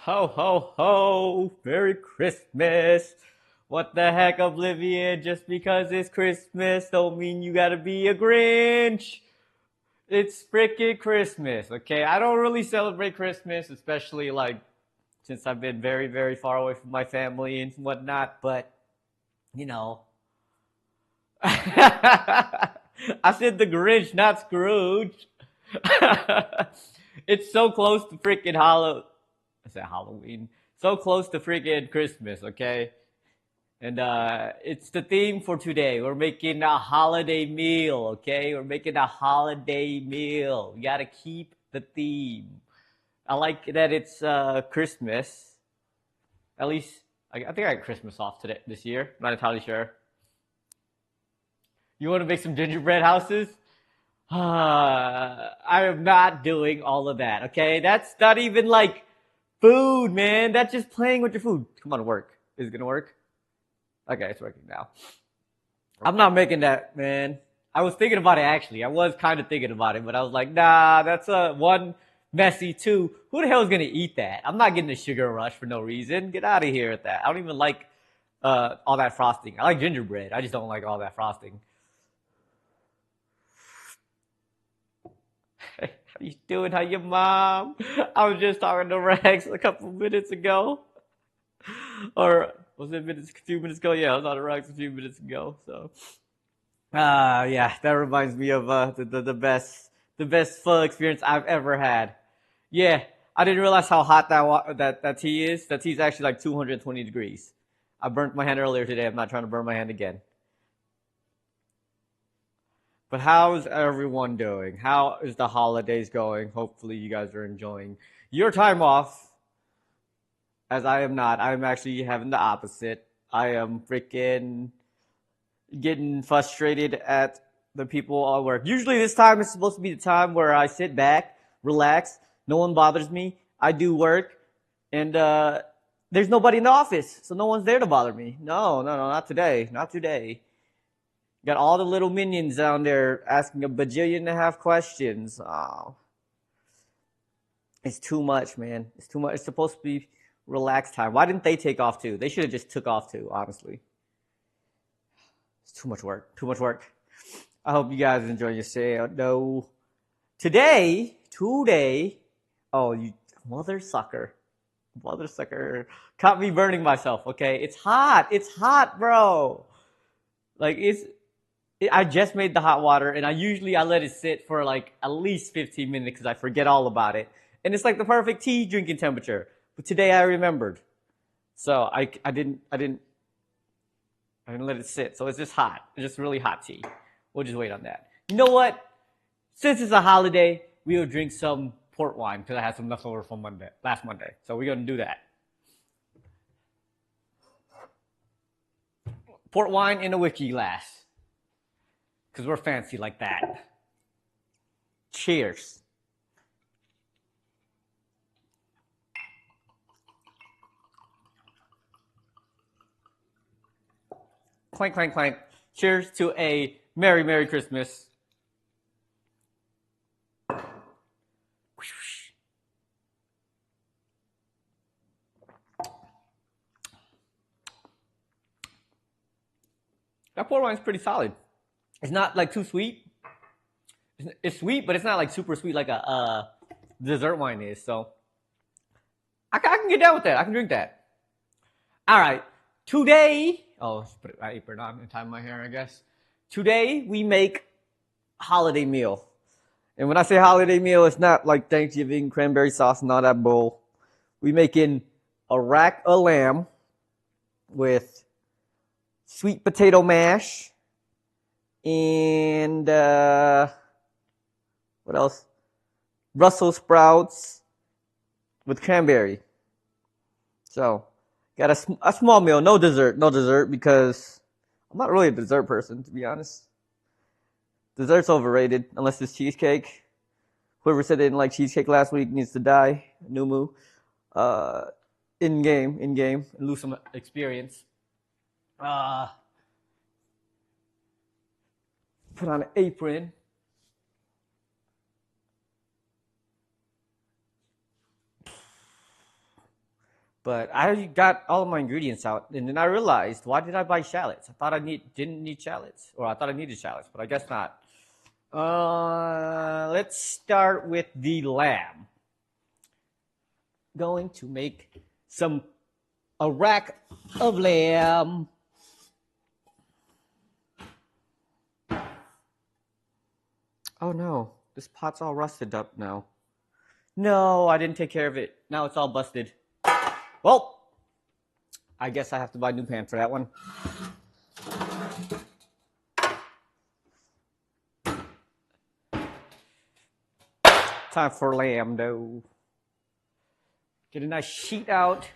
Ho, ho, ho! Merry Christmas! What the heck, Oblivion? Just because it's Christmas don't mean you gotta be a Grinch! It's frickin' Christmas, okay? I don't really celebrate Christmas, especially like since I've been very, very far away from my family and whatnot, but you know. I said the Grinch, not Scrooge. It's so close to freaking I said Halloween. So close to freaking Christmas, okay? And it's the theme for today. We're making a holiday meal, okay? We're making a holiday meal. We gotta keep the theme. I like that it's Christmas. At least I think I got Christmas off today this year. I'm not entirely sure. You want to make some gingerbread houses? I am not doing all of that. Okay, that's not even like food, man. That's just playing with your food. Come on, work. Is it gonna work? Okay, it's working now. I'm not making that, man. I was thinking about it actually. I was kind of thinking about it, but I was like, nah, that's a one messy. Two, who the hell is gonna eat that? I'm not getting a sugar rush for no reason. Get out of here with that. I don't even like all that frosting. I like gingerbread. I just don't like all that frosting. How you doing? How your mom? I was just talking to Rex a couple minutes ago, or was it a few minutes ago? Yeah, I was on to Rex a few minutes ago. So, yeah, that reminds me of the best fun experience I've ever had. Yeah, I didn't realize how hot that tea is. That tea is actually like 220 degrees. I burnt my hand earlier today. I'm not trying to burn my hand again. But how's everyone doing? How is the holidays going? Hopefully, you guys are enjoying your time off, as I am not. I'm actually having the opposite. I am freaking getting frustrated at the people at work. Usually, this time is supposed to be the time where I sit back, relax, no one bothers me. I do work, and there's nobody in the office, so no one's there to bother me. No, no, no, not today. Not today. Got all the little minions down there asking a bajillion and a half questions. Oh, it's too much, man. It's too much. It's supposed to be relaxed time. Why didn't they take off too? They should have just took off too, honestly. It's too much work. Too much work. I hope you guys enjoy your stay. No. Today, oh, you mother sucker. Mother sucker. Caught me burning myself, okay? It's hot. It's hot, bro. Like, I just made the hot water, and I let it sit for like at least 15 minutes because I forget all about it, and it's like the perfect tea drinking temperature. But today I remembered, so I didn't let it sit. So it's just hot. It's just really hot tea. We'll just wait on that. You know what? Since it's a holiday, we will drink some port wine because I had some leftover from last Monday. So we're gonna do that. Port wine in a whiskey glass because we're fancy like that. Cheers. Clank, clank, clank. Cheers to a Merry, Merry Christmas. That port wine's pretty solid. It's not like too sweet. It's sweet, but it's not like super sweet like a dessert wine is. So I can get down with that. I can drink that. All right. Today, oh, put my apron on and tie my hair, I guess. Today we make holiday meal. And when I say holiday meal, it's not like Thanksgiving, cranberry sauce, and all that bull. We making a rack of lamb with sweet potato mash and what else? Brussels sprouts with cranberry. So, got a small meal, no dessert because I'm not really a dessert person, to be honest. Dessert's overrated unless it's cheesecake. Whoever said they didn't like cheesecake last week needs to die. Numu. Uh, in game, and lose some experience. Uh, Put on an apron. But I got all of my ingredients out, and then I realized, why did I buy shallots? I thought I didn't need shallots, or I thought I needed shallots, but I guess not. Let's start with the lamb. Going to make a rack of lamb. Oh no, this pot's all rusted up now. No, I didn't take care of it. Now it's all busted. Well, I guess I have to buy a new pan for that one. Time for lamb dough. Get a nice sheet out.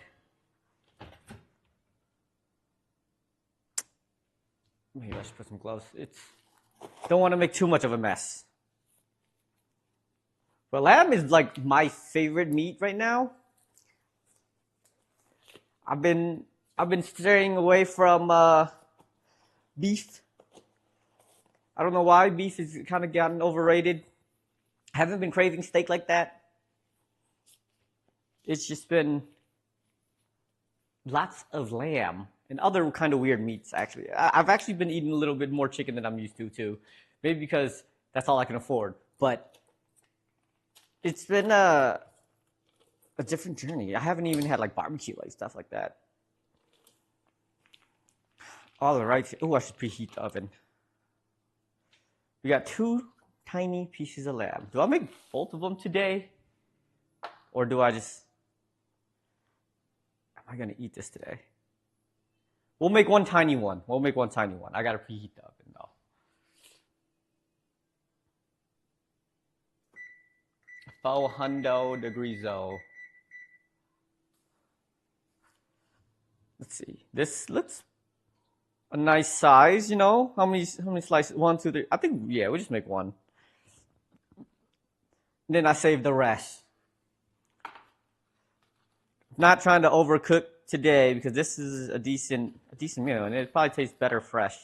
Maybe I should put some gloves. Don't want to make too much of a mess. But lamb is like my favorite meat right now. I've been straying away from beef. I don't know why. Beef has kind of gotten overrated. I haven't been craving steak like that. It's just been lots of lamb and other kind of weird meats, actually. I've actually been eating a little bit more chicken than I'm used to, too. Maybe because that's all I can afford. But it's been a different journey. I haven't even had like barbecue, like stuff like that. All right. Oh, I should preheat the oven. We got 2 tiny pieces of lamb. Do I make both of them today? Or do I just... Am I going to eat this today? We'll make one tiny one. I got to preheat the oven, though. Faux hundo degrees. Let's see. This looks a nice size, you know. How many slices? 1, 2, 3. I think, yeah, we'll just make one. Then I save the rest. Not trying to overcook today because this is a decent meal, and it probably tastes better fresh.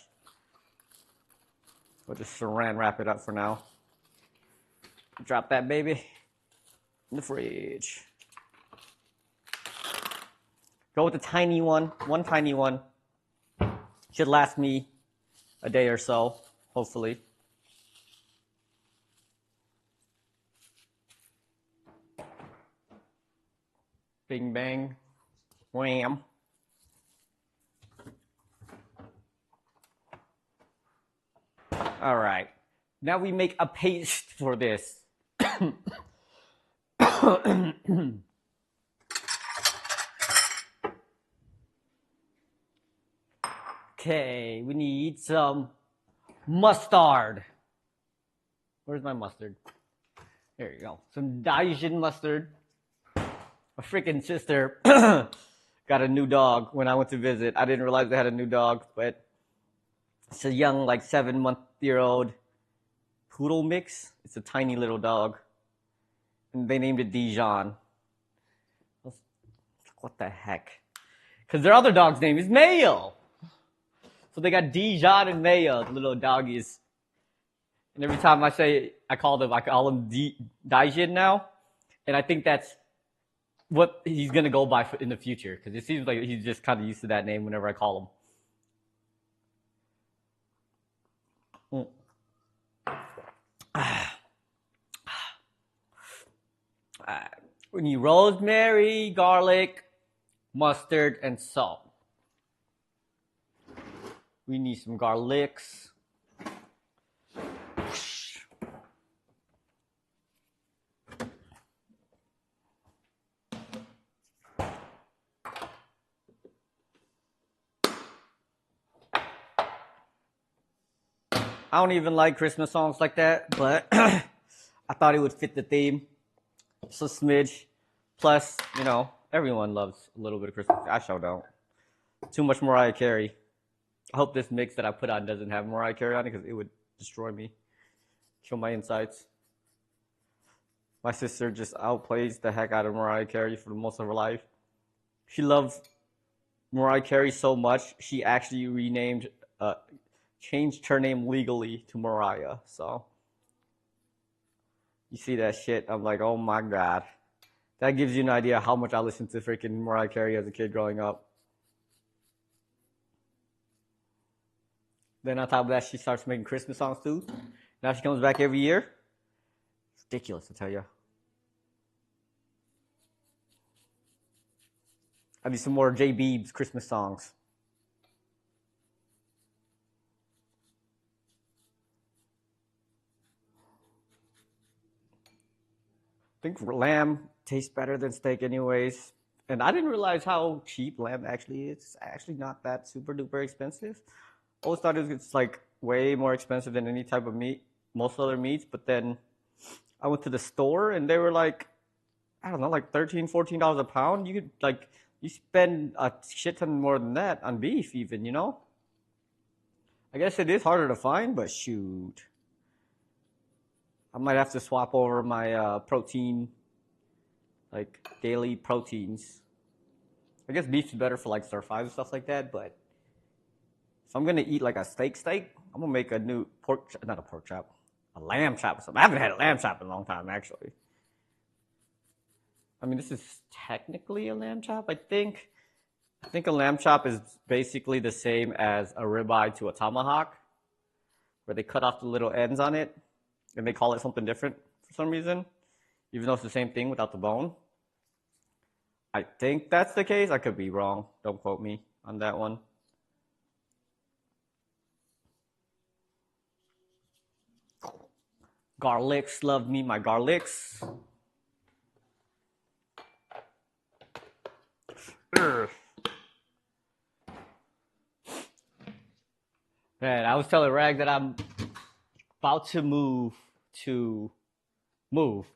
We'll just saran wrap it up for now. Drop that baby in the fridge. Go with the tiny one tiny one. Should last me a day or so, hopefully. Bing bang, wham. All right, now we make a paste for this. Okay, we need some mustard. Where's my mustard? There you go. Some Dijon mustard. My freaking sister got a new dog when I went to visit. I didn't realize they had a new dog, but it's a young, like 7-month-old poodle mix. It's a tiny little dog. And they named it Dijon. What the heck? Because their other dog's name is Mayo. So they got Dijon and Mayo, the little doggies. And every time I call them Dijon now. And I think that's what he's going to go by in the future. Because it seems like he's just kind of used to that name whenever I call him. We need rosemary, garlic, mustard, and salt. We need some garlics. I don't even like Christmas songs like that, but I thought it would fit the theme. Just a smidge. Plus, you know, everyone loves a little bit of Christmas. I sure don't. Too much Mariah Carey. I hope this mix that I put on doesn't have Mariah Carey on it because it would destroy me. Kill my insides. My sister just outplays the heck out of Mariah Carey for most of her life. She loves Mariah Carey so much, she actually changed her name legally to Mariah. So, you see that shit, I'm like, oh my God. That gives you an idea how much I listened to freaking Mariah Carey as a kid growing up. Then on top of that, she starts making Christmas songs too. Now she comes back every year. It's ridiculous, I tell you. I need some more J. Beeb's Christmas songs. I think lamb tastes better than steak, anyways. And I didn't realize how cheap lamb actually is. It's actually not that super duper expensive. I always thought it's like way more expensive than any type of meat, most other meats. But then I went to the store and they were like, I don't know, like $13, $14 a pound. You could like you spend a shit ton more than that on beef, even, you know. I guess it is harder to find, but shoot, I might have to swap over my protein, like daily proteins. I guess beef is better for like stir fries and stuff like that, but if I'm gonna eat like a steak, I'm gonna make a new not a pork chop, a lamb chop or something. I haven't had a lamb chop in a long time, actually. I mean, this is technically a lamb chop, I think. I think a lamb chop is basically the same as a ribeye to a tomahawk, where they cut off the little ends on it, and they call it something different for some reason, even though it's the same thing without the bone. I think that's the case. I could be wrong. Don't quote me on that one. Garlics, love me my garlics. Ugh. Man, I was telling Rag that I'm about to move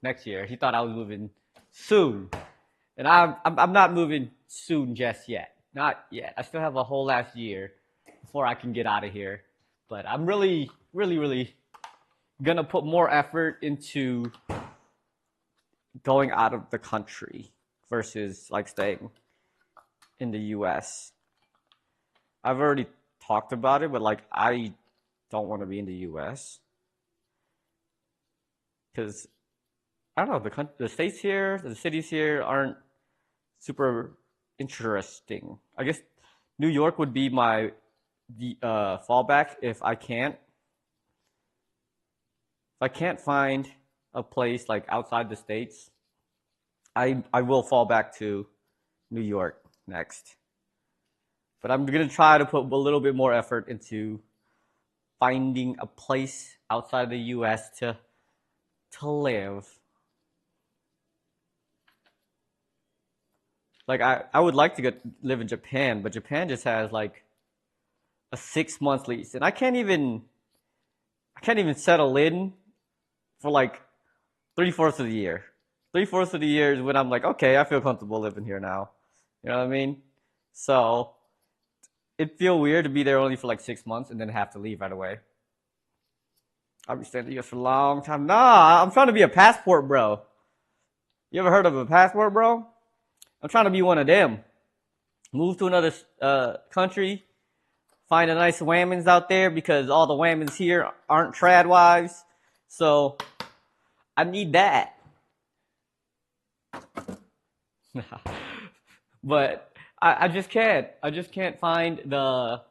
next year. He thought I was moving soon, and I'm not moving soon just yet. Not yet. I still have a whole last year before I can get out of here. But I'm really gonna put more effort into going out of the country versus like staying in the U.S. I've already talked about it, but like I don't want to be in the U.S. because I don't know, the states here, the cities here aren't super interesting. I guess New York would be my fallback if I can't find a place like outside the states. I will fall back to New York next. But I'm gonna try to put a little bit more effort into finding a place outside the U.S. to live. Like I would like to live in Japan, but Japan just has like a 6 month lease, and I can't even settle in for like 3/4 of the year. 3/4 of the year is when I'm like, okay, I feel comfortable living here now. You know what I mean? So it'd feel weird to be there only for like 6 months and then have to leave right away. I'll be staying here for a long time. Nah, I'm trying to be a passport bro. You ever heard of a passport bro? I'm trying to be one of them. Move to another country, find a nice whammons out there because all the whammons here aren't trad wives. So I need that. But I just can't. I just can't find the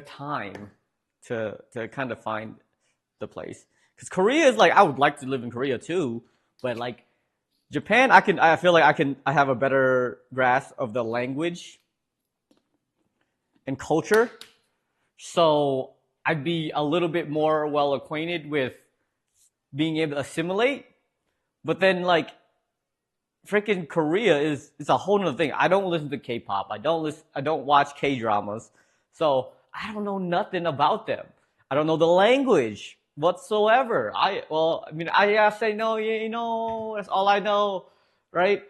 time to kind of find the place. Because Korea is like, I would like to live in Korea too, but like Japan, I feel like I have a better grasp of the language and culture. So I'd be a little bit more well acquainted with being able to assimilate. But then like freaking Korea is a whole nother thing. I don't listen to K-pop. I don't watch K-dramas. So I don't know nothing about them. I don't know the language whatsoever. I say no, you know, that's all I know, right?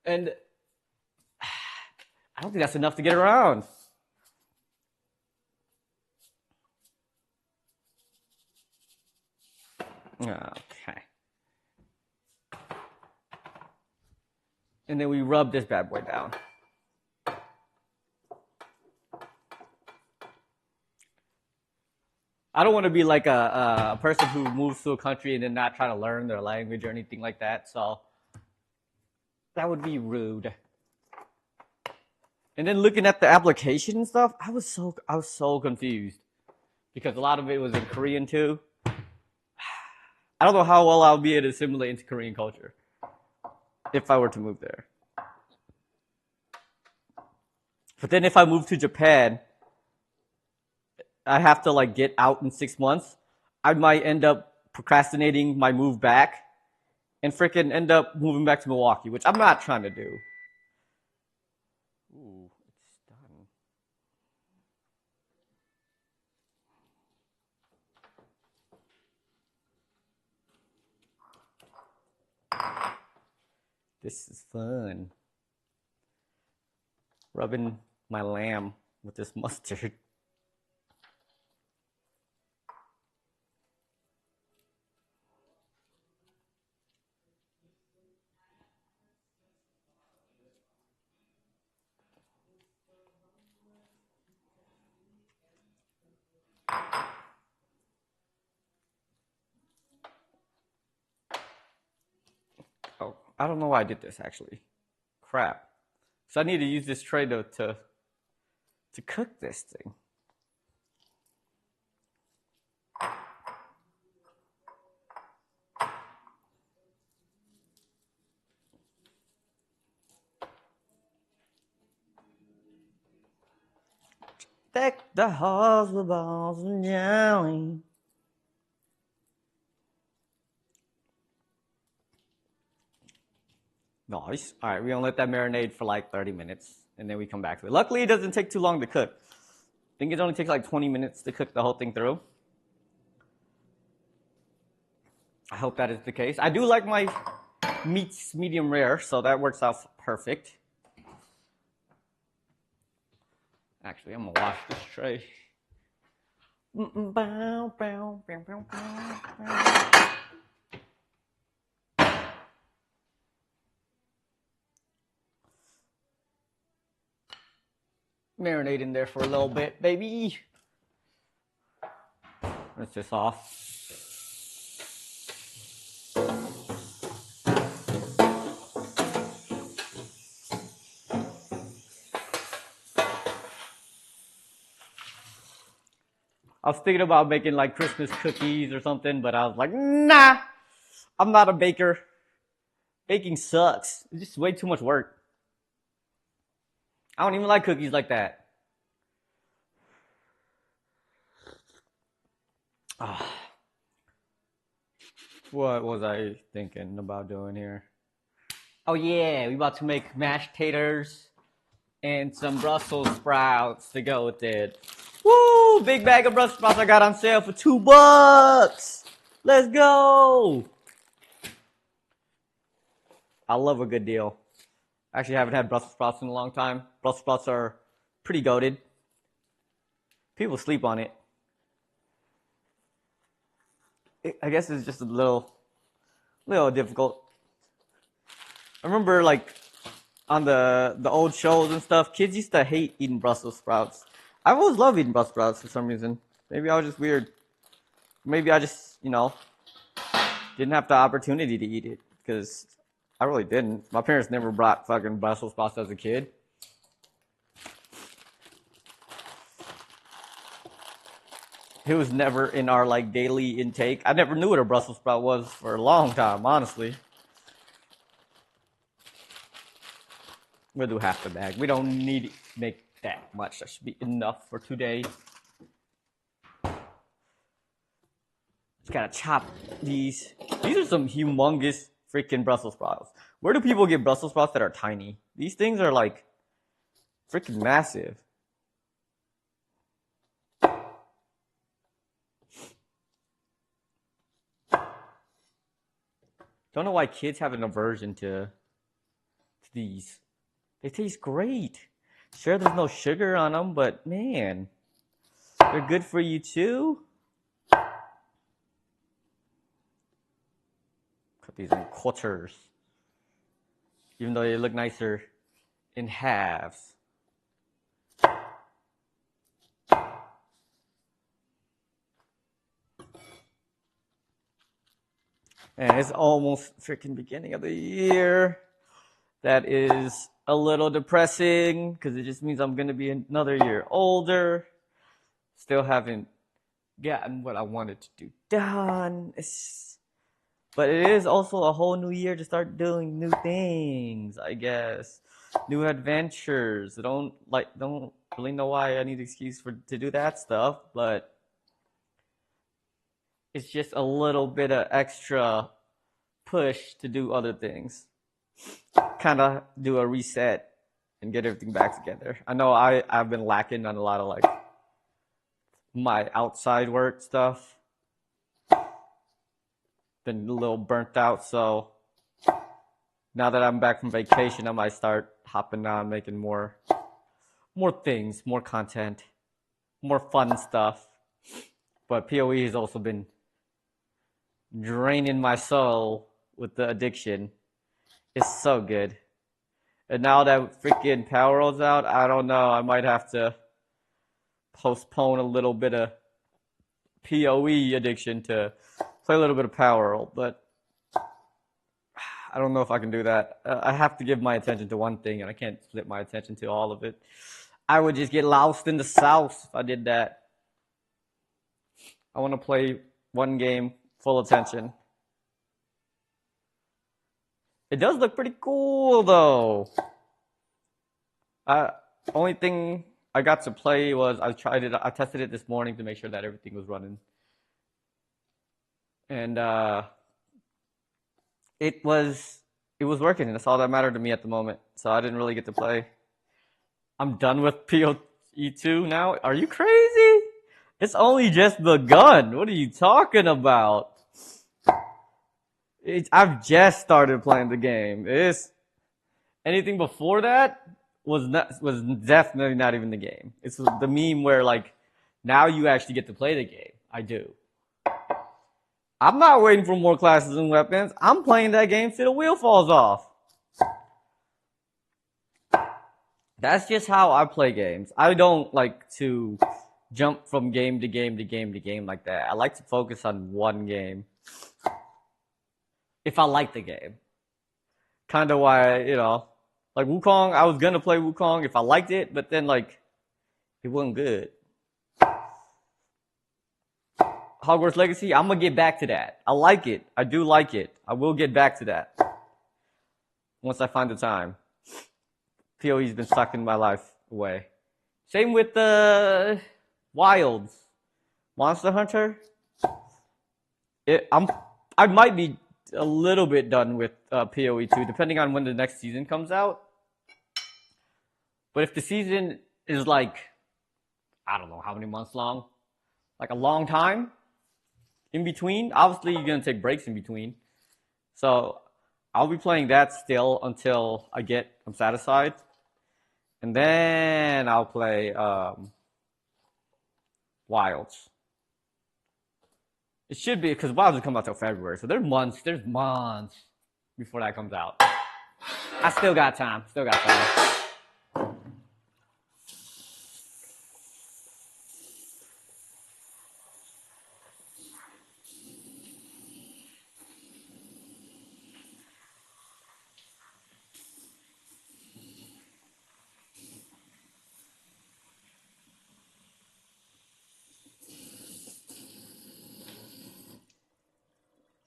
And I don't think that's enough to get around. Okay. And then we rub this bad boy down. I don't want to be like a person who moves to a country and then not try to learn their language or anything like that. So that would be rude. And then looking at the application and stuff, I was so confused because a lot of it was in Korean too. I don't know how well I'll be able to assimilate into Korean culture if I were to move there. But then if I move to Japan, I have to like get out in 6 months. I might end up procrastinating my move back and freaking end up moving back to Milwaukee, which I'm not trying to do. Ooh, it's done. This is fun. Rubbing my lamb with this mustard. Oh, I don't know why I did this actually. Crap. So I need to use this tray to cook this thing. Deck the halls with balls and jelly. Nice. All right, we're gonna let that marinate for like 30 minutes, and then we come back to it. Luckily, it doesn't take too long to cook. I think it only takes like 20 minutes to cook the whole thing through. I hope that is the case. I do like my meats medium rare, so that works out perfect. Actually, I'm gonna wash this tray. Marinate in there for a little bit, baby. Rinse this off. I was thinking about making like Christmas cookies or something, but I was like, nah, I'm not a baker. Baking sucks. It's just way too much work. I don't even like cookies like that. What was I thinking about doing here? Oh yeah, we about to make mashed taters and some Brussels sprouts to go with it. Woo! Big bag of Brussels sprouts I got on sale for $2. Let's go! I love a good deal. Actually, I haven't had Brussels sprouts in a long time. Brussels sprouts are pretty goated. People sleep on it. I guess it's just a little difficult. I remember like on the old shows and stuff, kids used to hate eating Brussels sprouts. I always loved eating Brussels sprouts for some reason. Maybe I was just weird. Maybe I just, didn't have the opportunity to eat it because I really didn't. My parents never brought fucking Brussels sprouts as a kid. It was never in our like daily intake. I never knew what a Brussels sprout was for a long time, honestly. We'll do half the bag. We don't need to make that much. That should be enough for today. Just gotta chop these. These are some humongous freaking Brussels sprouts. Where do people get Brussels sprouts that are tiny? These things are like freaking massive. Don't know why kids have an aversion to these. They taste great. Sure, there's no sugar on them, but man, they're good for you too. Cut these in quarters, even though they look nicer in halves. And it's almost freaking beginning of the year. That is a little depressing because it just means I'm going to be another year older. Still haven't gotten what I wanted to do done. But it is also a whole new year to start doing new things, I guess. New adventures. Don't really know why I need an excuse to do that stuff, but it's just a little bit of extra push to do other things. Kind of do a reset and get everything back together. I know I've been lacking on a lot of like my outside work stuff. Been a little burnt out, so now that I'm back from vacation, I might start hopping on making more things, more content, more fun stuff. But PoE has also been draining my soul with the addiction. It's so good. And now that freaking Power Roll's out, I don't know. I might have to postpone a little bit of PoE addiction to play a little bit of Power Roll. But I don't know if I can do that. I have to give my attention to one thing, and I can't split my attention to all of it. I would just get lost in the sauce if I did that. I want to play one game, full attention. It does look pretty cool, though. Only thing I got to play was I tested it this morning to make sure that everything was running, and it was working, and that's all that mattered to me at the moment. So I didn't really get to play. I'm done with PoE2 now. Are you crazy? It's only just begun. What are you talking about? I've just started playing the game. Anything before that was definitely not even the game. It's the meme where like now you actually get to play the game. I do. I'm not waiting for more classes and weapons. I'm playing that game till the wheel falls off. That's just how I play games. I don't like to jump from game to game to game to game like that. I like to focus on one game. If I like the game. Kind of why, like Wukong, I was going to play Wukong if I liked it, but then like it wasn't good. Hogwarts Legacy, I'm going to get back to that. I like it. I do like it. I will get back to that once I find the time. PoE's been sucking my life away. Same with the Wilds. Monster Hunter. I might be a little bit done with PoE2, depending on when the next season comes out. But if the season is like, I don't know how many months long, like a long time in between, obviously you're going to take breaks in between. So I'll be playing that still until I'm satisfied. And then I'll play Wilds. It should be, because Wilds will come out till February. So there's months before that comes out. I still got time.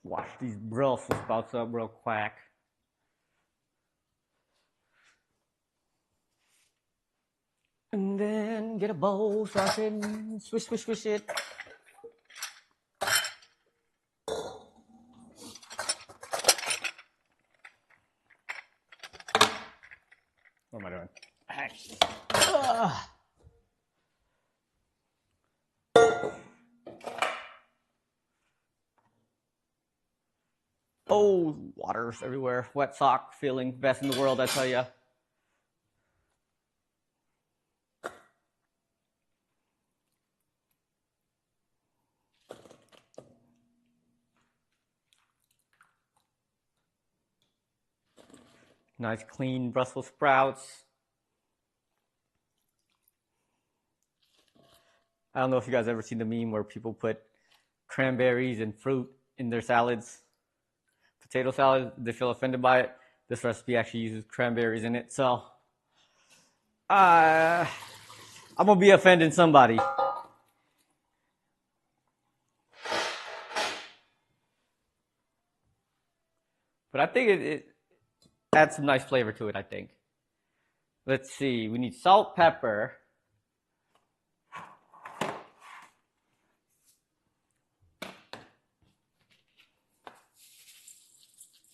Wash these Brussels sprouts up real quick. And then get a bowl so I can swish it. What am I doing? Oh, water's everywhere. Wet sock feeling. Best in the world, I tell ya. Nice clean Brussels sprouts. I don't know if you guys ever seen the meme where people put cranberries and fruit in their salads. potato salad, they feel offended by it. This recipe actually uses cranberries in it, so uh, I'm gonna be offending somebody. But I think it adds some nice flavor to it, I think. Let's see. We need salt, pepper.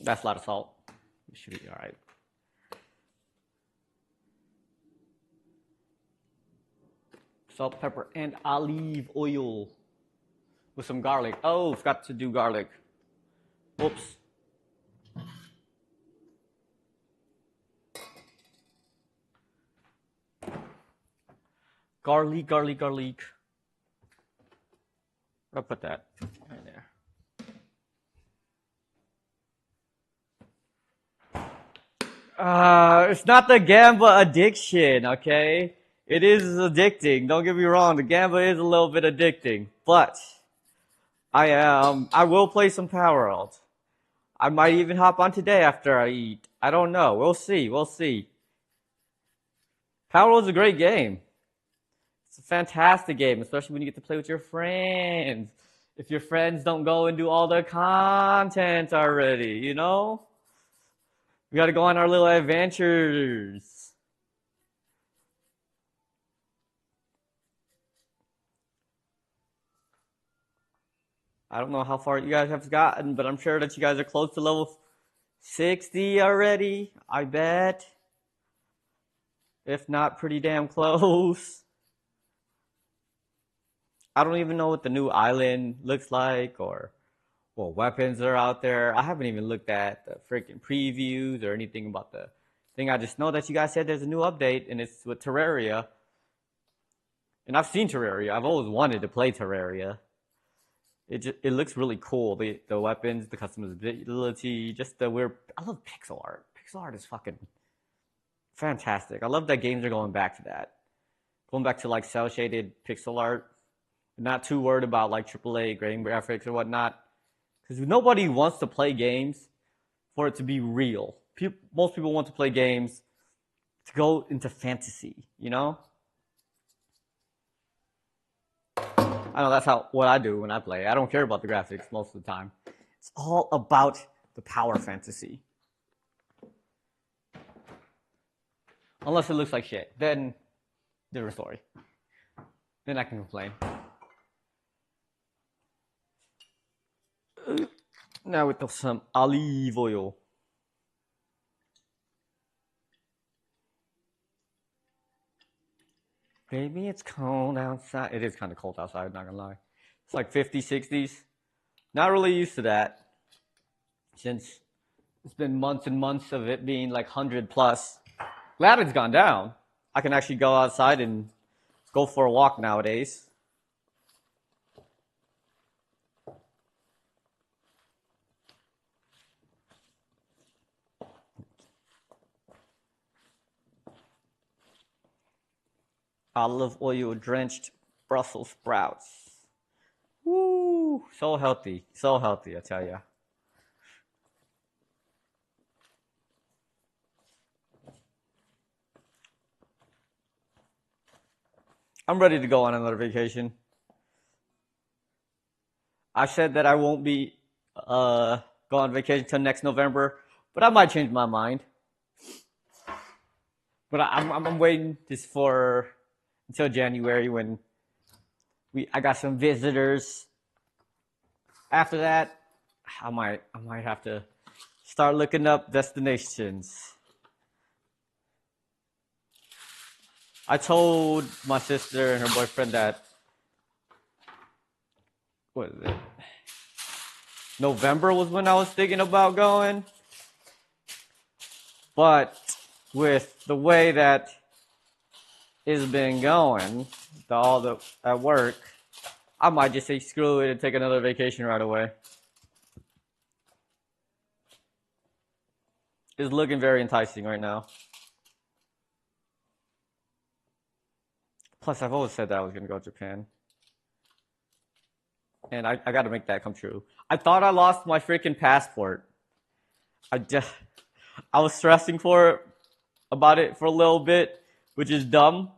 That's a lot of salt. It should be all right. Salt, pepper, and olive oil with some garlic. Oh, forgot to do garlic. Whoops. Garlic, garlic, garlic. I'll put that right there. It's not the Gamba addiction, okay? It is addicting. Don't get me wrong. The Gamba is a little bit addicting, but I will play some Power World. I might even hop on today after I eat. I don't know. We'll see. We'll see. Power World's a great game. It's a fantastic game, especially when you get to play with your friends. If your friends don't go and do all the content already, you know? We got to go on our little adventures. I don't know how far you guys have gotten, but I'm sure that you guys are close to level 60 already. I bet. If not, pretty damn close. I don't even know what the new island looks like or what weapons are out there. I haven't even looked at the freaking previews or anything about the thing. I just know that you guys said there's a new update and it's with Terraria. And I've seen Terraria. I've always wanted to play Terraria. It looks really cool. The weapons, the customizability, just the weird. I love pixel art. Pixel art is fucking fantastic. I love that games are going back to that. Going back to like cell shaded pixel art. Not too worried about like AAA grain graphics or whatnot. Because nobody wants to play games for it to be real. Most people want to play games to go into fantasy, you know? I know that's what I do when I play. I don't care about the graphics most of the time. It's all about the power fantasy. Unless it looks like shit. Then, different story. Then I can complain. Now with some olive oil. Baby, it's cold outside. It is kind of cold outside, not gonna lie. It's like 50s, 60s. Not really used to that since it's been months and months of it being like 100 plus. Glad it's gone down. I can actually go outside and go for a walk nowadays. Olive oil drenched Brussels sprouts. Woo! So healthy. So healthy, I tell ya. I'm ready to go on another vacation. I said that I won't be go on vacation till next November, but I might change my mind. But I'm waiting just for until January when I got some visitors. After that, I might have to start looking up destinations. I told my sister and her boyfriend that what is it? November was when I was thinking about going. But with the way that it's been going, at work, I might just say screw it and take another vacation right away. It's looking very enticing right now. Plus, I've always said that I was going to go to Japan. And I got to make that come true. I thought I lost my freaking passport. I just I was stressing about it for a little bit, which is dumb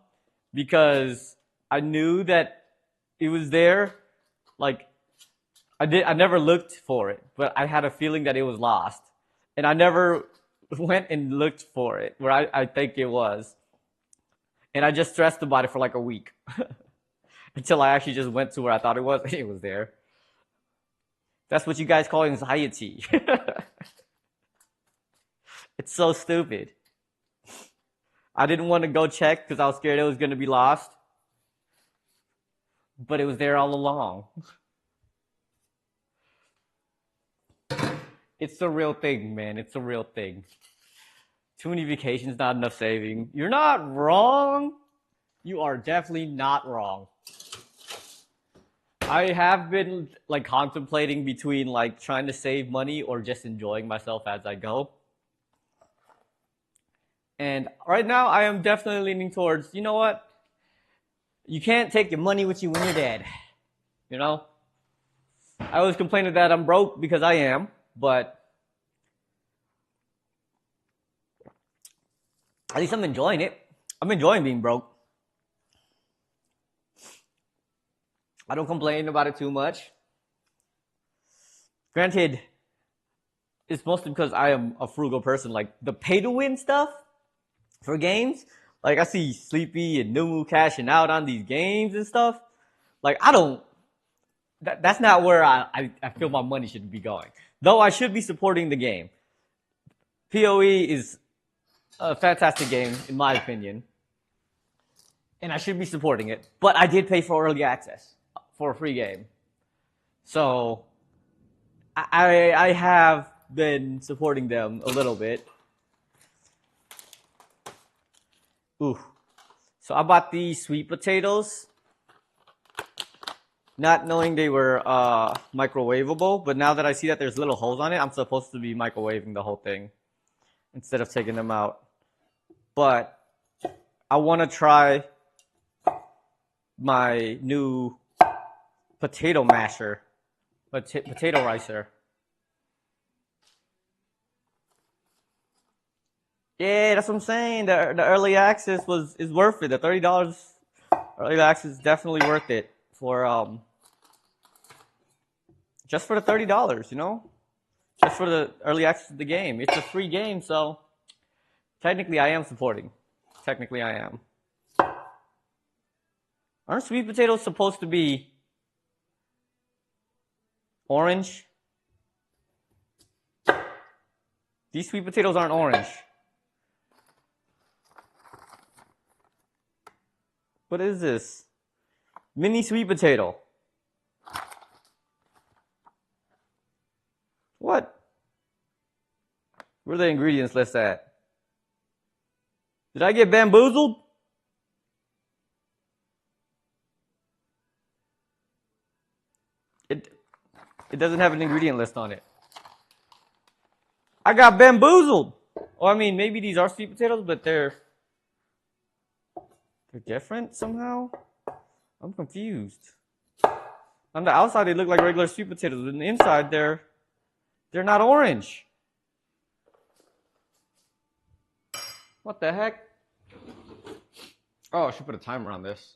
because I knew that it was there. Like I never looked for it, but I had a feeling that it was lost, and I never went and looked for it where I think it was, and I just stressed about it for like a week until I actually just went to where I thought it was, and it was there. That's what you guys call anxiety. It's so stupid. I didn't want to go check because I was scared it was going to be lost, but it was there all along. It's a real thing, man. It's a real thing. Too many vacations, not enough saving. You're not wrong. You are definitely not wrong. I have been like contemplating between like trying to save money or just enjoying myself as I go. And right now I am definitely leaning towards, you know what? You can't take your money with you when you're dead. You know? I always complain that I'm broke because I am, but at least I'm enjoying it. I'm enjoying being broke. I don't complain about it too much. Granted, it's mostly because I am a frugal person. Like the pay to win stuff for games, like I see Sleepy and Numu cashing out on these games and stuff. Like I don't. That's not where I feel my money should be going. Though I should be supporting the game. PoE is a fantastic game in my opinion, and I should be supporting it. But I did pay for early access for a free game, so I have been supporting them a little bit. Ooh. So I bought these sweet potatoes, not knowing they were microwavable, but now that I see that there's little holes on it, I'm supposed to be microwaving the whole thing instead of taking them out. But I want to try my new potato masher, potato ricer. Yeah, that's what I'm saying. The early access is worth it. The $30 early access is definitely worth it for just for the $30, you know? Just for the early access to the game. It's a free game, so technically I am supporting. Technically I am. Aren't sweet potatoes supposed to be orange? These sweet potatoes aren't orange. What is this? Mini sweet potato. What? Where are the ingredients list at? Did I get bamboozled? It doesn't have an ingredient list on it. I got bamboozled. Oh, I mean, maybe these are sweet potatoes, but they're different somehow. I'm confused. On the outside, they look like regular sweet potatoes, but on the inside, they're not orange. What the heck? Oh, I should put a timer on this.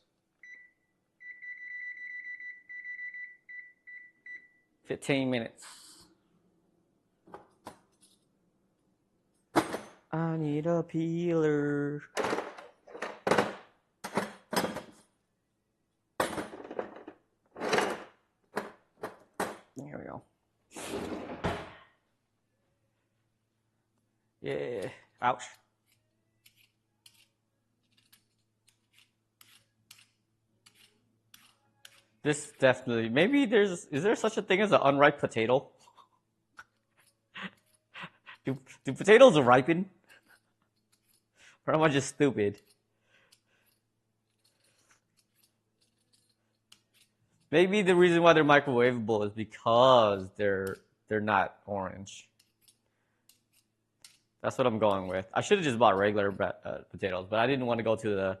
15 minutes. I need a peeler. There we go. Yeah. Ouch. This definitely, maybe is there such a thing as an unripe potato? Do potatoes ripen? Or am I just stupid? Maybe the reason why they're microwavable is because they're not orange. That's what I'm going with. I should have just bought regular potatoes, but I didn't want to go to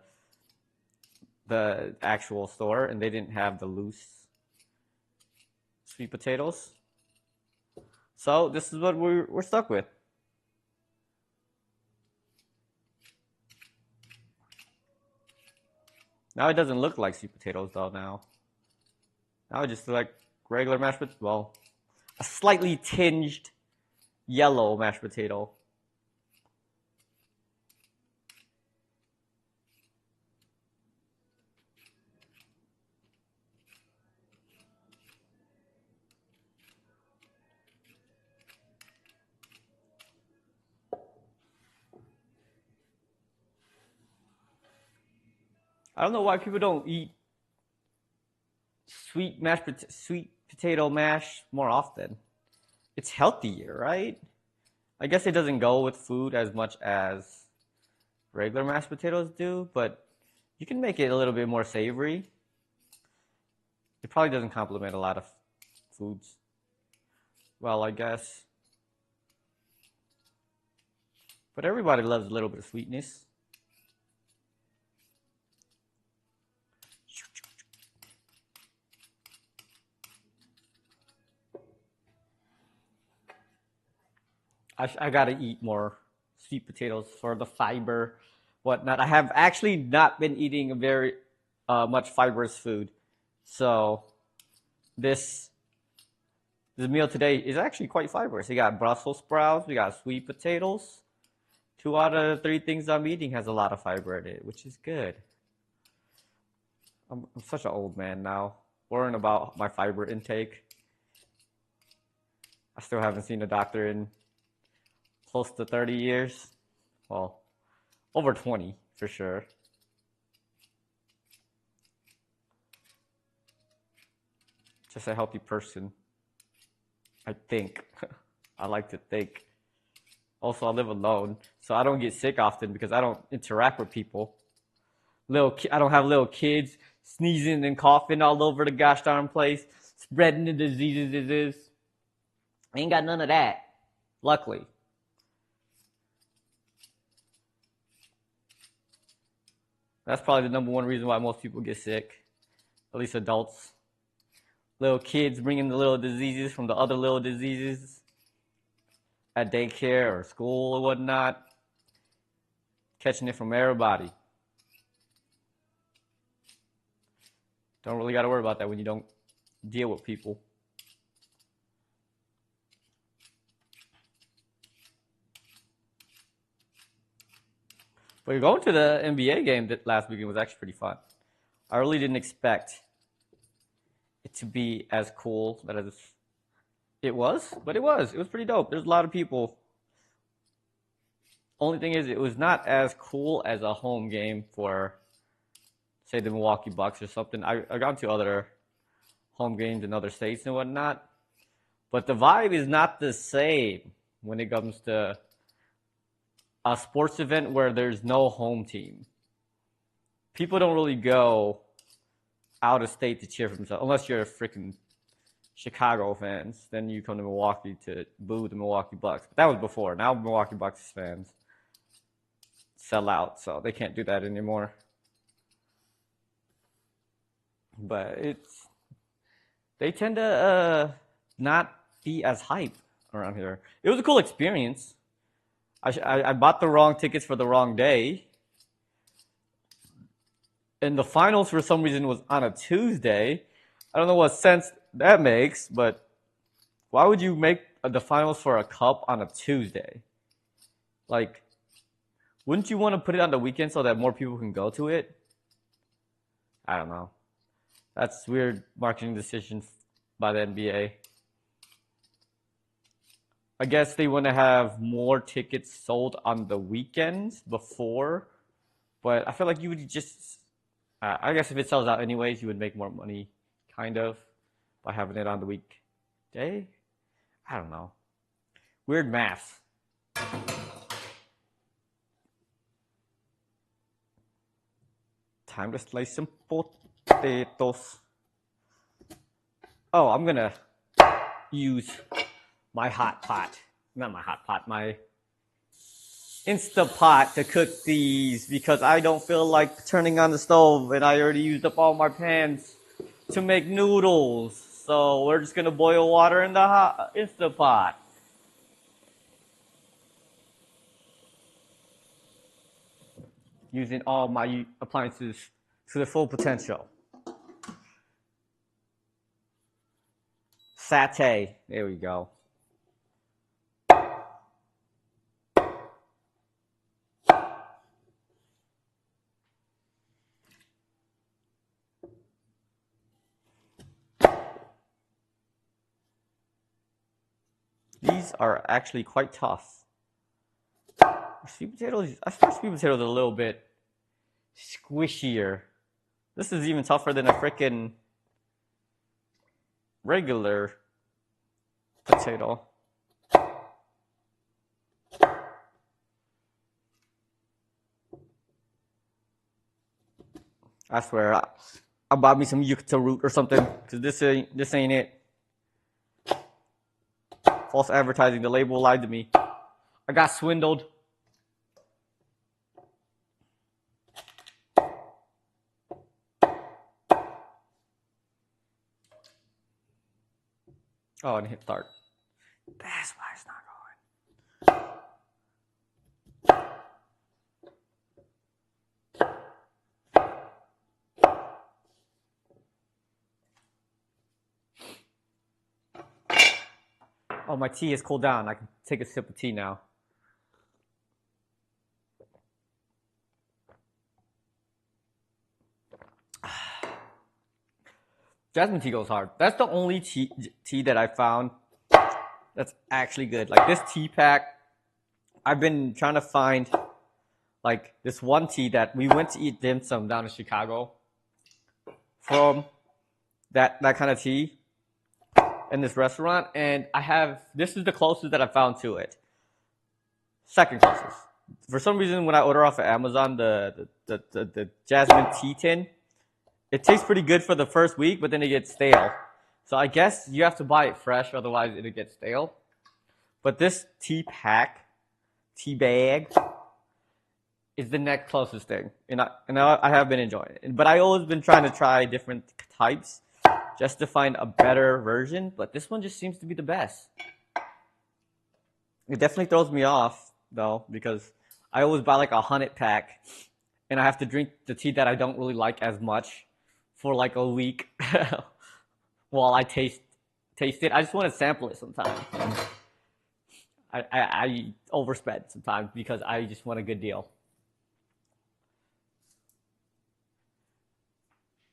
the actual store, and they didn't have the loose sweet potatoes. So this is what we're stuck with. Now it doesn't look like sweet potatoes though. Now it just looks like regular mashed potato. Well, a slightly tinged yellow mashed potato. I don't know why people don't eat sweet potato mash more often. It's healthier, right? I guess it doesn't go with food as much as regular mashed potatoes do, but you can make it a little bit more savory. It probably doesn't complement a lot of foods. Well, I guess. But everybody loves a little bit of sweetness. I gotta eat more sweet potatoes for the fiber, whatnot. I have actually not been eating a very much fibrous food, so this this meal today is actually quite fibrous. We got Brussels sprouts, we got sweet potatoes. 2 out of 3 things I'm eating has a lot of fiber in it, which is good. I'm such an old man now, worrying about my fiber intake. I still haven't seen a doctor in close to 30 years. Well, over 20 for sure. Just a healthy person, I think. I like to think. Also, I live alone, so I don't get sick often because I don't interact with people. I don't have little kids sneezing and coughing all over the gosh darn place, spreading the diseases. I ain't got none of that, luckily. That's probably the number one reason why most people get sick, at least adults. Little kids bringing the little diseases from the other little diseases at daycare or school or whatnot, catching it from everybody. Don't really got to worry about that when you don't deal with people. But going to the NBA game that last weekend was actually pretty fun. I really didn't expect it to be as cool as it was, but it was. It was pretty dope. There's a lot of people. Only thing is, it was not as cool as a home game for, say, the Milwaukee Bucks or something. I gone to other home games in other states and whatnot, but the vibe is not the same when it comes to a sports event where there's no home team. People don't really go out of state to cheer for themselves, unless you're a freaking Chicago fans. Then you come to Milwaukee to boo the Milwaukee Bucks. But that was before. Now Milwaukee Bucks fans sell out, so they can't do that anymore. But they tend to not be as hype around here. It was a cool experience. I bought the wrong tickets for the wrong day. And the finals, for some reason, was on a Tuesday. I don't know what sense that makes, but why would you make the finals for a cup on a Tuesday? Like, wouldn't you want to put it on the weekend so that more people can go to it? I don't know. That's weird marketing decision by the NBA. I guess they want to have more tickets sold on the weekends before, but I feel like you would just, I guess if it sells out anyways, you would make more money, kind of, by having it on the weekday. I don't know. Weird math. Time to slice some potatoes. Oh, I'm gonna use my hot pot. Not my hot pot, my Instapot to cook these because I don't feel like turning on the stove and I already used up all my pans to make noodles. So we're just gonna boil water in the hot Instapot. Using all my appliances to their full potential. Satay. There we go. These are actually quite tough. Sweet potatoes, I swear sweet potatoes are a little bit squishier. This is even tougher than a freaking regular potato. I swear, I bought me some yucca root or something, because this ain't it. False advertising, the label lied to me. I got swindled. Oh, and hit start. That's why it's not going. Oh, my tea has cooled down. I can take a sip of tea now. Jasmine tea goes hard. That's the only tea that I found that's actually good. Like this tea pack, I've been trying to find like this one tea that we went to eat dim sum down in Chicago from that kind of tea in this restaurant, and this is the closest that I found to it. Second closest. For some reason, when I order off of Amazon, the jasmine tea tin, it tastes pretty good for the first week, but then it gets stale. So I guess you have to buy it fresh, otherwise it'll get stale. But this tea bag, is the next closest thing. And I have been enjoying it. But I always been trying to try different types just to find a better version. But this one just seems to be the best. It definitely throws me off, though, because I always buy like 100 pack. And I have to drink the tea that I don't really like as much for like a week while I taste it. I just want to sample it sometimes. I overspend sometimes because I just want a good deal.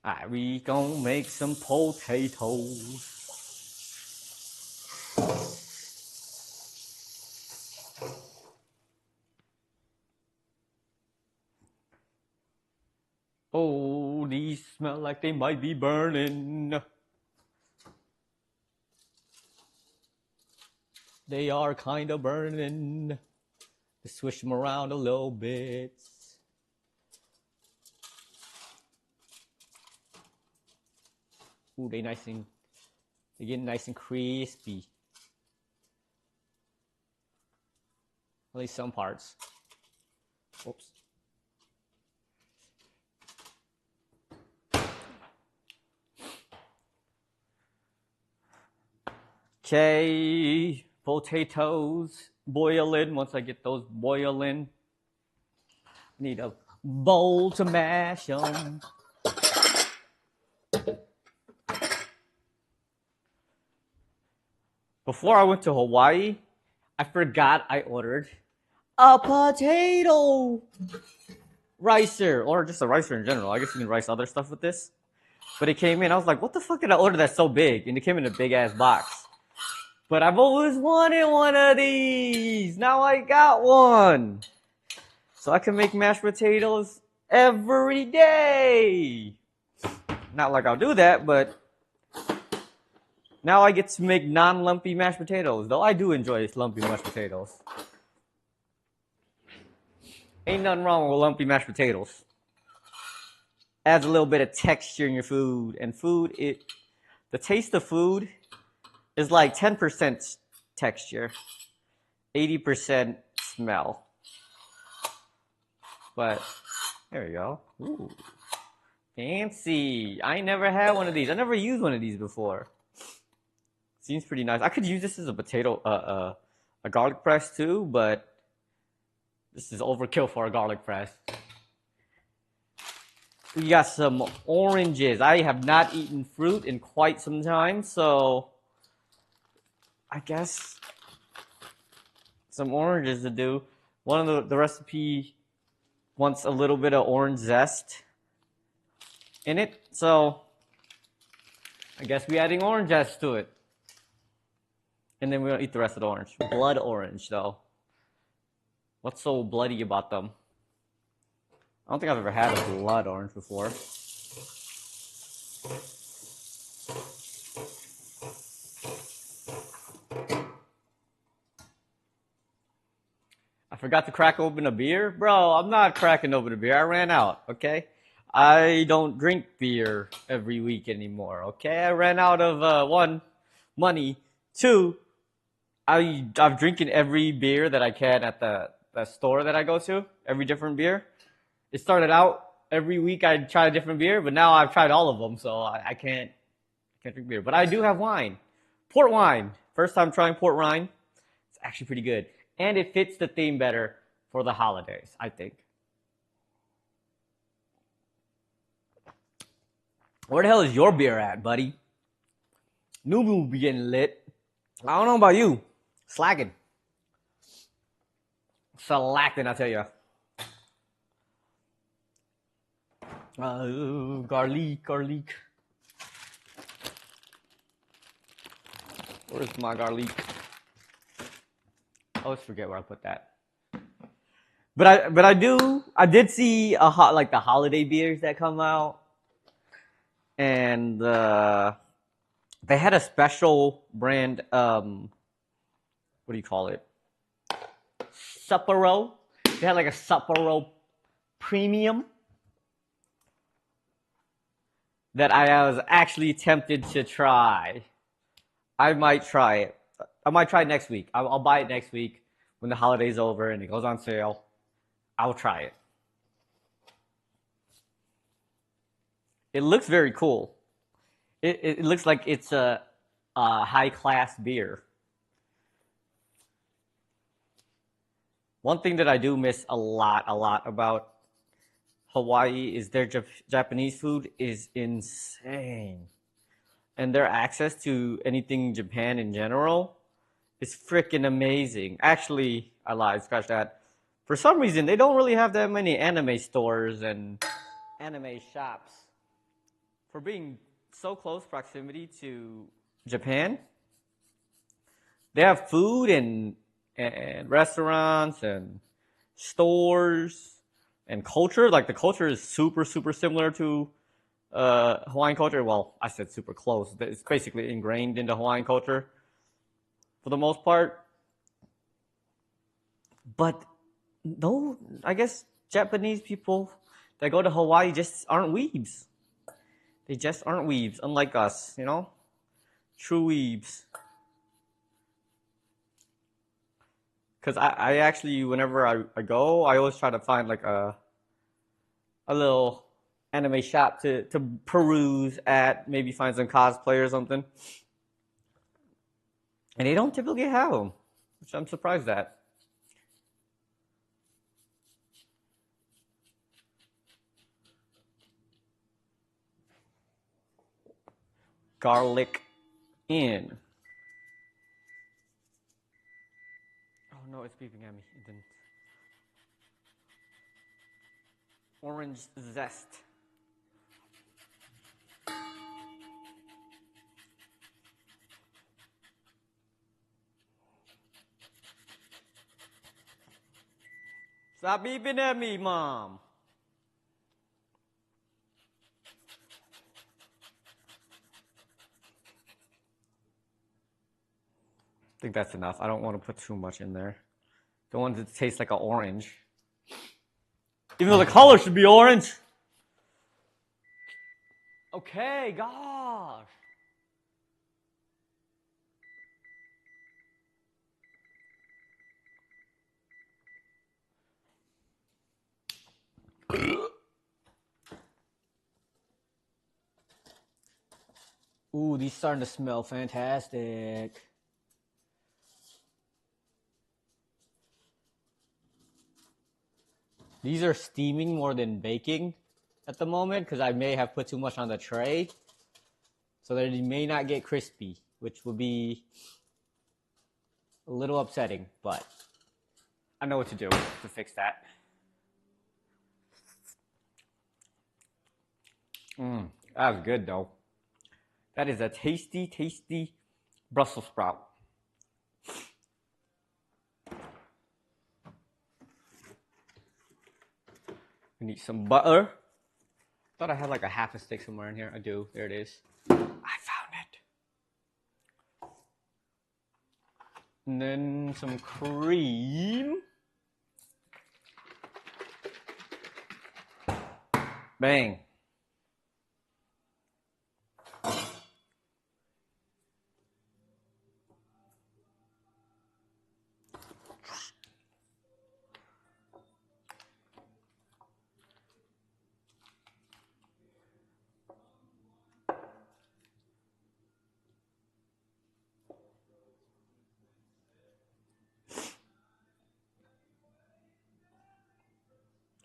Alright, we gonna make some potatoes. Oh, these smell like they might be burning. They are kind of burning. Just swish them around a little bit. Ooh, they're getting nice and crispy. At least some parts. Oops. Okay, potatoes boiling. Once I get those boiling, need a bowl to mash them. Before I went to Hawaii, I forgot I ordered a potato ricer, or just a ricer in general. I guess you can rice other stuff with this. But it came in, I was like, what the fuck did I order that's so big? And it came in a big ass box. But I've always wanted one of these. Now I got one. So I can make mashed potatoes every day. Not like I'll do that, but now I get to make non-lumpy mashed potatoes. Though I do enjoy lumpy mashed potatoes. Ain't nothing wrong with lumpy mashed potatoes. Adds a little bit of texture in your food. And the taste of food is like 10% texture, 80% smell. But there we go. Ooh, fancy. I never had one of these. I never used one of these before. Seems pretty nice. I could use this as a potato, a garlic press too, but this is overkill for a garlic press. We got some oranges. I have not eaten fruit in quite some time, so I guess some oranges to do. One of the recipe wants a little bit of orange zest in it, so I guess we're adding orange zest to it. And then we're gonna eat the rest of the orange. Blood orange, though. What's so bloody about them? I don't think I've ever had a blood orange before. I forgot to crack open a beer? Bro, I'm not cracking open a beer. I ran out, okay? I don't drink beer every week anymore, okay? I ran out of, one, money. Two, I'm drinking every beer that I can at the store that I go to, every different beer. It started out every week I'd try a different beer, but now I've tried all of them, so I can't drink beer. But I do have wine. Port wine. First time trying port wine. It's actually pretty good. And it fits the theme better for the holidays, I think. Where the hell is your beer at, buddy? Nubu will be getting lit. I don't know about you. Slacking. Slacking, I tell you. Garlic. Where's my garlic? I always forget where I put that. But I did see like the holiday beers that come out, and they had a special brand. What do you call it? Sapporo. They had like a Sapporo Premium that I was actually tempted to try. I might try it. I might try it next week. I'll buy it next week when the holiday's over and it goes on sale. I'll try it. It looks very cool. It looks like it's a high-class beer. One thing that I do miss a lot about Hawaii is their Japanese food is insane. And their access to anything Japan in general is freaking amazing. Actually, I lied, scratch that. For some reason, they don't really have that many anime stores and anime shops. For being so close proximity to Japan, they have food and restaurants and stores and culture. Like the culture is super similar to Hawaiian culture. Well, I said super close. It's basically ingrained into Hawaiian culture for the most part. But no, I guess Japanese people that go to Hawaii just aren't weebs. They just aren't weebs, unlike us, you know? True weebs. Because I actually, whenever I go, I always try to find like a little anime shop to peruse at, maybe find some cosplay or something. And they don't typically have them, which I'm surprised at. Garlic in. Oh no, it's beeping at me. It didn't. Orange zest. Stop beeping at me, Mom. I think that's enough. I don't want to put too much in there. Don't want it to taste like an orange. Even though the color should be orange. Okay, gosh. Ooh, these starting to smell fantastic. These are steaming more than baking. at the moment because I may have put too much on the tray, so that it may not get crispy, which would be a little upsetting, but I know what to do to fix that. That was good though. That is a tasty, tasty Brussels sprout. We need some butter. Thought I had like a half a stick somewhere in here. I do. There it is. I found it. And then some cream. Bang.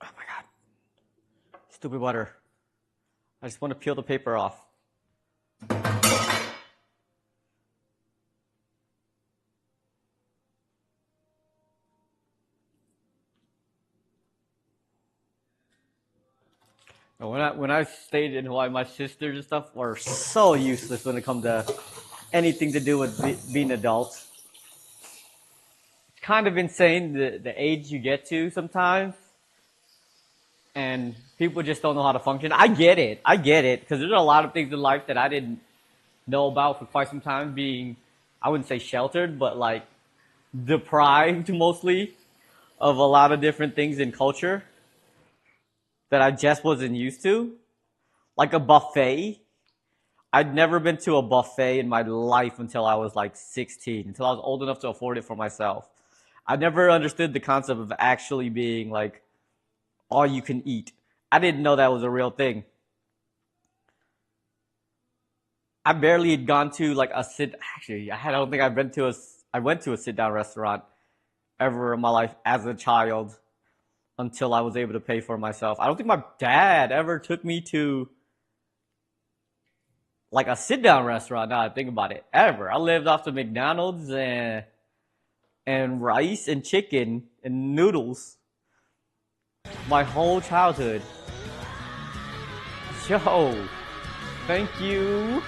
Oh my God. Stupid butter. I just want to peel the paper off. When I stayed in Hawaii, my sisters and stuff were so useless when it comes to anything to do with being adults. It's kind of insane the age you get to sometimes, and people just don't know how to function. I get it, because there's a lot of things in life that I didn't know about for quite some time. Being, I wouldn't say sheltered, but like deprived mostly of a lot of different things in culture that I just wasn't used to, like a buffet. I'd never been to a buffet in my life until I was like 16, until I was old enough to afford it for myself. I never understood the concept of actually being like all you can eat. I didn't know that was a real thing. I barely had gone to like I don't think I went to a sit down restaurant ever in my life as a child until I was able to pay for it myself. I don't think my dad ever took me to like a sit down restaurant. Now I think about it, ever. I lived off the McDonald's and rice and chicken and noodles my whole childhood. Yo, thank you,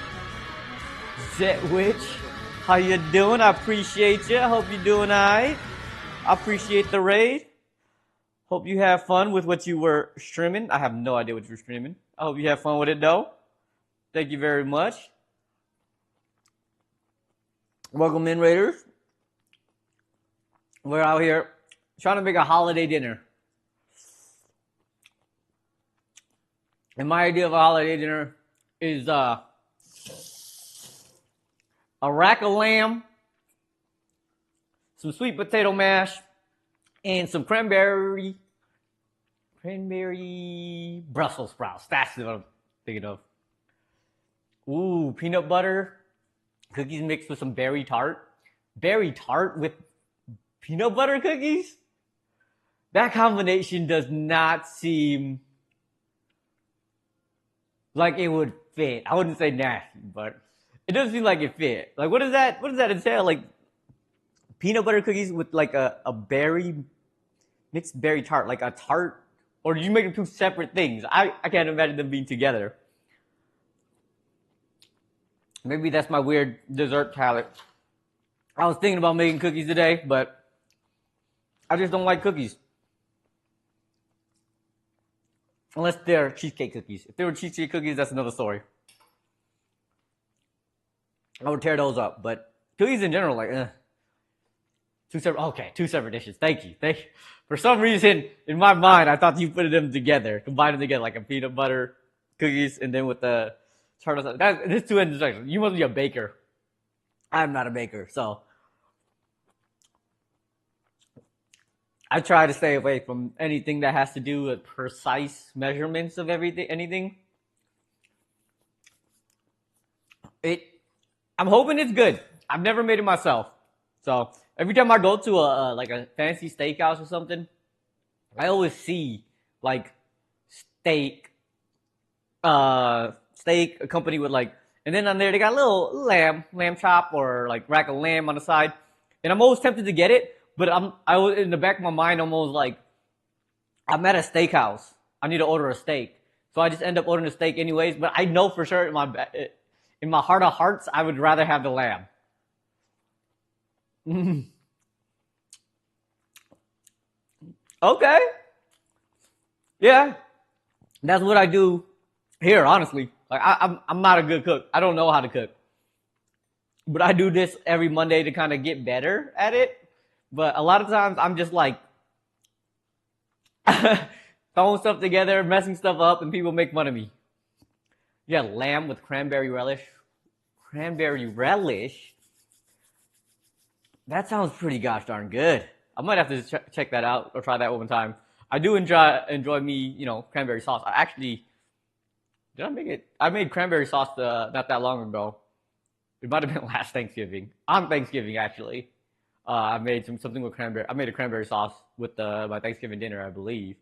Zetwitch. How you doing? I appreciate you. I hope you're doing alright. I appreciate the raid. Hope you have fun with what you were streaming. I have no idea what you were streaming. I hope you have fun with it though. Thank you very much. Welcome in, Raiders. We're out here trying to make a holiday dinner. And my idea of a holiday dinner is a rack of lamb, some sweet potato mash, and some cranberry Brussels sprouts. That's what I'm thinking of. Ooh, peanut butter cookies mixed with some berry tart. Berry tart with peanut butter cookies? That combination does not seem like it would fit. I wouldn't say nasty, but it doesn't seem like it fit. Like, what does that entail? Like, peanut butter cookies with like a mixed berry tart, like a tart, or did you make them two separate things? I can't imagine them being together. Maybe that's my weird dessert palate. I was thinking about making cookies today, but I just don't like cookies. Unless they're cheesecake cookies. If they were cheesecake cookies, that's another story. I would tear those up, but cookies in general, like, two separate dishes. Thank you. For some reason, in my mind, I thought you put them together, combined them together, like a peanut butter cookies, and then with the tartar. This two intersections. You must be a baker. I'm not a baker, so I try to stay away from anything that has to do with precise measurements of anything. I'm hoping it's good. I've never made it myself, so every time I go to a fancy steakhouse or something, I always see like steak steak accompanied with like, and then on there they got a little lamb chop or like rack of lamb on the side, and I'm always tempted to get it, but I was in the back of my mind almost like I'm at a steakhouse. I need to order a steak, so I just end up ordering a steak anyways. But I know for sure in my heart of hearts, I would rather have the lamb. Okay, yeah, that's what I do here. Honestly, like I'm not a good cook. I don't know how to cook, but I do this every Monday to kind of get better at it. But a lot of times I'm just like throwing stuff together, messing stuff up, and people make fun of me. Yeah, lamb with cranberry relish. Cranberry relish? That sounds pretty gosh darn good. I might have to check that out or try that one time. I do enjoy me, cranberry sauce. I actually did I make it? I made cranberry sauce not that long ago. It might have been last Thanksgiving. On Thanksgiving, actually, I made something with cranberry. I made a cranberry sauce with my Thanksgiving dinner, I believe.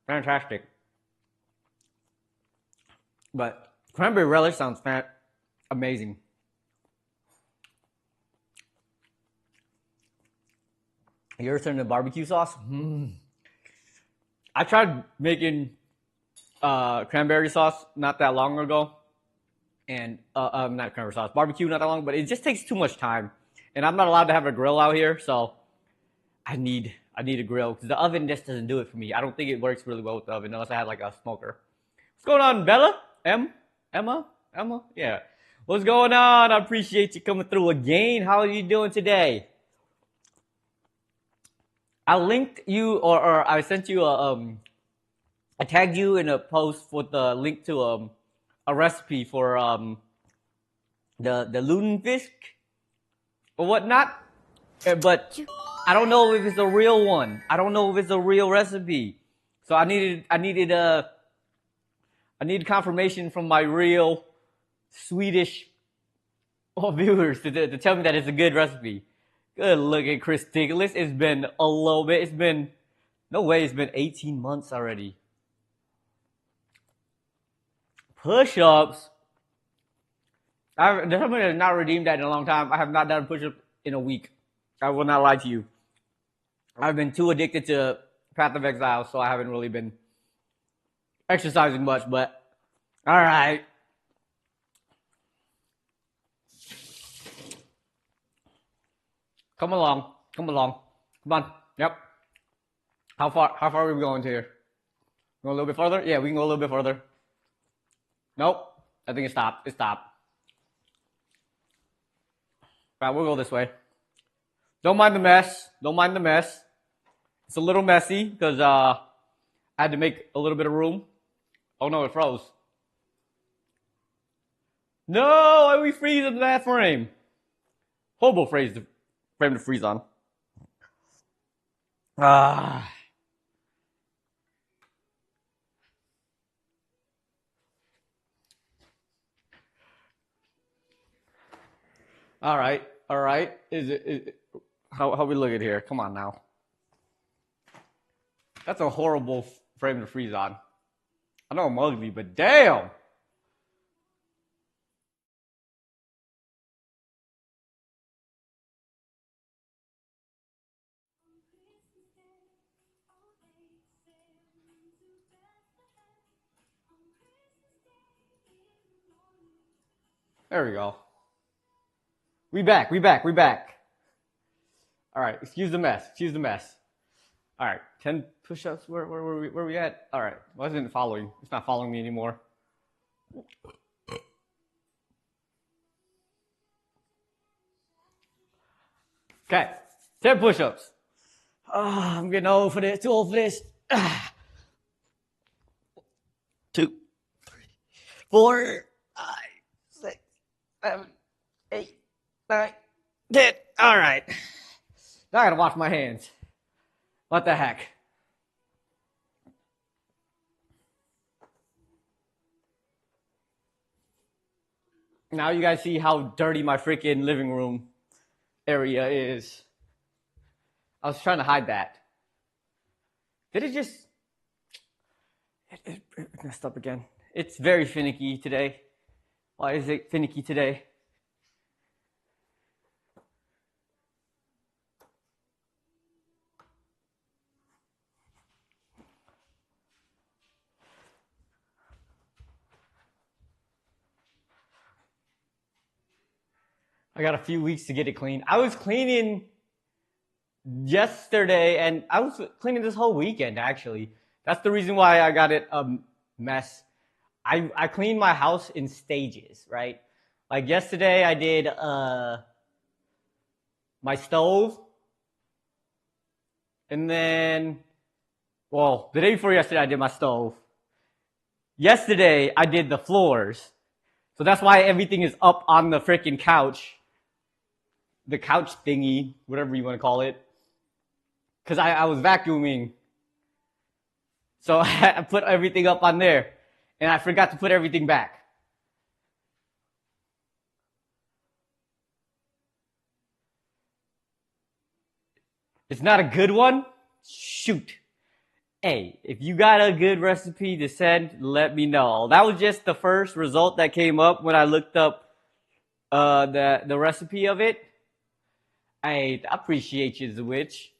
Fantastic. But cranberry relish sounds amazing. You ever turned to barbecue sauce? I tried making cranberry sauce not that long ago, and not cranberry sauce, barbecue not that long, but it just takes too much time, and I'm not allowed to have a grill out here, so I need a grill because the oven just doesn't do it for me. I don't think it works really well with the oven unless I had like a smoker. What's going on, Bella? Emma? Yeah. What's going on? I appreciate you coming through again. How are you doing today? I linked you, or I sent you I tagged you in a post with the link to a recipe for the lutenfisk or whatnot, but I don't know if it's a real one. I don't know if it's a real recipe, so I needed confirmation from my real Swedish viewers to tell me that it's a good recipe. Good looking, Chris Tigless. It's been a little bit. It's been 18 months already. Push-ups. Somebody has not redeemed that in a long time. I have not done push-ups in a week. I will not lie to you. I've been too addicted to Path of Exile, so I haven't really been exercising much, but all right. Come along. Come on. Yep. How far are we going to here? Go a little bit further? Yeah, we can go a little bit further. Nope. I think it stopped. It stopped. All right, we'll go this way. Don't mind the mess. It's a little messy because I had to make a little bit of room. Oh no, it froze. No, we freeze in that frame. Horrible frame to freeze on. Ah. All right. Is it how we look at here? Come on now. That's a horrible frame to freeze on. I know I'm ugly, but damn. There we go. We back. All right. Excuse the mess. All right. 10 push-ups. Where were we at? All right. Why isn't it following? It's not following me anymore. Okay. 10 push-ups. I'm getting old for this. Too old for this. 2, 3, 4, 5, 6, 7, 8, 9, 10. All right. Now I gotta wash my hands. What the heck? Now you guys see how dirty my freaking living room area is. I was trying to hide that. Did it just... It messed up again. It's very finicky today. Why is it finicky today? I got a few weeks to get it clean. I was cleaning yesterday and I was cleaning this whole weekend actually. That's the reason why I got it a mess. I cleaned my house in stages, right? Like yesterday I did my stove, and then the day before yesterday I did my stove. Yesterday I did the floors. So that's why everything is up on the freaking couch. The couch thingy, whatever you want to call it. Because I was vacuuming. So I put everything up on there. And I forgot to put everything back. It's not a good one? Shoot. Hey, if you got a good recipe to send, let me know. That was just the first result that came up when I looked up the recipe of it. I appreciate you, the witch.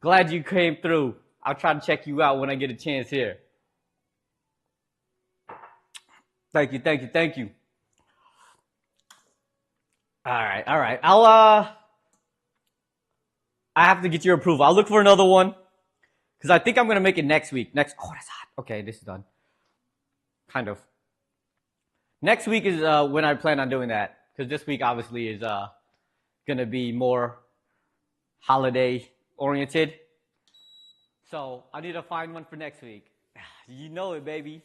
Glad you came through. I'll try to check you out when I get a chance here. Thank you, thank you, thank you. All right, all right. I have to get your approval. I'll look for another one because I think I'm gonna make it next week. That's hot. Okay, this is done. Kind of. Next week is when I plan on doing that because this week obviously is gonna be more holiday oriented. So I need to find one for next week. You know it, baby.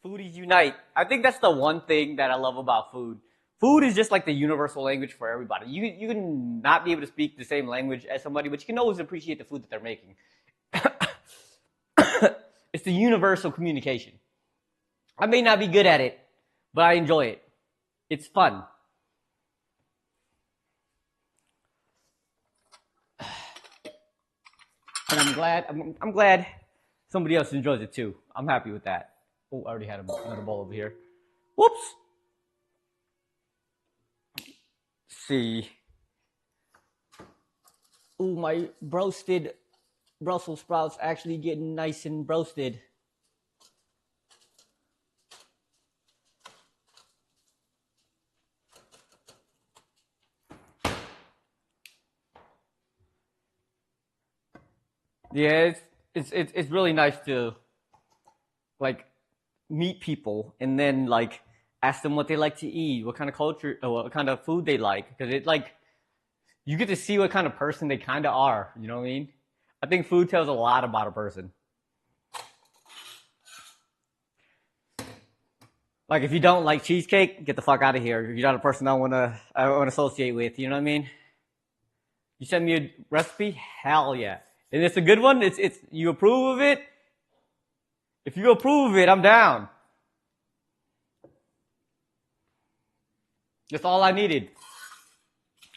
Foodies unite. I think that's the one thing that I love about food. Food is just like the universal language for everybody. You can not be able to speak the same language as somebody, but you can always appreciate the food that they're making. It's the universal communication. I may not be good at it, but I enjoy it. It's fun. And I'm glad somebody else enjoys it too. I'm happy with that. Oh, I already had another bowl over here. Whoops. Let's see. Ooh, my roasted Brussels sprouts actually getting nice and roasted. Yeah, it's really nice to like meet people and then like ask them what they like to eat, what kind of culture, or what kind of food they like, because it like you get to see what kind of person they kind of are. You know what I mean? I think food tells a lot about a person. Like if you don't like cheesecake, get the fuck out of here. You're not a person I want to associate with. You know what I mean? You send me a recipe, hell yeah, and it's a good one. It's you approve of it. If you approve of it, I'm down. That's all I needed.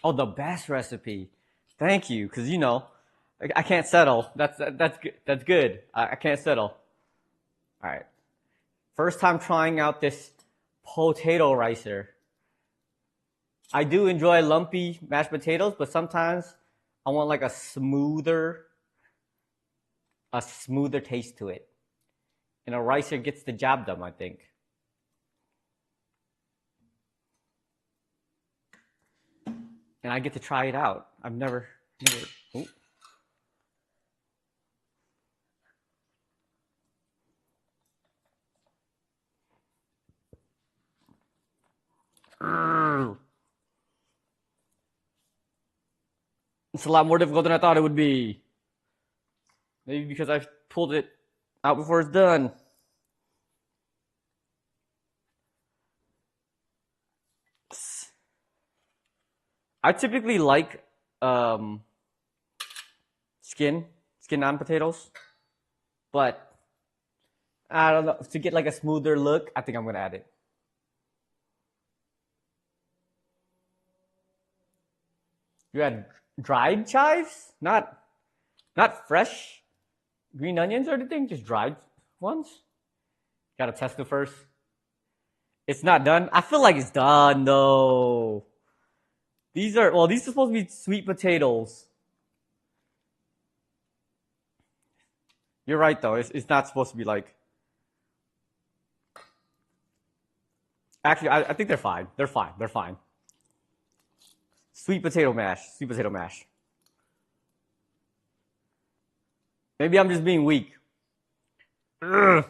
Oh, the best recipe. Thank you, because you know, I can't settle. That's good. That's good. I can't settle. All right. First time trying out this potato ricer. I do enjoy lumpy mashed potatoes, but sometimes I want like a smoother taste to it. And a ricer gets the job done, I think. And I get to try it out. I've never. Ooh. It's a lot more difficult than I thought it would be. Maybe because I pulled it out before it's done. I typically like skin on potatoes, but I don't know, to get like a smoother look, I think I'm gonna add it. You add dried chives, not fresh green onions or anything, just dried ones. Gotta test it first. It's not done. I feel like it's done though. These are supposed to be sweet potatoes. You're right though. It's not supposed to be like. Actually, I think they're fine. They're fine. They're fine. Sweet potato mash. Sweet potato mash. Maybe I'm just being weak. Ugh.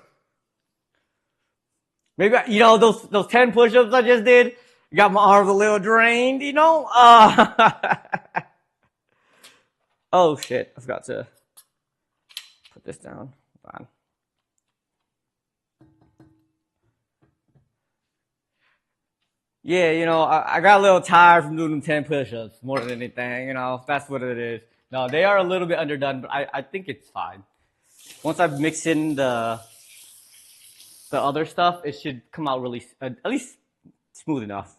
Maybe those 10 push-ups I just did got my arms a little drained. Oh shit! I forgot to put this down. Hold on. Yeah, I got a little tired from doing them 10 push-ups more than anything. That's what it is. No, they are a little bit underdone, but I think it's fine. Once I mix in the other stuff, it should come out really, at least smooth enough.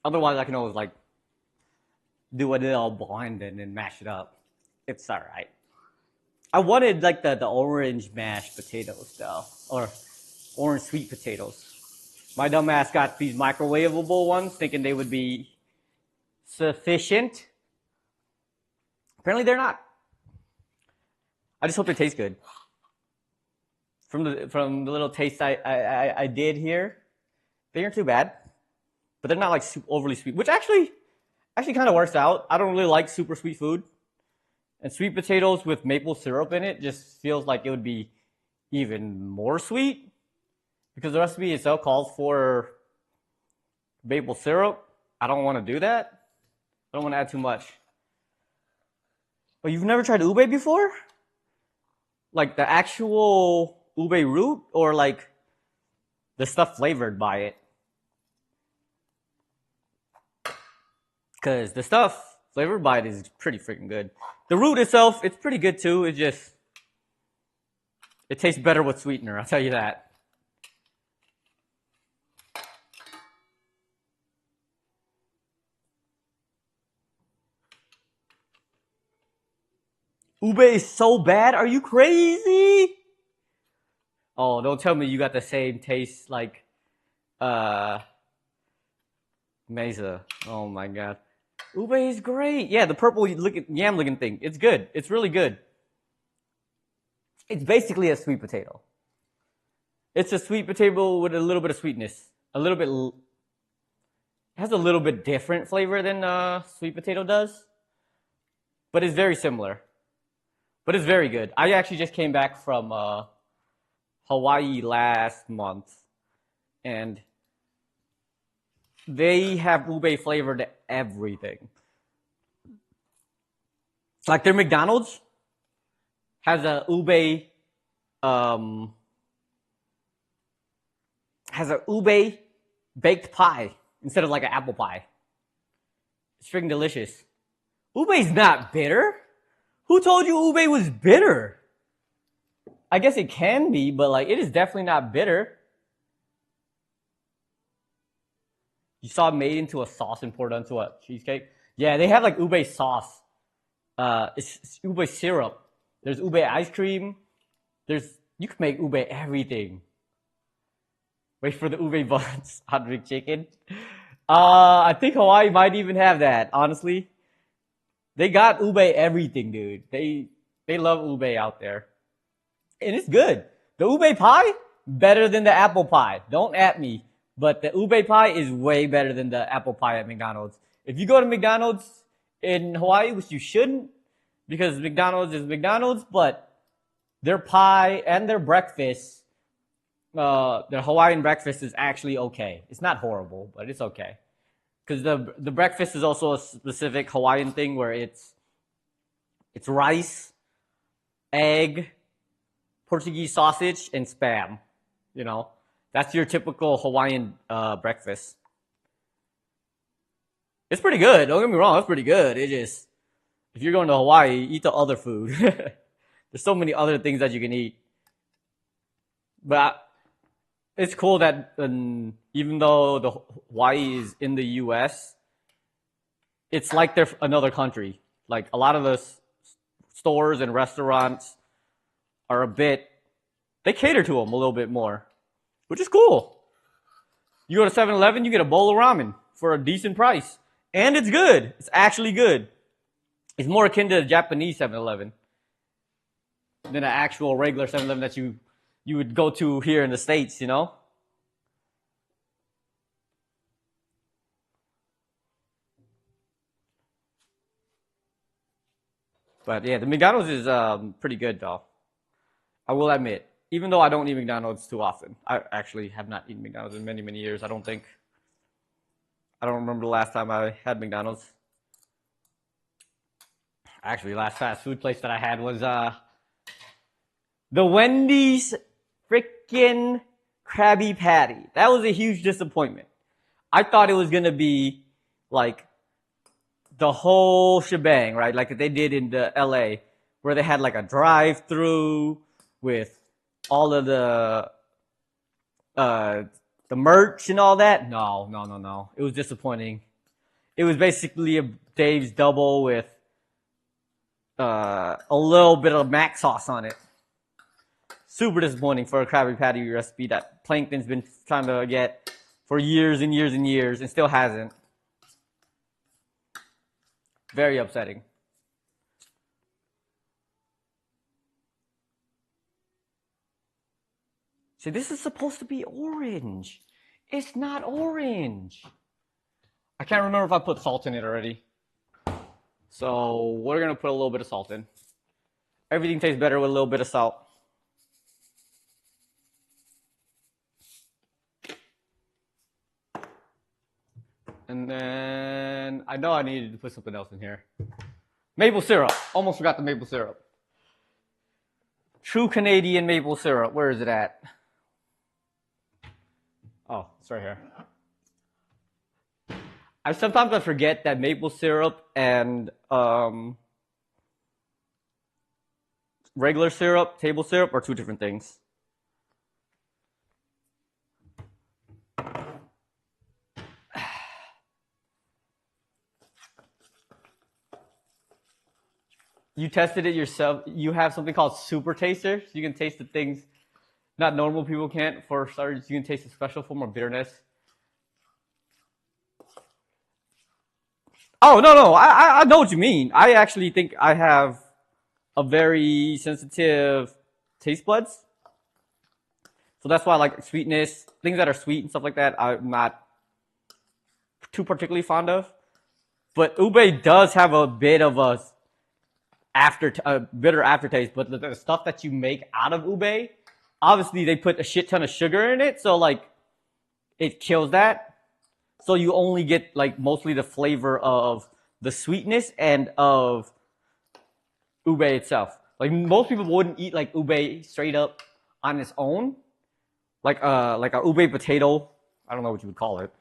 Otherwise, I can always like do a little blend and then mash it up. It's all right. I wanted like the orange mashed potatoes though, or orange sweet potatoes. My dumbass got these microwavable ones, thinking they would be sufficient. Apparently, they're not. I just hope they taste good. From the little taste I did here, they aren't too bad, but they're not like super overly sweet, which actually kind of works out. I don't really like super sweet food, and sweet potatoes with maple syrup in it just feels like it would be even more sweet. Because the recipe itself calls for maple syrup. I don't want to do that. I don't want to add too much. Oh, you've never tried ube before? Like the actual ube root, or like the stuff flavored by it? Because the stuff flavored by it is pretty freaking good. The root itself, it's pretty good too. It tastes better with sweetener, I'll tell you that. Ube is so bad? Are you crazy? Oh, don't tell me you got the same taste like mesa. Oh my god. Ube is great. Yeah, the purple yam looking thing. It's good. It's really good. It's basically a sweet potato. It's a sweet potato with a little bit of sweetness. It has a little bit different flavor than sweet potato does. But it's very similar. But it's very good. I actually just came back from Hawaii last month, and they have ube flavored everything. Like their McDonald's has a ube baked pie instead of like an apple pie. It's freaking delicious. Ube's not bitter. Who told you ube was bitter? I guess it can be, but like it is definitely not bitter. You saw it made into a sauce and poured onto a cheesecake? Yeah, they have like ube sauce. It's ube syrup. There's ube ice cream. You can make ube everything. Wait for the ube buns, hot drink chicken. I think Hawaii might even have that, honestly. They got ube everything, dude. They love ube out there. And it's good. The ube pie, better than the apple pie. Don't at me. But the ube pie is way better than the apple pie at McDonald's. If you go to McDonald's in Hawaii, which you shouldn't, because McDonald's is McDonald's, but their pie and their breakfast, their Hawaiian breakfast is actually okay. It's not horrible, but it's okay. Because the breakfast is also a specific Hawaiian thing where it's rice, egg, Portuguese sausage, and Spam. That's your typical Hawaiian breakfast. It's pretty good. Don't get me wrong, it's pretty good. It just, if you're going to Hawaii, eat the other food. There's so many other things that you can eat. But it's cool that even though the Hawaii is in the U.S., it's like they're another country. Like a lot of the stores and restaurants are a bit They cater to them a little bit more, which is cool. You go to 7-Eleven, you get a bowl of ramen for a decent price. And it's good. It's actually good. It's more akin to a Japanese 7-Eleven than an actual regular 7-Eleven that you would go to here in the States, you know? But yeah, the McDonald's is pretty good though. I will admit. Even though I don't eat McDonald's too often. I actually have not eaten McDonald's in many, many years, I don't think. I don't remember the last time I had McDonald's. Actually, last fast food place that I had was the Wendy's freaking Krabby Patty. That was a huge disappointment. I thought it was going to be like the whole shebang, right? Like they did in the LA, where they had like a drive-through with all of the merch and all that. No. It was disappointing. It was basically a Dave's double with a little bit of mac sauce on it. Super disappointing for a Krabby Patty recipe that Plankton's been trying to get for years and years and years and still hasn't. Very upsetting. See, this is supposed to be orange. It's not orange. I can't remember if I put salt in it already. So we're going to put a little bit of salt in. Everything tastes better with a little bit of salt. And then I know I needed to put something else in here. Maple syrup. Almost forgot the maple syrup. True Canadian maple syrup. Where is it at? Oh, it's right here. Sometimes I forget that maple syrup and regular syrup, table syrup, are two different things. You tested it yourself. You have something called super taster. So you can taste the things not normal people can't. For starters, you can taste a special form of bitterness. Oh, no. I know what you mean. I actually think I have a very sensitive taste buds. So that's why I like sweetness, things that are sweet and stuff like that, I'm not too particularly fond of. But ube does have a bit of a bitter aftertaste. But the stuff that you make out of ube, obviously they put a shit ton of sugar in it, so like it kills that. So you only get like mostly the flavor of the sweetness and of ube itself. Like most people wouldn't eat like ube straight up on its own, like a ube potato. I don't know what you would call it.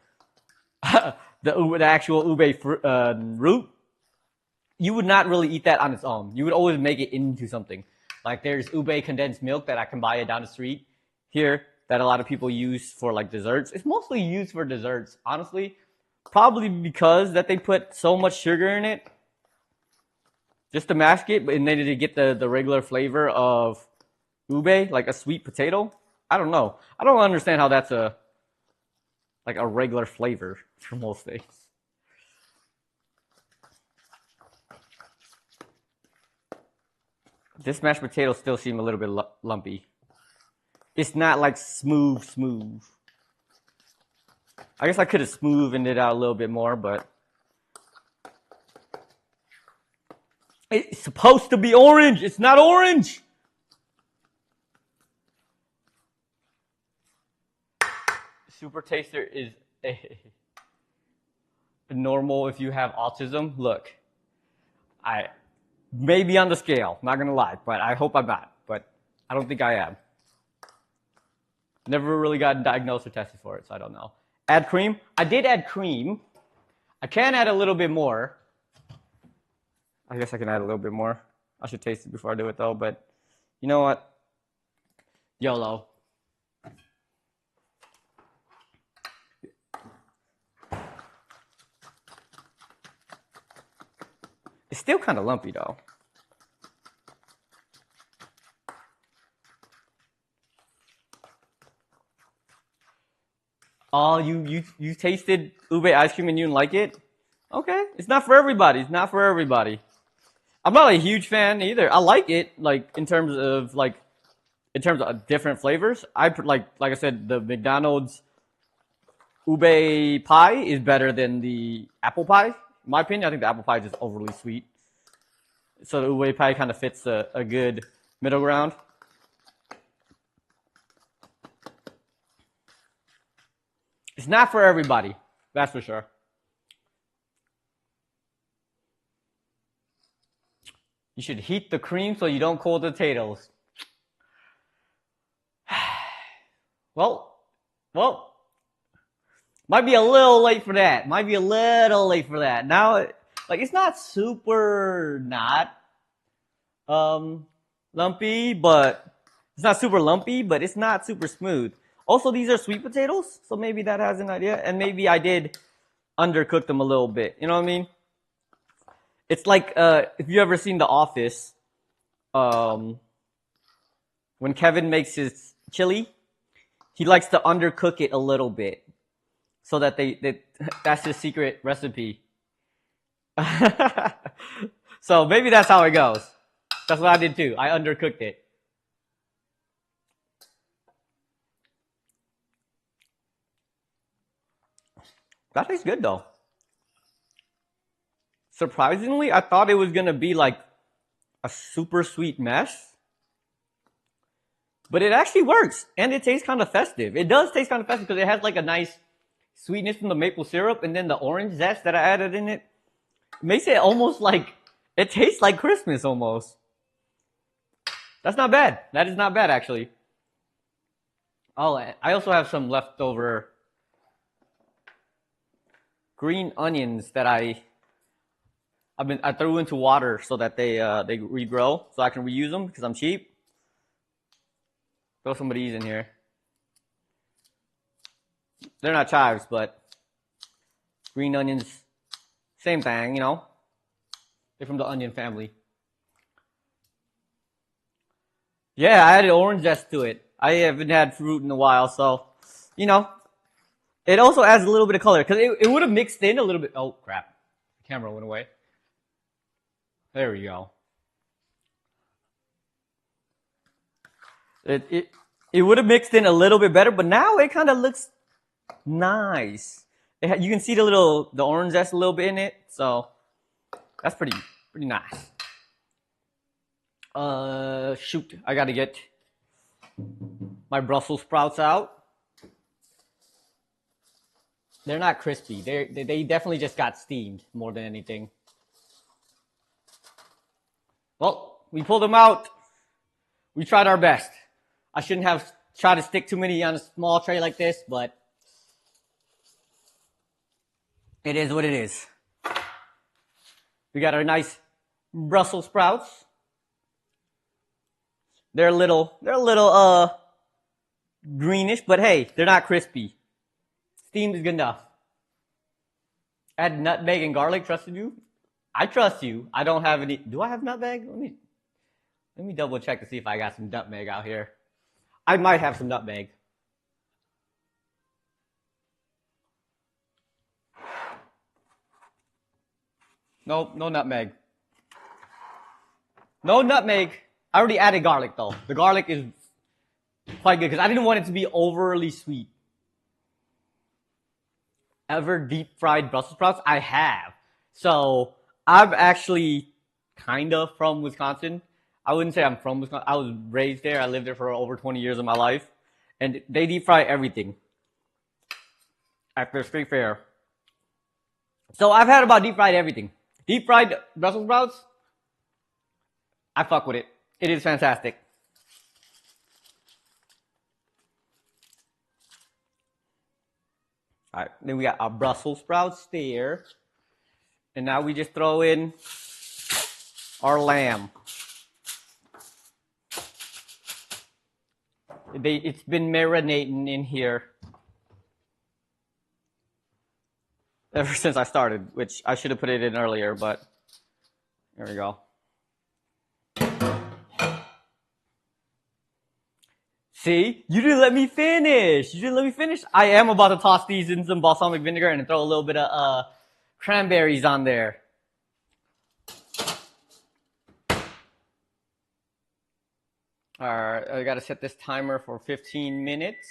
the actual ube root. You would not really eat that on its own. You would always make it into something. Like there's ube condensed milk that I can buy it down the street here that a lot of people use for like desserts. It's mostly used for desserts, honestly. Probably because that they put so much sugar in it just to mask it, and then to get the regular flavor of ube, like a sweet potato. I don't know. I don't understand how that's a regular flavor for most things. This mashed potato still seems a little bit lumpy. It's not like smooth. I guess I could have smoothened it out a little bit more, but it's supposed to be orange. It's not orange. Super taster is a normal if you have autism. Look, I may be on the scale, not gonna lie, but I hope I'm not. But I don't think I am. Never really got diagnosed or tested for it, so I don't know. Add cream. I did add cream. I can add a little bit more. I guess I can add a little bit more. I should taste it before I do it though, but you know what? YOLO. It's still kind of lumpy though. Oh, you tasted ube ice cream and you didn't like it? Okay, it's not for everybody. It's not for everybody. I'm not a huge fan either. I like it, like in terms of different flavors. Like I said, the McDonald's ube pie is better than the apple pie. In my opinion, I think the apple pie is just overly sweet. So the ube pie kind of fits a good middle ground. It's not for everybody, that's for sure. You should heat the cream so you don't cold the potatoes. Well, well, might be a little late for that. Might be a little late for that. Now, like it's not super not lumpy, but it's not super lumpy, but it's not super smooth. Also, these are sweet potatoes, so maybe that has an idea. And maybe I did undercook them a little bit. You know what I mean? It's like if you ever seen The Office, when Kevin makes his chili, he likes to undercook it a little bit so that that's his secret recipe. So maybe that's how it goes. That's what I did too. I undercooked it. That tastes good though. Surprisingly, I thought it was gonna be like a super sweet mess, but it actually works, and it tastes kind of festive. It does taste kind of festive because it has like a nice sweetness from the maple syrup, and then the orange zest that I added in it makes it almost like it tastes like Christmas almost. That's not bad. That is not bad actually. Oh, I also have some leftover green onions that I threw into water so that they regrow, so I can reuse them because I'm cheap. Throw some of these in here. They're not chives, but green onions, same thing, you know. They're from the onion family. Yeah, I added orange zest to it. I haven't had fruit in a while, so you know. It also adds a little bit of color because it would have mixed in a little bit. Oh crap! The camera went away. There we go. It would have mixed in a little bit better, but now it kind of looks nice. You can see the orange zest a little bit in it, so that's pretty nice. Shoot, I gotta get my Brussels sprouts out. They're not crispy. They definitely just got steamed more than anything. Well, we pulled them out. We tried our best. I shouldn't have tried to stick too many on a small tray like this, but it is what it is. We got our nice Brussels sprouts. They're a little greenish, but hey, they're not crispy. Steamed is good enough. Add nutmeg and garlic. Trusted you? I trust you. I don't have any. Do I have nutmeg? Let me double check to see if I got some nutmeg out here. I might have some nutmeg. No nutmeg. No nutmeg. I already added garlic though. The garlic is quite good because I didn't want it to be overly sweet. Ever deep fried Brussels sprouts? I have. So I'm actually kind of from Wisconsin. I wouldn't say I'm from Wisconsin. I was raised there. I lived there for over 20 years of my life. And they deep fry everything at their street fair. So I've had about deep fried everything. Deep fried Brussels sprouts, I fuck with it. It is fantastic. All right, then we got our Brussels sprouts there. And now we just throw in our lamb. It's been marinating in here ever since I started, which I should have put it in earlier, but there we go. See, you didn't let me finish. You didn't let me finish. I am about to toss these in some balsamic vinegar and throw a little bit of cranberries on there. All right, I gotta set this timer for 15 minutes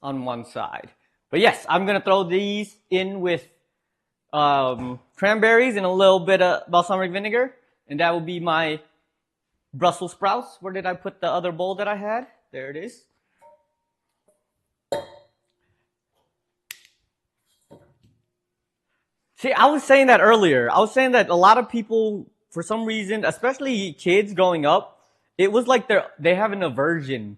on one side. But yes, I'm gonna throw these in with cranberries and a little bit of balsamic vinegar, and that will be my Brussels sprouts. Where did I put the other bowl that I had? There it is. See, I was saying that earlier. I was saying that a lot of people, for some reason, especially kids growing up, it was like they have an aversion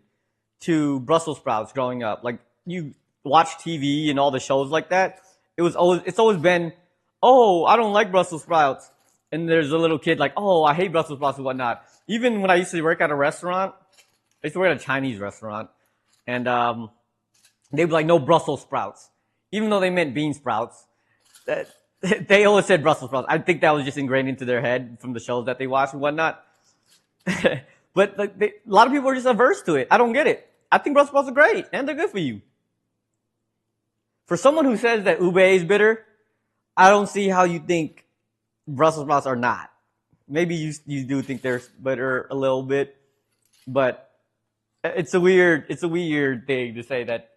to Brussels sprouts growing up. Like you watch TV and all the shows like that. It's always been, oh, I don't like Brussels sprouts. And there's a little kid like, oh, I hate Brussels sprouts and whatnot. Even when I used to work at a restaurant, I used to work at a Chinese restaurant, and they'd be like, no Brussels sprouts, even though they meant bean sprouts. They always said Brussels sprouts. I think that was just ingrained into their head from the shows that they watch and whatnot. But like, a lot of people are just averse to it. I don't get it. I think Brussels sprouts are great, and they're good for you. For someone who says that ube is bitter, I don't see how you think Brussels sprouts are not. Maybe you do think they're bitter a little bit, but it's a weird thing to say that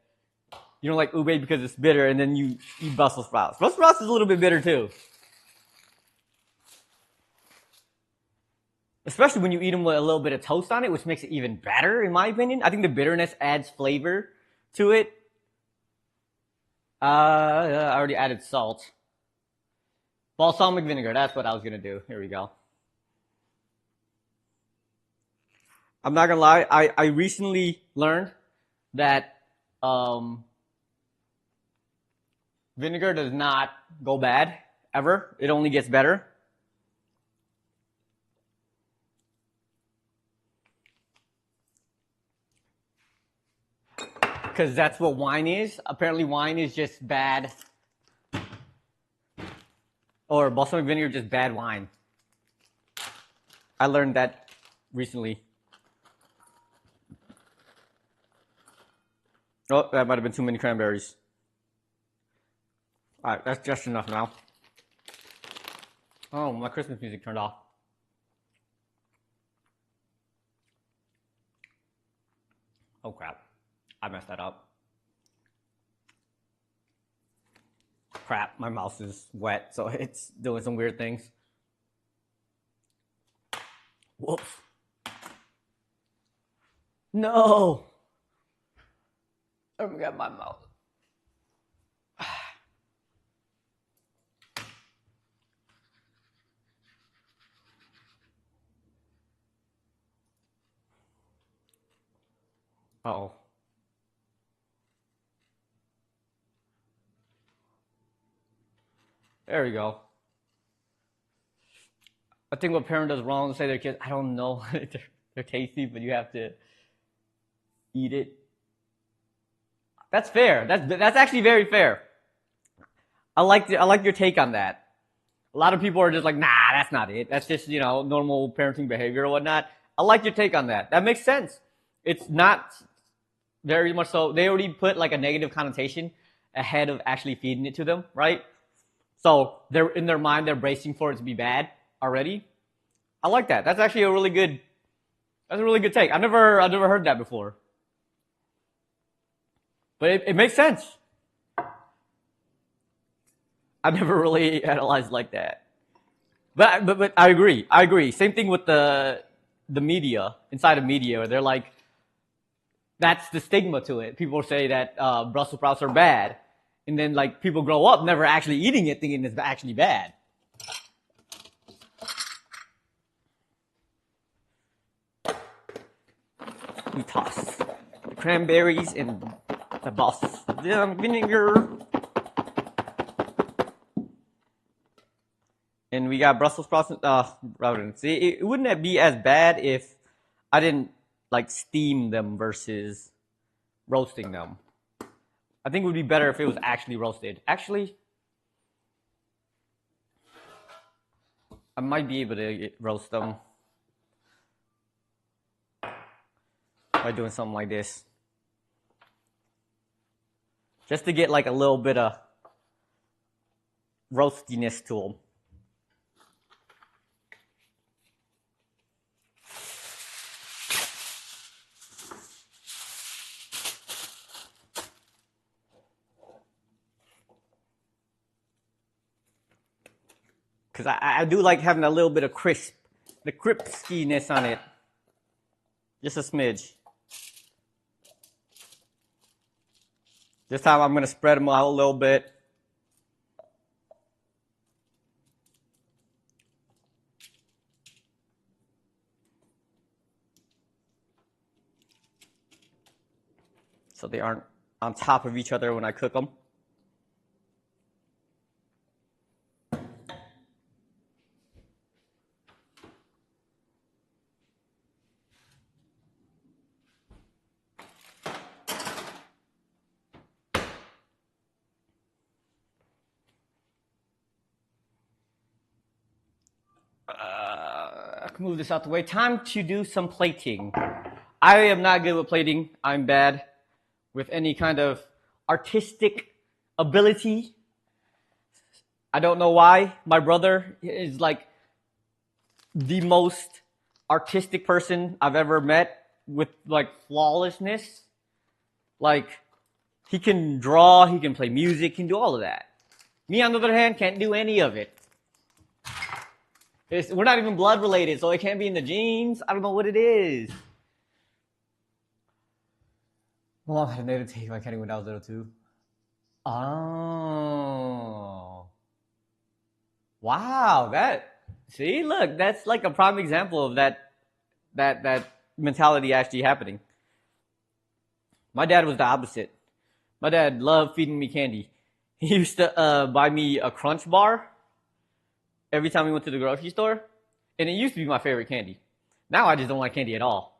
you don't like ube because it's bitter, and then you eat Brussels sprouts. Brussels sprouts is a little bit bitter too. Especially when you eat them with a little bit of toast on it, which makes it even better, in my opinion. I think the bitterness adds flavor to it. I already added salt. Balsamic vinegar, that's what I was going to do. Here we go. I'm not going to lie, I recently learned that vinegar does not go bad, ever. It only gets better. Because that's what wine is. Apparently wine is just bad. Or balsamic vinegar is just bad wine. I learned that recently. Oh, that might have been too many cranberries. All right, that's just enough now. Oh, my Christmas music turned off. Oh, crap. I messed that up. Crap, my mouse is wet, so it's doing some weird things. Whoops. No! I forgot my mouse. Uh-oh. There we go. I think what parent does wrong to say their kids, I don't know, they're tasty, but you have to eat it. That's fair. That's actually very fair. I like your take on that. A lot of people are just like, nah, that's not it. That's just, normal parenting behavior or whatnot. I like your take on that. That makes sense. It's not very much so. They already put like a negative connotation ahead of actually feeding it to them, right? So they're in their mind, they're bracing for it to be bad already. I like that. That's actually a really good take. I've never heard that before. But it makes sense. I've never really analyzed like that. But I agree. Same thing with the media, inside of media, where they're like, that's the stigma to it. People say that Brussels sprouts are bad. And then like people grow up never actually eating it thinking it's actually bad. We toss the cranberries and the balsamic vinegar. And we got Brussels sprouts. See, it wouldn't be as bad if I didn't like steam them versus roasting them. I think it would be better if it was actually roasted. Actually, I might be able to roast them. by doing something like this. Just to get like a little bit of roastiness to them. Because I do like having a little bit of the crispiness on it. Just a smidge. This time I'm going to spread them out a little bit. So they aren't on top of each other when I cook them. I can move this out the way. Time to do some plating. I am not good with plating. I'm bad with any kind of artistic ability. I don't know why. My brother is like the most artistic person I've ever met with like flawlessness. Like he can draw, he can play music, he can do all of that. Me on the other hand can't do any of it. We're not even blood related, so it can't be in the genes. I don't know what it is. My mom had a native tape. I can't even when I was little too. Oh. Wow, see, look, that's like a prime example of that mentality actually happening. My dad was the opposite. My dad loved feeding me candy. He used to buy me a Crunch bar every time we went to the grocery store, and it used to be my favorite candy. Now I just don't like candy at all.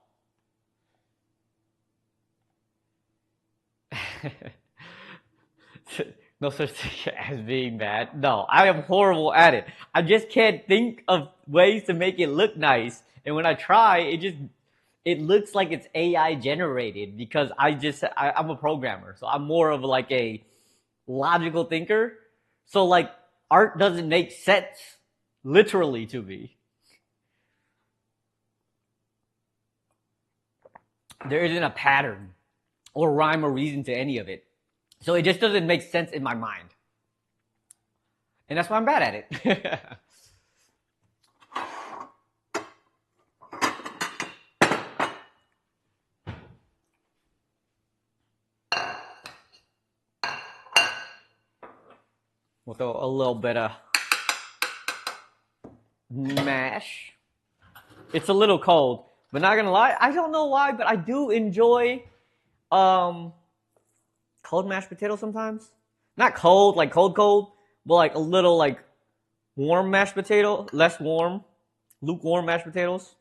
No such thing as being bad. No, I am horrible at it. I just can't think of ways to make it look nice. And when I try, it looks like it's AI generated because I'm a programmer. So I'm more of like a logical thinker. So like art doesn't make sense literally to me. There isn't a pattern or rhyme or reason to any of it. So it just doesn't make sense in my mind. And that's why I'm bad at it. We'll throw a little bit of mash. It's a little cold, but not gonna lie, I don't know why, but I do enjoy cold mashed potatoes sometimes. Not cold, like cold, but like a little like warm mashed potato, less warm, lukewarm mashed potatoes.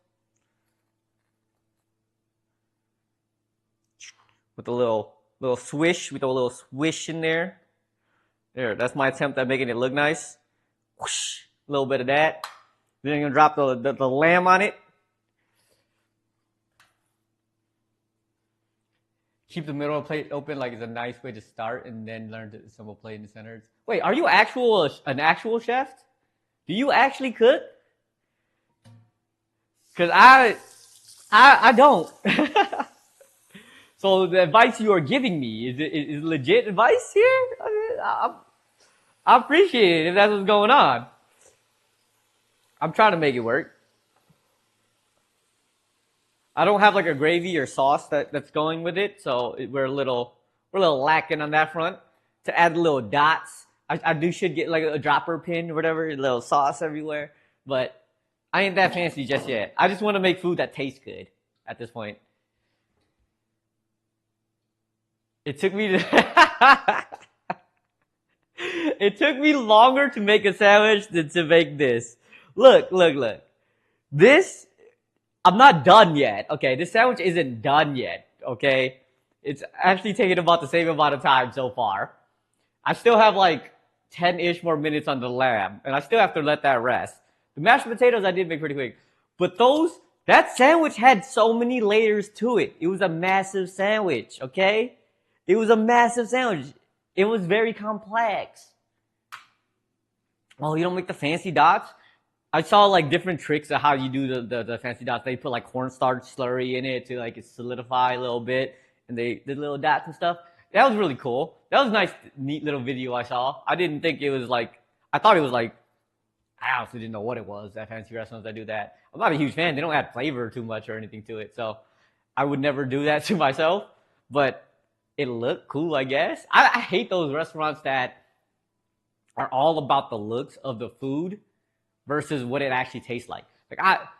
With a little swish, we throw a little swish in there. There, that's my attempt at making it look nice. Whoosh, a little bit of that. Then I'm gonna drop the lamb on it. Keep the middle of the plate open like it's a nice way to start and then learn to assemble plate in the center. Wait, are you an actual chef? Do you actually cook? Because I don't. So the advice you are giving me, is legit advice here? I appreciate it if that's what's going on. I'm trying to make it work. I don't have like a gravy or sauce that's going with it, so we're a little lacking on that front. To add little dots, I should get like a dropper pin or whatever, a little sauce everywhere, but I ain't that fancy just yet. I just want to make food that tastes good at this point. It took me it took me longer to make a sandwich than to make this. Look. This, I'm not done yet, okay? This sandwich isn't done yet, okay? It's actually taken about the same amount of time so far. I still have like 10-ish more minutes on the lamb, and I still have to let that rest. The mashed potatoes I did make pretty quick. But those That sandwich had so many layers to it. It was a massive sandwich, okay? It was a massive sandwich. It was very complex. Oh, you don't make the fancy dots? I saw like different tricks of how you do the fancy dots. They put like cornstarch slurry in it to like it solidify a little bit, and they did little dots and stuff. That was really cool. That was a nice, neat little video I saw. I didn't think it was like, I thought it was like, I honestly didn't know what it was at fancy restaurants that do that. I'm not a huge fan. They don't add flavor too much or anything to it, so I would never do that to myself. But it looked cool, I guess. I hate those restaurants that are all about the looks of the food versus what it actually tastes like.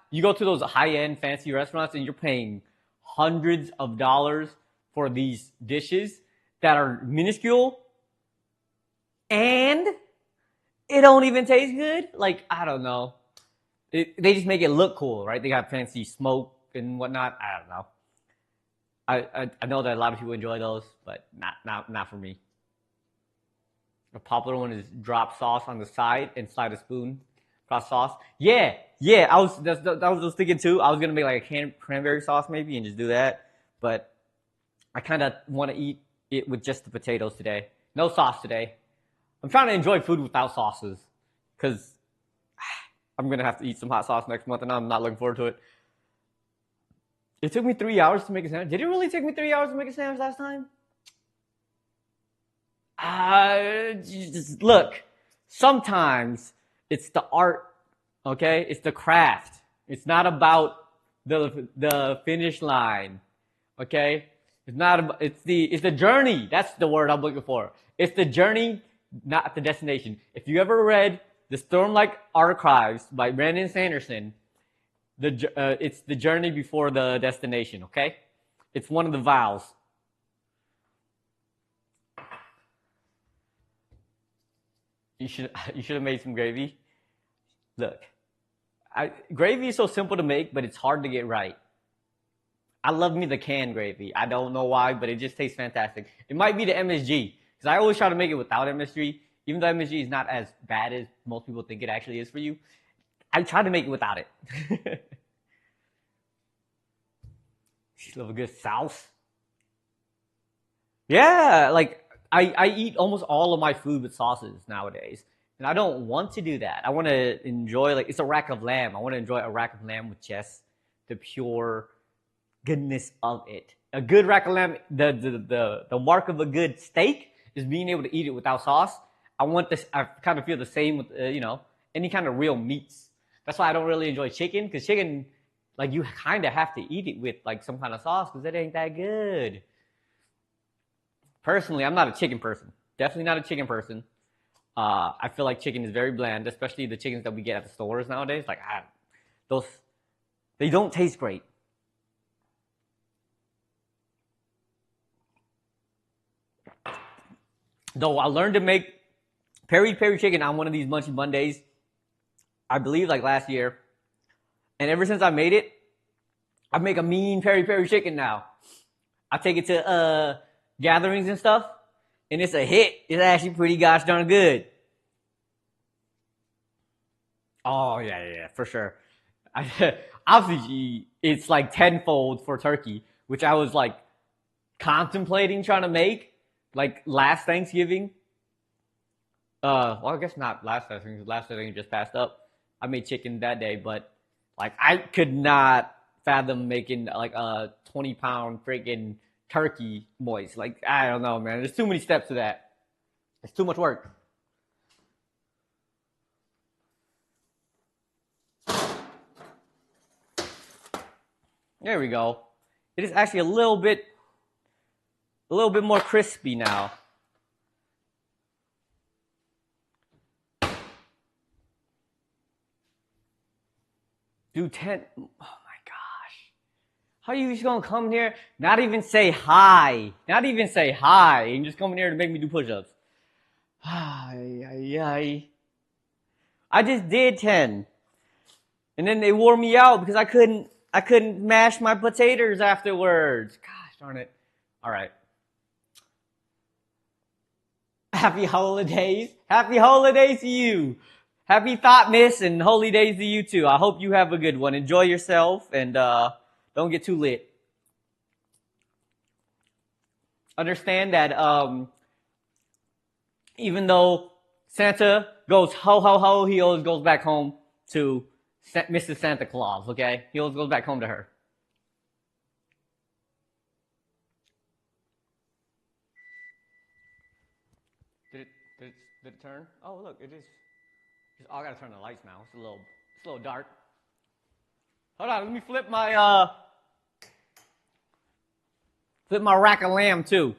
You go to those high-end fancy restaurants and you're paying hundreds of dollars for these dishes that are minuscule and it don't even taste good. Like, I don't know. They just make it look cool, right? They got fancy smoke and whatnot. I don't know. I know that a lot of people enjoy those, but not for me. A popular one is drop sauce on the side and slide a spoon across sauce. Yeah. I was thinking too. I was gonna make like a canned cranberry sauce maybe and just do that, but I kind of want to eat it with just the potatoes today. No sauce today. I'm trying to enjoy food without sauces because I'm gonna have to eat some hot sauce next month, and I'm not looking forward to it. It took me 3 hours to make a sandwich. Did it really take me 3 hours to make a sandwich last time? Just look, sometimes it's the art, okay? It's the craft. It's not about the finish line, okay? It's not about, it's the journey. That's the word I'm looking for. It's the journey, not the destination. If you ever read The Stormlight Archives by Brandon Sanderson, it's the journey before the destination, okay? It's one of the vows. You should have made some gravy. Look, gravy is so simple to make, but it's hard to get right. I love me the canned gravy. I don't know why, but it just tastes fantastic. It might be the MSG, because I always try to make it without MSG, even though MSG is not as bad as most people think it actually is for you. I try to make it without it. You love a good sauce. Yeah, like I eat almost all of my food with sauces nowadays. And I don't want to do that. I want to enjoy, like, it's a rack of lamb. I want to enjoy a rack of lamb with just the pure goodness of it. A good rack of lamb, the mark of a good steak is being able to eat it without sauce. I kind of feel the same with, any kind of real meats. That's why I don't really enjoy chicken, because chicken, like, you kind of have to eat it with, like, some kind of sauce because it ain't that good. Personally, I'm not a chicken person. Definitely not a chicken person. I feel like chicken is very bland, especially the chickens that we get at the stores nowadays. Like, they don't taste great. Though I learned to make peri chicken on one of these Munchies Mondays, I believe like last year. And ever since I made it, I make a mean peri chicken now. I take it to gatherings and stuff, and it's a hit. It's actually pretty gosh darn good. Oh, yeah, for sure. Obviously, it's like tenfold for turkey, which I was like contemplating trying to make like last Thanksgiving. Well, I guess not last Thanksgiving. Last Thanksgiving just passed up. I made chicken that day, but like I could not fathom making like a 20-pound freaking turkey moist. Like, I don't know, man. There's too many steps to that. It's too much work. There we go. It is actually a little bit more crispy now. Dude, 10. Oh my gosh. How are you just gonna come here, not even say hi, and just come in here to make me do push-ups? I just did 10. And then they wore me out because I couldn't mash my potatoes afterwards. Gosh darn it. All right. Happy holidays. Happy holidays to you. Happy Thoughtmas and holy days to you too. I hope you have a good one. Enjoy yourself and don't get too lit. Understand that even though Santa goes ho ho ho, he always goes back home to Mrs. Santa Claus. Okay, he always goes back home to her. Did it? Did it turn? Oh, look, it is. Oh, I gotta turn the lights now. It's a little dark. Hold on, let me flip my rack of lamb too.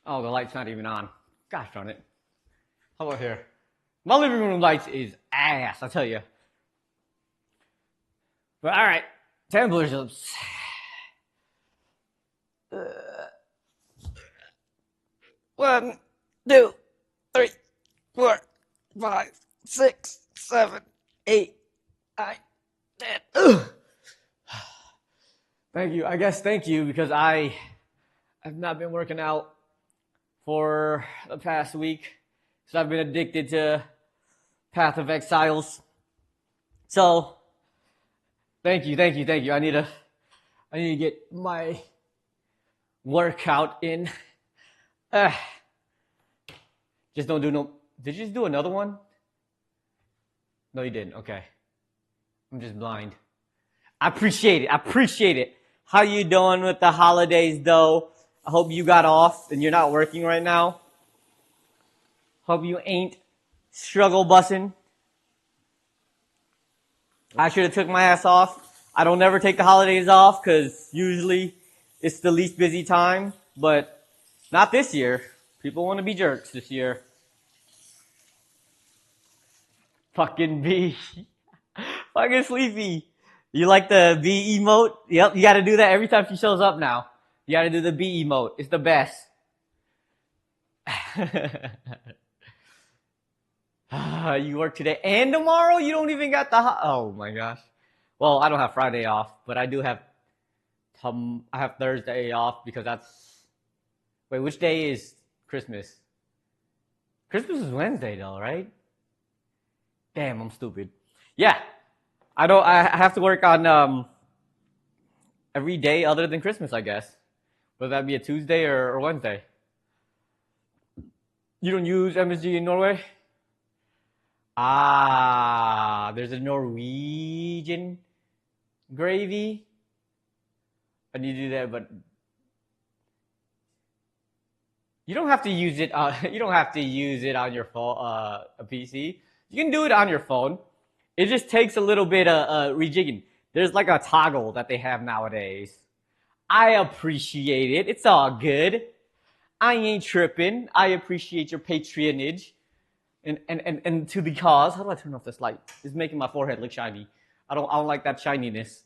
Oh, the light's not even on. Gosh darn it. How about here? My living room lights is ass, I tell you. But all right, Temblers. 1, 2, 3, 4, 5, 6, 7, 8, 9, 10. Ugh. Thank you. I guess thank you because I've not been working out for the past week. So I've been addicted to Path of Exiles. So thank you. I need to get my workout in. Just don't do no. Did you just do another one? No, you didn't. Okay. I'm just blind. I appreciate it. How you doing with the holidays, though? I hope you got off and you're not working right now. Hope you ain't struggle bussing. I should have took my ass off. I don't never take the holidays off because usually it's the least busy time, but not this year. People want to be jerks this year. Fucking bee. Fucking sleepy. You like the bee emote? Yep, you gotta do that every time she shows up now. You gotta do the bee emote. It's the best. You work today and tomorrow? You don't even got the... Oh my gosh. Well, I don't have Friday off, but I do have... I have Thursday off because that's... Wait, which day is Christmas? Christmas is Wednesday though, right? Damn, I'm stupid. Yeah. I have to work on every day other than Christmas, I guess. Whether that be a Tuesday or Wednesday. You don't use MSG in Norway? Ah, there's a Norwegian gravy. I need to do that, but you don't have to use it. You don't have to use it on your phone, a PC. You can do it on your phone. It just takes a little bit of rejigging. There's like a toggle that they have nowadays. I appreciate it. It's all good. I ain't tripping. I appreciate your patronage and to the cause. How do I turn off this light? It's making my forehead look shiny. I don't like that shininess.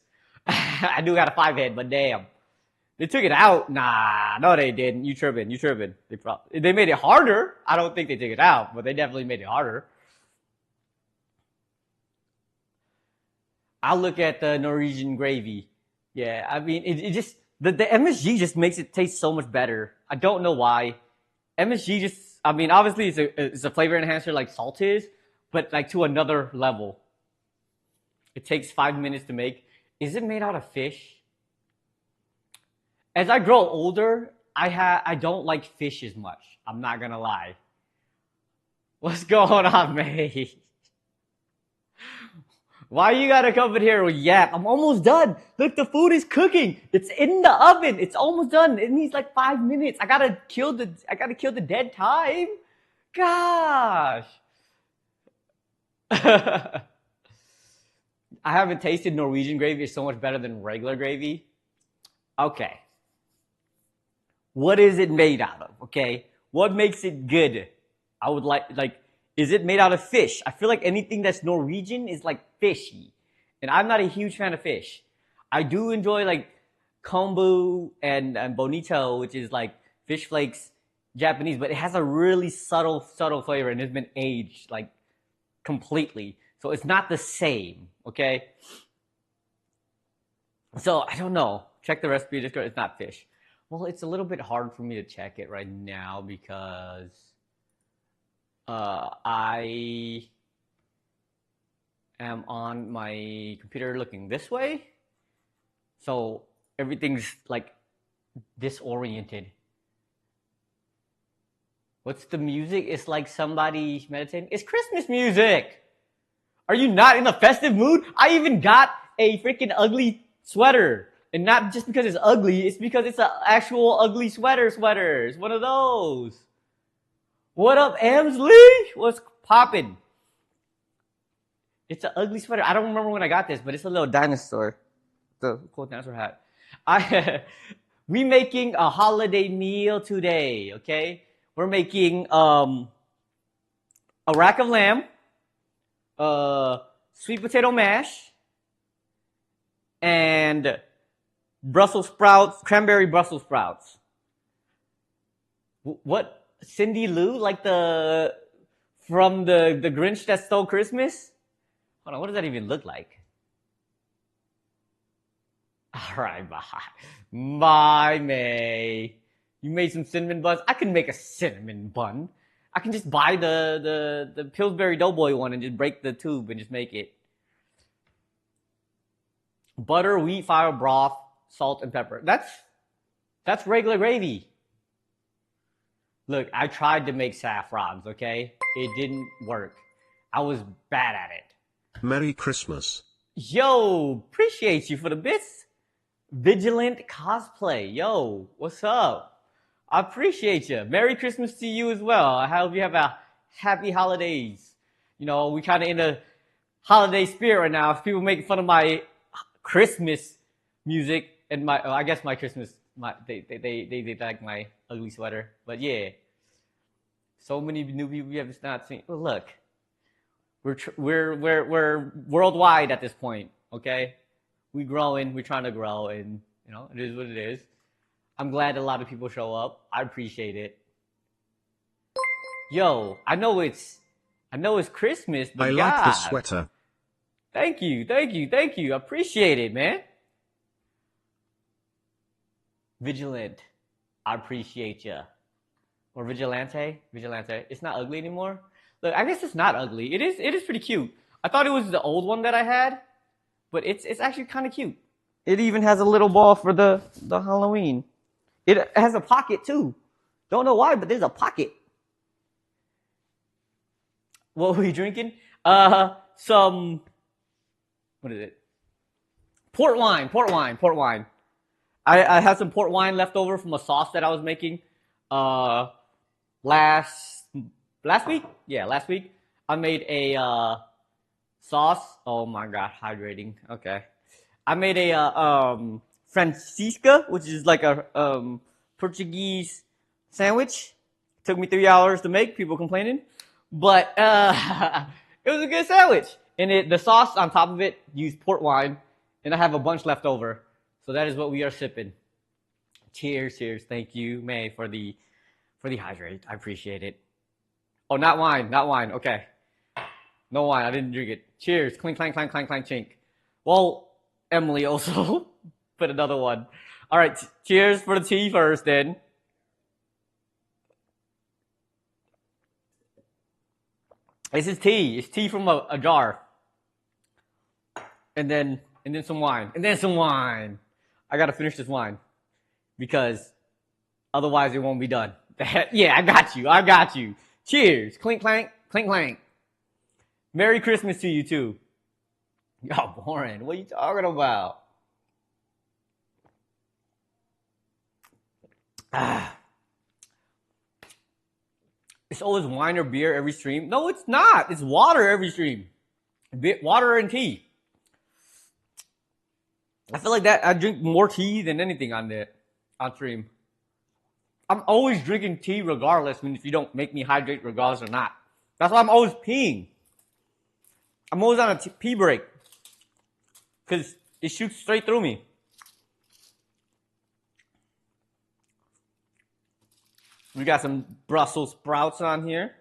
I do got a 5 head, but damn. They took it out. Nah, no, they didn't. You tripping. They made it harder. I don't think they took it out, but they definitely made it harder. I'll look at the Norwegian gravy. Yeah, I mean, it just, the MSG just makes it taste so much better. I don't know why. MSG just, I mean, obviously it's a flavor enhancer like salt is, but like to another level. It takes 5 minutes to make. Is it made out of fish? As I grow older, I don't like fish as much. I'm not gonna lie. What's going on, mate? Why you gotta come in here with yap? I'm almost done. Look, the food is cooking. It's in the oven. It's almost done. It needs like 5 minutes. I gotta kill the dead time. Gosh. I haven't tasted Norwegian gravy. It's so much better than regular gravy. Okay. What is it made out of? Okay. What makes it good? I would like, is it made out of fish? I feel like anything that's Norwegian is like fishy. and I'm not a huge fan of fish. I do enjoy like kombu and bonito, which is like fish flakes, Japanese, but it has a really subtle flavor, and it's been aged like completely, so it's not the same. Okay, so I don't know. Check the recipe. It's not fish. Well, it's a little bit hard for me to check it right now because I am on my computer looking this way, so everything's like disoriented. What's the music? It's like somebody meditating. It's Christmas music. Are you not in a festive mood? I even got a freaking ugly sweater. And not just because it's ugly, it's because it's an actual ugly sweater. It's one of those. What up, Emsley? What's poppin'? It's an ugly sweater. I don't remember when I got this, but it's a little dinosaur. The cool dinosaur hat. We making a holiday meal today, okay? We're making a rack of lamb, sweet potato mash, and Brussels sprouts, cranberry Brussels sprouts. What? Cindy Lou? Like from the Grinch That Stole Christmas? Hold on, what does that even look like? All right, bye. Bye, May. You made some cinnamon buns. I can make a cinnamon bun. I can just buy the Pillsbury Doughboy one and just break the tube and just make it. Butter, wheat flour, broth, salt, and pepper. That's regular gravy. Look, I tried to make saffrons, okay? It didn't work. I was bad at it. Merry Christmas. Yo, appreciate you for the bits. Vigilant cosplay. Yo, what's up? I appreciate you. Merry Christmas to you as well. I hope you have a happy holidays. You know, we kind of in the holiday spirit right now. If people making fun of my Christmas music and I guess my Christmas, they like my ugly sweater. But yeah, so many new people we have not seen. Well, look, we're worldwide at this point. Okay, we're trying to grow, and you know it is what it is. I'm glad a lot of people show up. I appreciate it. Yo, I know it's Christmas, but I like the sweater. Thank you. I appreciate it, man. Vigilant, I appreciate you. Or vigilante. It's not ugly anymore. Look, I guess it's not ugly. It is pretty cute. I thought it was the old one that I had, but it's actually kind of cute. It even has a little ball for the Halloween. It has a pocket too. Don't know why, but there's a pocket. What were you drinking? Some, what is it? Port wine. I had some port wine left over from a sauce that I was making last week. Yeah, last week. I made a sauce. Oh my god, hydrating. Okay. I made a Francisca, which is like a Portuguese sandwich. Took me 3 hours to make, people complaining. But it was a good sandwich. And the sauce on top of it used port wine, and I have a bunch left over. So that is what we are sipping. Cheers. Thank you, May, for the hydrate. I appreciate it. Oh, not wine. Okay. No wine. I didn't drink it. Cheers. Clink, clank, clank, clank, clank, chink. Well, Emily also put another one. All right. Cheers for the tea first, then. This is tea. It's tea from a jar. And then some wine. I gotta finish this wine because otherwise it won't be done. Yeah, I got you. Cheers. Clink, clank, clink, clank. Merry Christmas to you too. Y'all boring. What are you talking about? It's always wine or beer every stream. No, it's not. It's water every stream. Water and tea. I feel like that I drink more tea than anything on stream. I'm always drinking tea regardless, if you don't make me hydrate regardless or not. That's why I'm always peeing. I'm always on a pee break. because it shoots straight through me. We got some Brussels sprouts on here.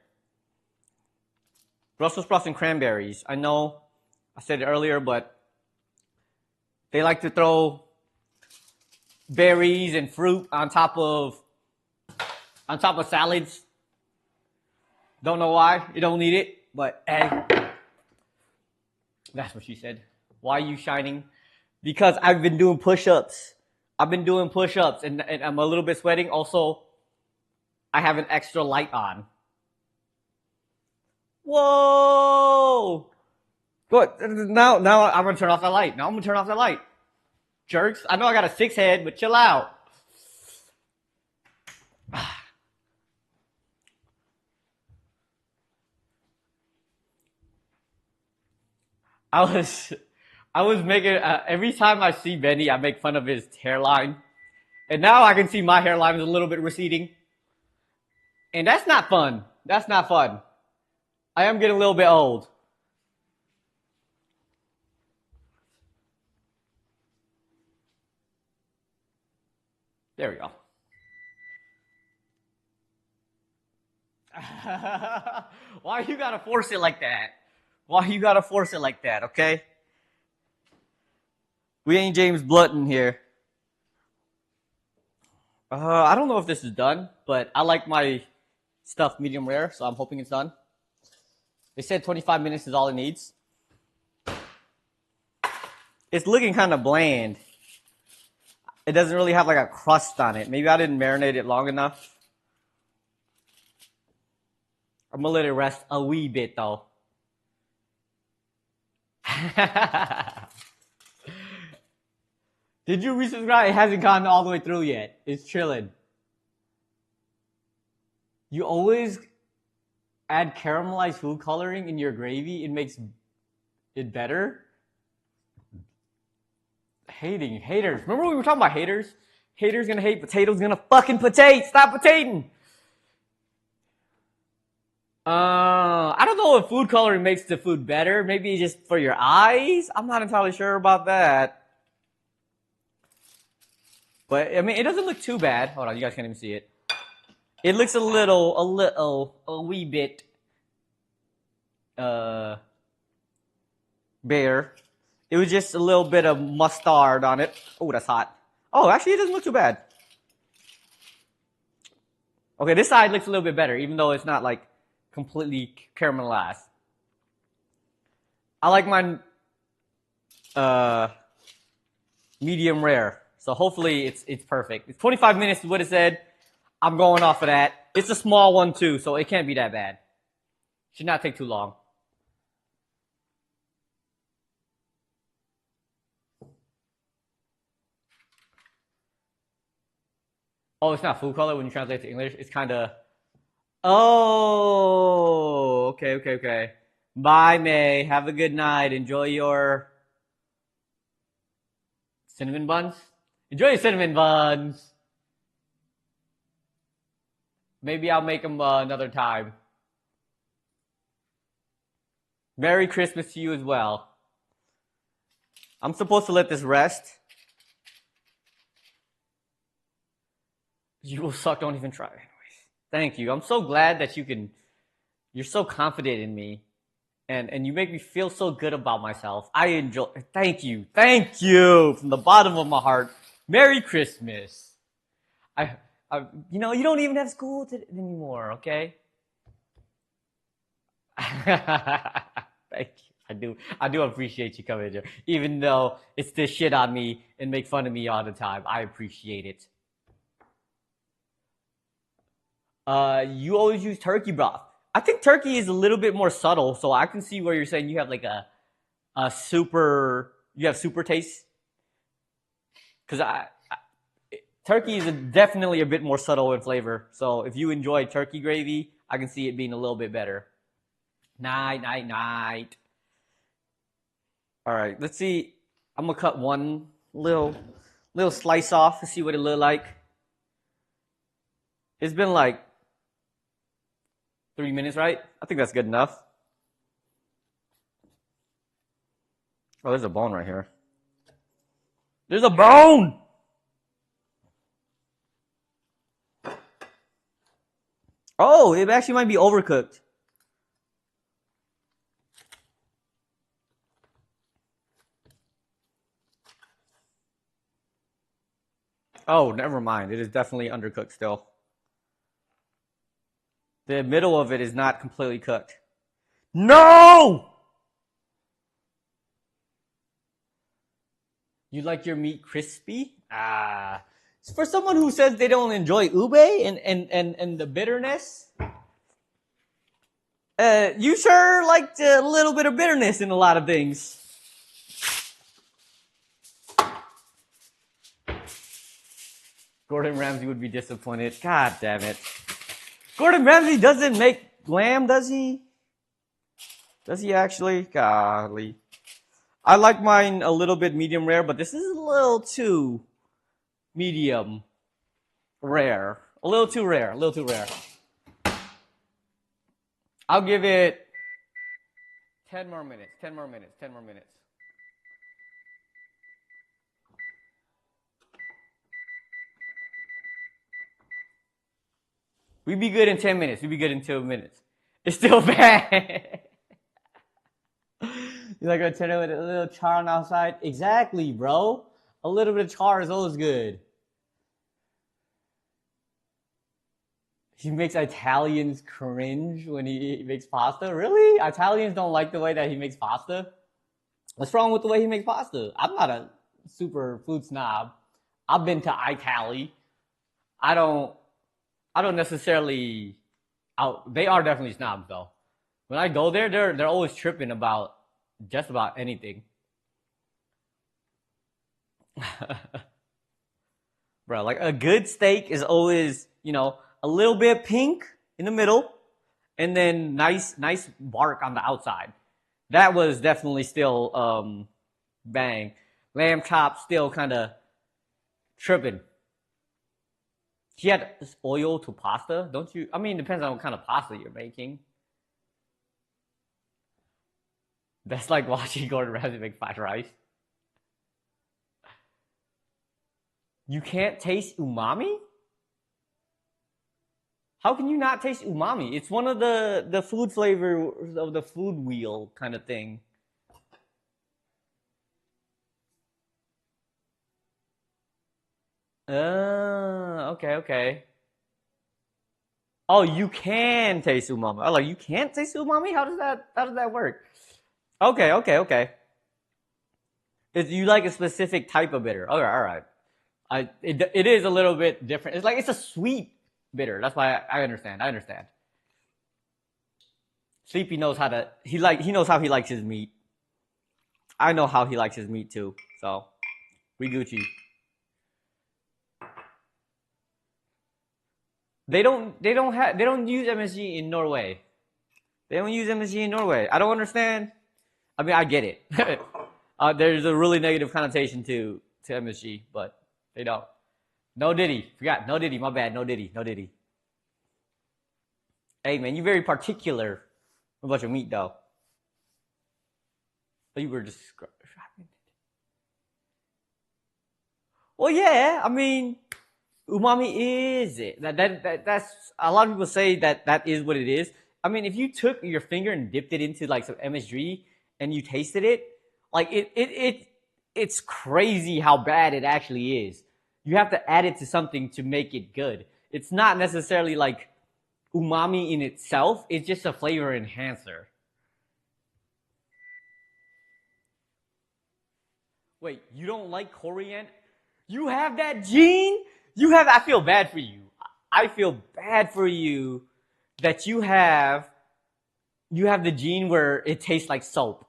Brussels sprouts and cranberries. I know I said it earlier, but they like to throw berries and fruit on top of salads. Don't know why. You don't need it, but hey, that's what she said. Why are you shining? Because I've been doing push-ups. I've been doing push-ups, and I'm a little bit sweating. Also, I have an extra light on. Whoa! Good. Now I'm gonna turn off the light. Now I'm gonna turn off the light. Jerks. I know I got a 6 head, but chill out. I was making every time I see Benny, I make fun of his hairline, and now I can see my hairline is a little bit receding, and that's not fun. That's not fun. I am getting a little bit old. There we go. Why you gotta force it like that? Why you gotta force it like that, okay? We ain't James Blunt here. I don't know if this is done, but I like my stuff medium rare, so I'm hoping it's done. They said 25 minutes is all it needs. It's looking kind of bland. It doesn't really have like a crust on it. Maybe I didn't marinate it long enough. I'm gonna let it rest a wee bit though. Did you resubscribe? It hasn't gone all the way through yet. It's chilling. You always add caramelized food coloring in your gravy. It makes it better. Haters. Remember we were talking about haters? Haters gonna hate, potatoes gonna fucking potate. Stop potating. I don't know if food coloring makes the food better. Maybe just for your eyes. I'm not entirely sure about that. But I mean, it doesn't look too bad. Hold on, you guys can't even see it. It looks a wee bit bare. It was just a little bit of mustard on it. Oh, that's hot. Oh, actually, it doesn't look too bad. Okay, this side looks a little bit better, even though it's not like completely caramelized. I like mine medium rare. So hopefully it's perfect. It's 25 minutes is what it said. I'm going off of that. It's a small one too, so it can't be that bad. Should not take too long. Oh, it's not food color when you translate to English. It's kind of... Oh, okay. Bye, May. Have a good night. Enjoy your cinnamon buns. Enjoy your cinnamon buns. Maybe I'll make them another time. Merry Christmas to you as well. I'm supposed to let this rest. You will suck. Don't even try. Anyways, thank you. I'm so glad that you're so confident in me. And you make me feel so good about myself. I enjoy. Thank you from the bottom of my heart. Merry Christmas. You don't even have school anymore, okay? Thank you. I do appreciate you coming here, even though it's this shit on me and make fun of me all the time. I appreciate it. You always use turkey broth. I think turkey is a little bit more subtle, so I can see where you're saying you have like a super taste. Because turkey is definitely a bit more subtle in flavor. So if you enjoy turkey gravy, I can see it being a little bit better. Night. All right, let's see. I'm gonna cut one little slice off to see what it look like. It's been like 3 minutes, right? I think that's good enough. Oh, there's a bone right here. There's a bone! Oh, it actually might be overcooked. Oh, never mind. It is definitely undercooked still. The middle of it is not completely cooked. No! You like your meat crispy? Ah. For someone who says they don't enjoy ube and the bitterness, you sure liked a little bit of bitterness in a lot of things. Gordon Ramsay would be disappointed. God damn it. Gordon Ramsay doesn't make lamb, does he? Does he actually? Golly. I like mine a little bit medium rare, but this is a little too medium rare. A little too rare. A little too rare. I'll give it 10 more minutes. 10 more minutes. 10 more minutes. We'd be good in 10 minutes. We'd be good in 2 minutes. It's still bad. You like a turn with a little char on the outside? Exactly, bro. A little bit of char is always good. He makes Italians cringe when he makes pasta. Really? Italians don't like the way that he makes pasta? What's wrong with the way he makes pasta? I'm not a super food snob. I've been to Italy. I don't necessarily they are definitely snobs though. When I go there, they're always tripping about just about anything. Bro, like a good steak is always, a little bit pink in the middle and then nice bark on the outside. That was definitely still bang. Lamb chop still kind of tripping. He had oil to pasta, don't you? I mean, it depends on what kind of pasta you're making. That's like watching Gordon Ramsay make fried rice. You can't taste umami? How can you not taste umami? It's one of the food flavors of the food wheel kind of thing. Okay. Oh, you can taste umami. Oh, like you can't taste umami? How does that work? Okay. You like a specific type of bitter. All right. It is a little bit different. It's a sweet bitter. That's why I understand. Sleepy knows he knows how he likes his meat. I know how he likes his meat too. So, we Gucci. They don't use MSG in Norway. They don't use MSG in Norway. I don't understand. I mean, I get it. There's a really negative connotation to MSG, but they don't. No Diddy. Forgot. No Diddy. My bad. No Diddy. Hey, man, you're very particular about your meat, though. You were describing. Well, yeah. I mean, umami is it. That's a lot of people say that is what it is. I mean, if you took your finger and dipped it into like some MSG and you tasted it, like it's crazy how bad it actually is. You have to add it to something to make it good. It's not necessarily like umami in itself. It's just a flavor enhancer. Wait, you don't like coriander? You have that gene? I feel bad for you. I feel bad for you that you have the gene where it tastes like soap.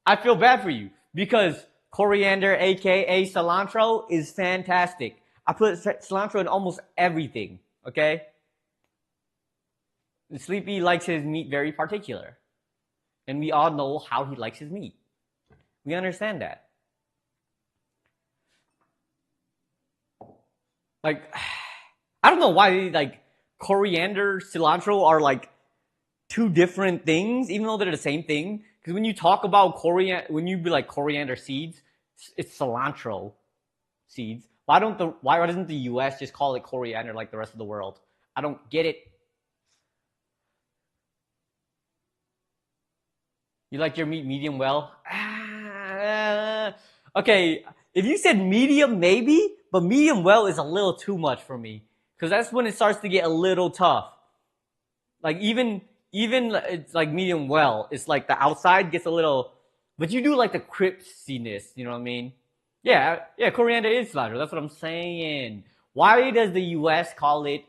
I feel bad for you because coriander, aka cilantro, is fantastic. I put cilantro in almost everything, okay? Sleepy likes his meat very particular. And we all know how he likes his meat. We understand that. Like, I don't know why, like, coriander, cilantro are, like, two different things, even though they're the same thing. Because when you talk about when you be like coriander seeds, It's cilantro seeds. Why doesn't the US just call it coriander like the rest of the world? I don't get it. You like your meat medium well? Okay, if you said medium, maybe, but medium well is a little too much for me because that's when it starts to get a little tough. Like even it's like medium well. It's like the outside gets a little, but you do like the crispiness. You know what I mean? Yeah, yeah. Coriander is cilantro. That's what I'm saying. Why does the U.S. call it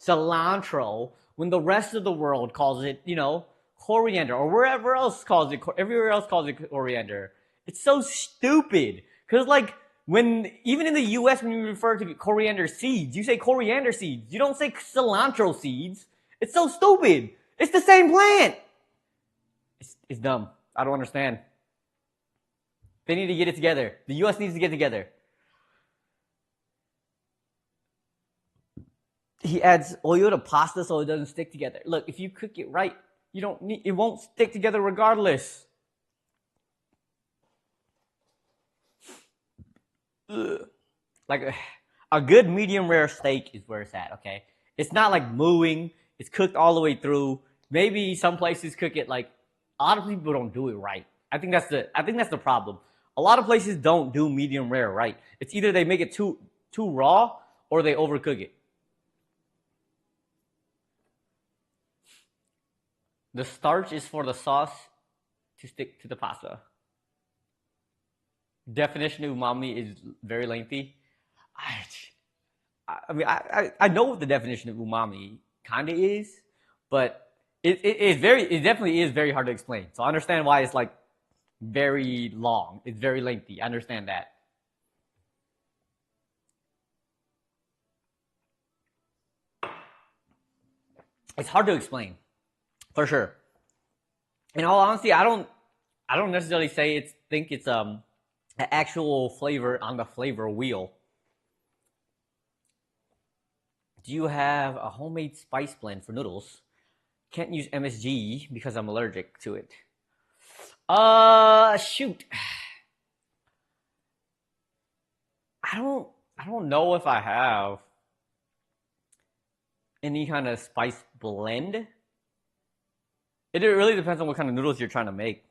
cilantro when the rest of the world calls it, coriander, or wherever else calls it, everywhere else calls it coriander? It's so stupid. Cause like when even in the U.S. when you refer to coriander seeds, you say coriander seeds. You don't say cilantro seeds. It's so stupid. It's the same plant. It's dumb. I don't understand. They need to get it together. The U.S. needs to get together. He adds oil to pasta so it doesn't stick together. Look, if you cook it right, it won't stick together regardless. Ugh. Like a good medium rare steak is where it's at, okay? It's not like mooing. It's cooked all the way through. Maybe some places cook it like a lot of people don't do it right. I think that's the problem. A lot of places don't do medium rare right. It's either they make it too raw or they overcook it. The starch is for the sauce to stick to the pasta. Definition of umami is very lengthy. I know what the definition of umami kind of is, but it definitely is very hard to explain. So I understand why it's like very long. It's very lengthy. I understand that. It's hard to explain, for sure. In all honesty, I don't necessarily think it's an actual flavor on the flavor wheel. Do you have a homemade spice blend for noodles? Can't use MSG because I'm allergic to it. Shoot. I don't know if I have any kind of spice blend. It really depends on what kind of noodles you're trying to make.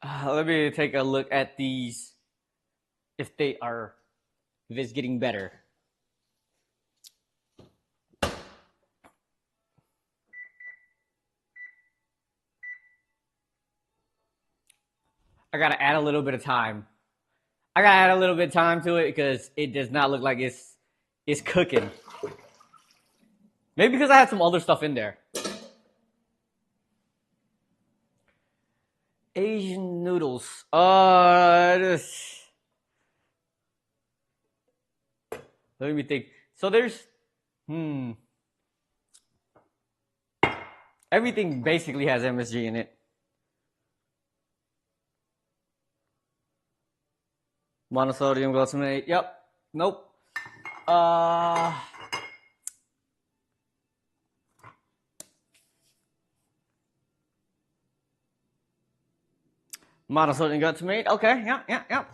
Let me take a look at these. If it's getting better. I gotta add a little bit of time. I gotta add a little bit of time to it because it does not look like it's cooking. Maybe because I had some other stuff in there. Asian noodles. Let me think. So there's, everything basically has MSG in it. Monosodium glutamate. Yep. Nope. Monosodium glutamate. Okay. Yeah.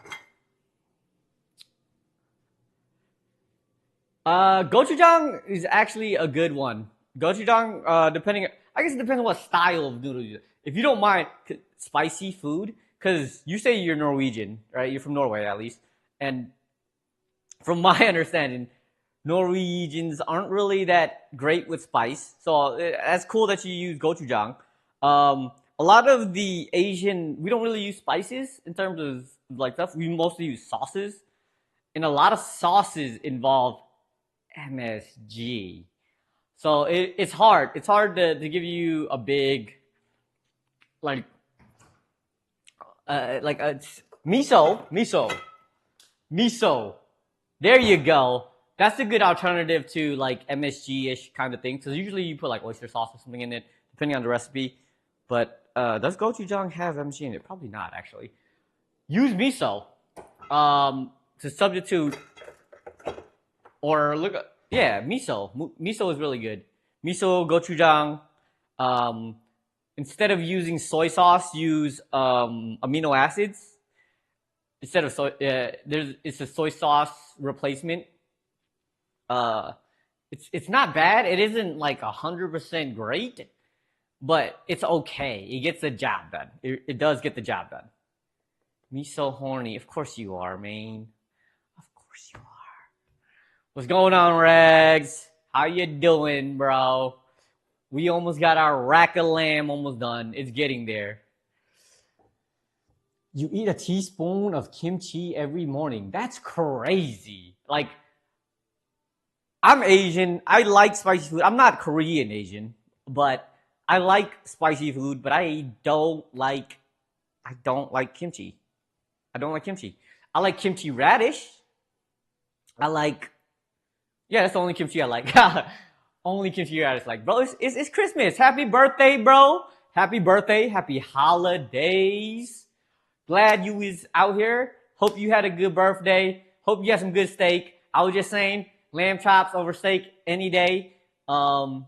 Gochujang is actually a good one. Gochujang, I guess it depends on what style of noodle you do. If you don't mind spicy food, because you say you're Norwegian, right? You're from Norway at least. And from my understanding, Norwegians aren't really that great with spice. So that's cool that you use gochujang. A lot of the Asian, we don't really use spices in terms of like stuff. We mostly use sauces. And a lot of sauces involve MSG. So it's hard. It's hard to give you a big, miso. There you go. That's a good alternative to like MSG-ish kind of thing. So usually you put like oyster sauce or something in it, depending on the recipe. But does gochujang have MSG in it? Probably not, actually. Use miso to substitute, or miso. Miso is really good. Miso, gochujang. instead of using soy sauce, use amino acids. Instead of soy, it's a soy sauce replacement. Uh, it's not bad. It isn't like 100% great, but it's okay. It gets the job done. It does get the job done. Me so horny. Of course you are, man. Of course you are. What's going on, Regs? How you doing, bro? We almost got our rack of lamb almost done. It's getting there. You eat a teaspoon of kimchi every morning. That's crazy. Like, I'm Asian. I like spicy food. I'm not Korean Asian, but I like spicy food, but I don't like kimchi. I don't like kimchi. I like kimchi radish. Yeah, that's the only kimchi I like. Only kimchi radish like, bro, it's Christmas. Happy birthday, bro. Happy birthday. Happy holidays. Glad you was out here. Hope you had a good birthday. Hope you had some good steak. I was just saying, lamb chops over steak any day. But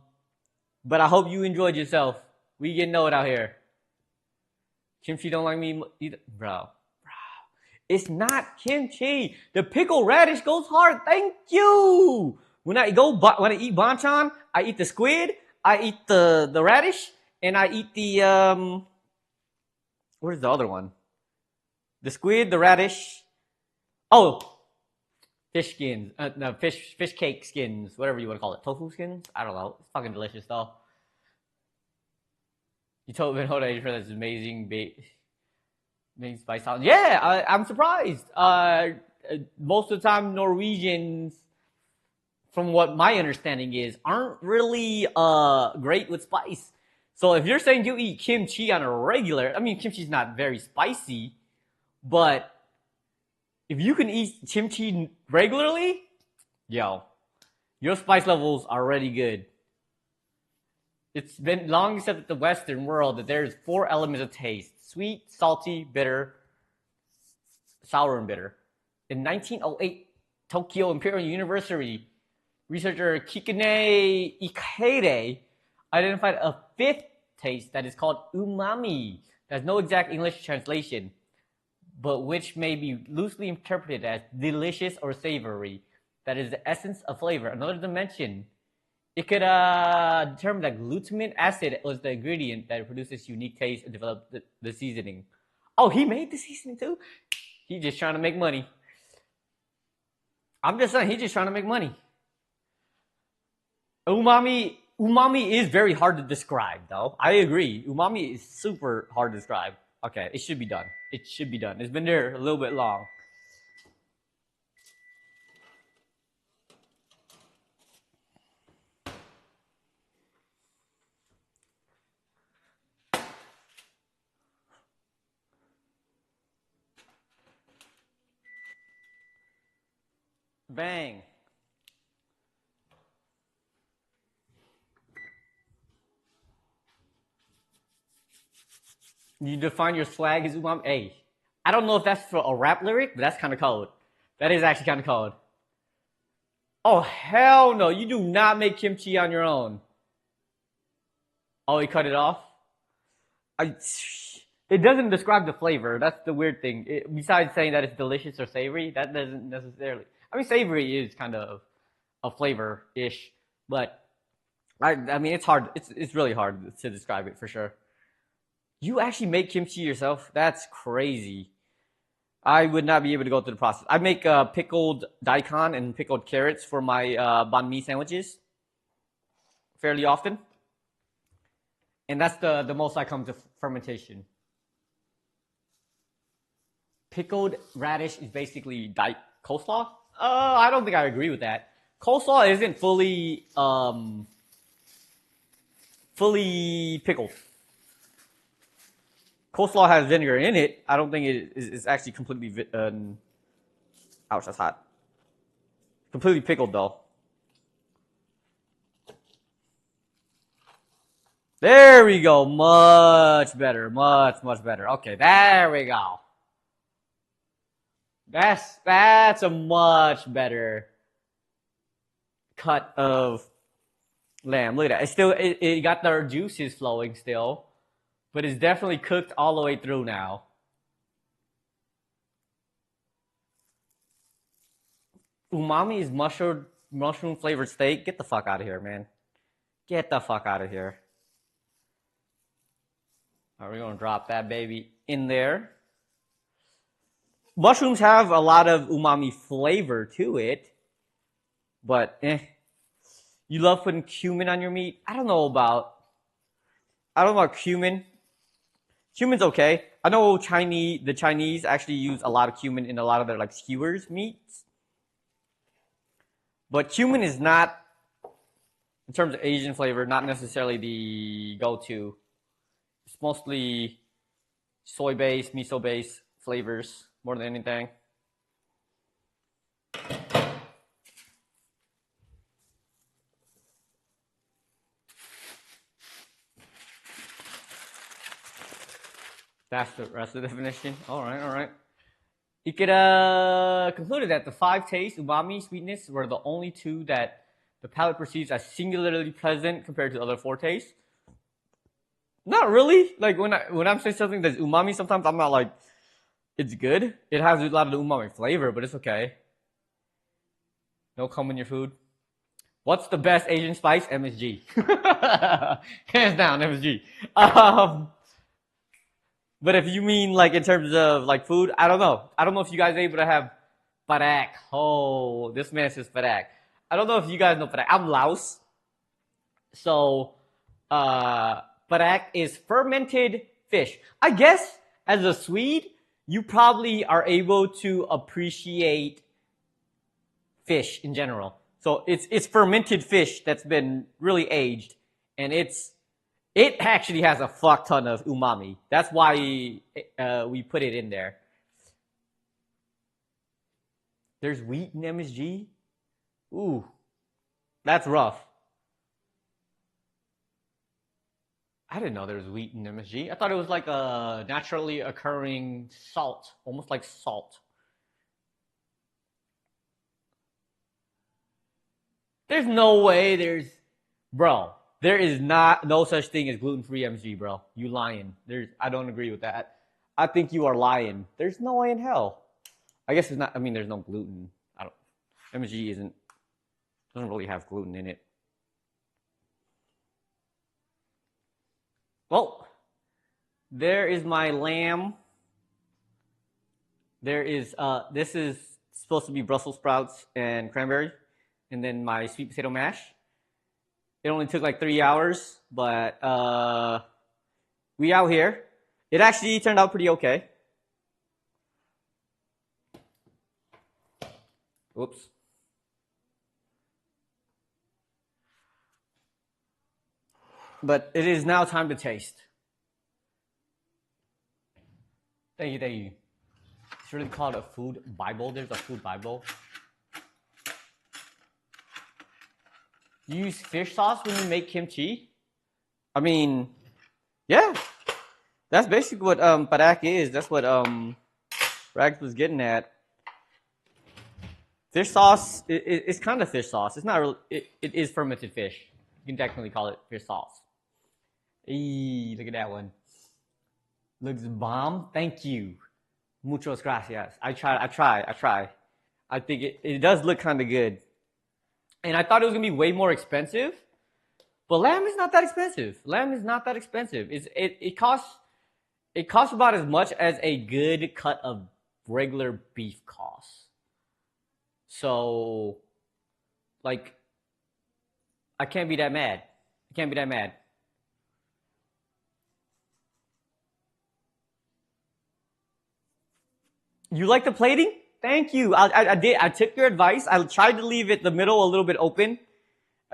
I hope you enjoyed yourself. We getting know it out here. Kimchi don't like me either. Bro. It's not kimchi. The pickled radish goes hard. Thank you. When I eat banchan, I eat the squid, I eat the radish, and I eat the what is the other one? The squid, the radish. Oh, fish skins. No, fish cake skins, whatever you want to call it. Tofu skins? I don't know. It's fucking delicious though. You told me, hold on, you heard this amazing spice sauce. Yeah, I'm surprised. Most of the time, Norwegians, from what my understanding is, aren't really great with spice. So if you're saying you eat kimchi on a regular, I mean, kimchi's not very spicy, but if you can eat kimchi regularly, yo, your spice levels are already good. It's been long accepted in the Western world that there's 4 elements of taste: sweet, salty, bitter, sour, and bitter. In 1908, Tokyo Imperial University researcher Kikune Ikeda identified a 5th taste that is called umami. There's no exact English translation, but which may be loosely interpreted as delicious or savory. That is the essence of flavor. Another dimension, it could determine that glutamate acid was the ingredient that produces unique taste and developed the seasoning. Oh, he made the seasoning too? He's just trying to make money. I'm just saying, he's just trying to make money. Umami is very hard to describe, though. I agree. Umami is super hard to describe. Okay, it should be done. It should be done. It's been there a little bit long. Bang. You define your swag as umami. Hey, I don't know if that's for a rap lyric, but that's kind of cold. That is actually kind of cold. Oh, hell no. You do not make kimchi on your own. Oh, he cut it off? It doesn't describe the flavor. That's the weird thing. Besides saying that it's delicious or savory, that doesn't necessarily. I mean, savory is kind of a flavor-ish, but I mean, it's hard. It's really hard to describe it for sure. You actually make kimchi yourself? That's crazy. I would not be able to go through the process. I make pickled daikon and pickled carrots for my banh mi sandwiches fairly often. And that's the most I come to fermentation. Pickled radish is basically coleslaw? I don't think I agree with that. Coleslaw isn't fully pickled. Coleslaw has vinegar in it. I don't think it is actually completely. Ouch, that's hot. Completely pickled though. There we go. Much better. Much better. Okay, there we go. That's a much better cut of lamb. Look at that. It got the juices flowing still. but it's definitely cooked all the way through now. Umami is mushroom flavored steak. Get the fuck out of here, man. Get the fuck out of here. All right, we're gonna drop that baby in there. Mushrooms have a lot of umami flavor to it, but you love putting cumin on your meat. I don't know about cumin. Cumin's okay. I know the Chinese actually use a lot of cumin in a lot of their like skewers meats, but cumin is not, in terms of Asian flavor, not necessarily the go-to. It's mostly soy-based, miso-based flavors more than anything. That's the rest of the definition. All right, all right. You could conclude that the 5 tastes, umami, sweetness, were the only 2 that the palate perceives as singularly pleasant compared to other 4 tastes. Not really. Like when I'm saying something that's umami, sometimes I'm not like it's good. It has a lot of the umami flavor, but it's okay. No cum in your food. What's the best Asian spice? MSG. Hands down, MSG. But if you mean like in terms of like food, I don't know. I don't know if you guys are able to have parak. Oh, this man says parak. I don't know if you guys know parak. I'm Laos. So, parak is fermented fish. I guess as a Swede, you probably are able to appreciate fish in general. So it's fermented fish that's been really aged, and it actually has a fuck ton of umami. That's why we put it in there. There's wheat in MSG? Ooh, that's rough. I didn't know there was wheat in MSG. I thought it was like a naturally occurring salt, almost like salt. There's no way bro, there is no such thing as gluten-free MSG, bro. You lying. I don't agree with that. I think you are lying. There's no way in hell. I guess it's not, I mean, there's no gluten. MSG doesn't really have gluten in it. Well, there is my lamb. This is supposed to be Brussels sprouts and cranberry. And then my sweet potato mash. It only took like 3 hours, but we out here. It actually turned out pretty okay. Whoops. But it is now time to taste. Thank you, thank you. It's really called a food Bible. There's a food Bible. You use fish sauce when you make kimchi? I mean, yeah. That's basically what parak is. That's what Rags was getting at. Fish sauce, it's kind of fish sauce. It's not really, it is fermented fish. You can technically call it fish sauce. Eee, look at that one. Looks bomb. Thank you. Muchas gracias. I try. I think it does look kind of good. And I thought it was going to be way more expensive. But lamb is not that expensive. It costs about as much as a good cut of regular beef costs. So, like, I can't be that mad. You like the plating? Thank you. I did. I took your advice. I tried to leave it the middle a little bit open,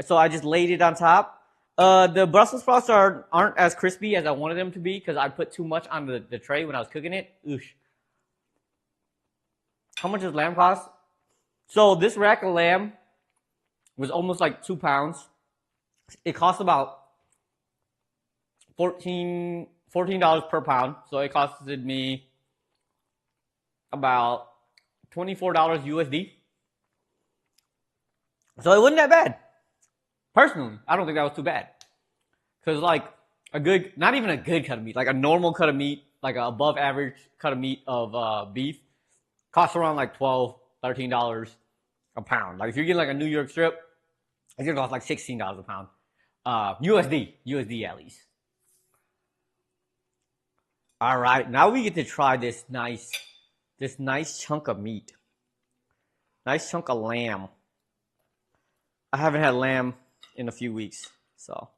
so I just laid it on top. The Brussels sprouts aren't as crispy as I wanted them to be because I put too much on the tray when I was cooking it. Oosh. How much does lamb cost? So this rack of lamb was almost like 2 pounds. It cost about $14 per pound. So it costed me about $24 USD. So it wasn't that bad. Personally, I don't think that was too bad. Because like a good, not even a good cut of meat, like a normal cut of meat, like an above average cut of meat of beef, costs around like $12, $13 a pound. Like if you're getting like a New York strip, it's gonna cost like $16 a pound. USD at least. All right, now we get to try this nice chunk of meat. Nice chunk of lamb. I haven't had lamb in a few weeks, so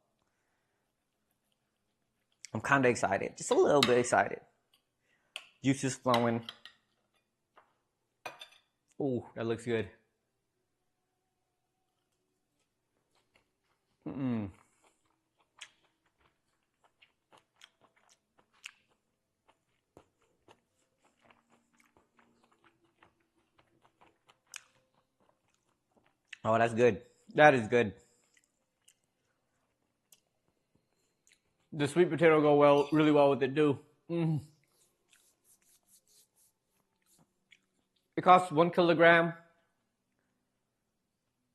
I'm kind of excited. Just a little bit excited. Juices flowing. Oh, that looks good. Mm-mm. Oh, that's good. That is good. The sweet potato go really well with it too. Mm. It costs 1 kilogram.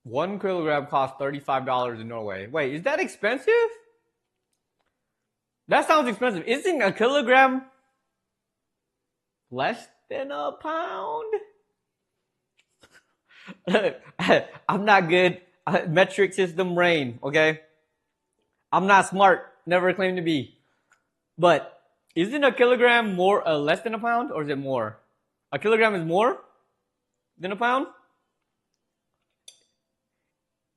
1 kilogram costs $35 in Norway. Wait, is that expensive? That sounds expensive. Isn't a kilogram less than a pound? I'm not good. Metric system brain, okay? I'm not smart. Never claimed to be. But isn't a kilogram more less than a pound, or is it more? A kilogram is more than a pound?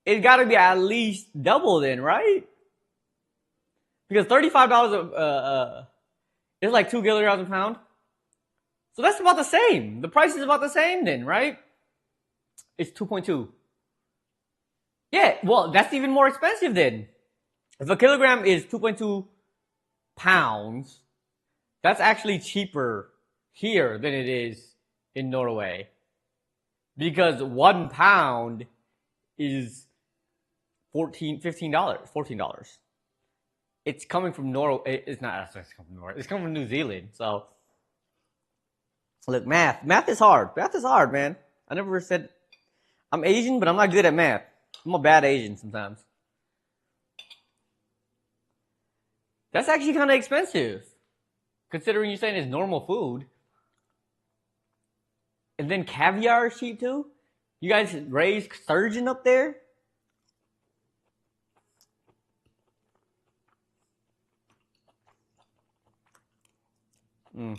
It's got to be at least double then, right? Because $35 is like 2 kilograms a pound. So that's about the same. The price is about the same then, right? It's 2.2. Yeah, well, that's even more expensive then. If a kilogram is 2.2 pounds, that's actually cheaper here than it is in Norway. Because 1 pound is $14. It's coming from Norway. It's not. It's coming from Norway. It's coming from New Zealand. So, look, math is hard. Math is hard, man. I never said I'm Asian, but I'm not good at math. I'm a bad Asian sometimes. That's actually kind of expensive, considering you're saying it's normal food. And then caviar is cheap too. You guys raise sturgeon up there? Mm.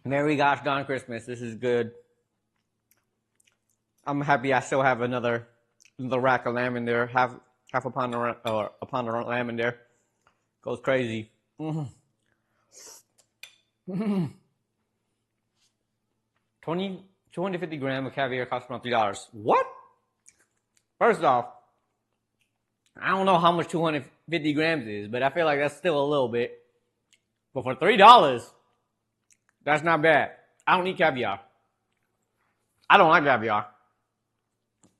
Merry gosh darn Christmas. This is good. I'm happy I still have another rack of lamb in there. Half a pound of lamb in there. Goes crazy. Mm-hmm. Mm-hmm. 250 grams of caviar costs around $3. What? First off, I don't know how much 250 grams is, but I feel like that's still a little bit. But for $3, that's not bad. I don't eat caviar. I don't like caviar.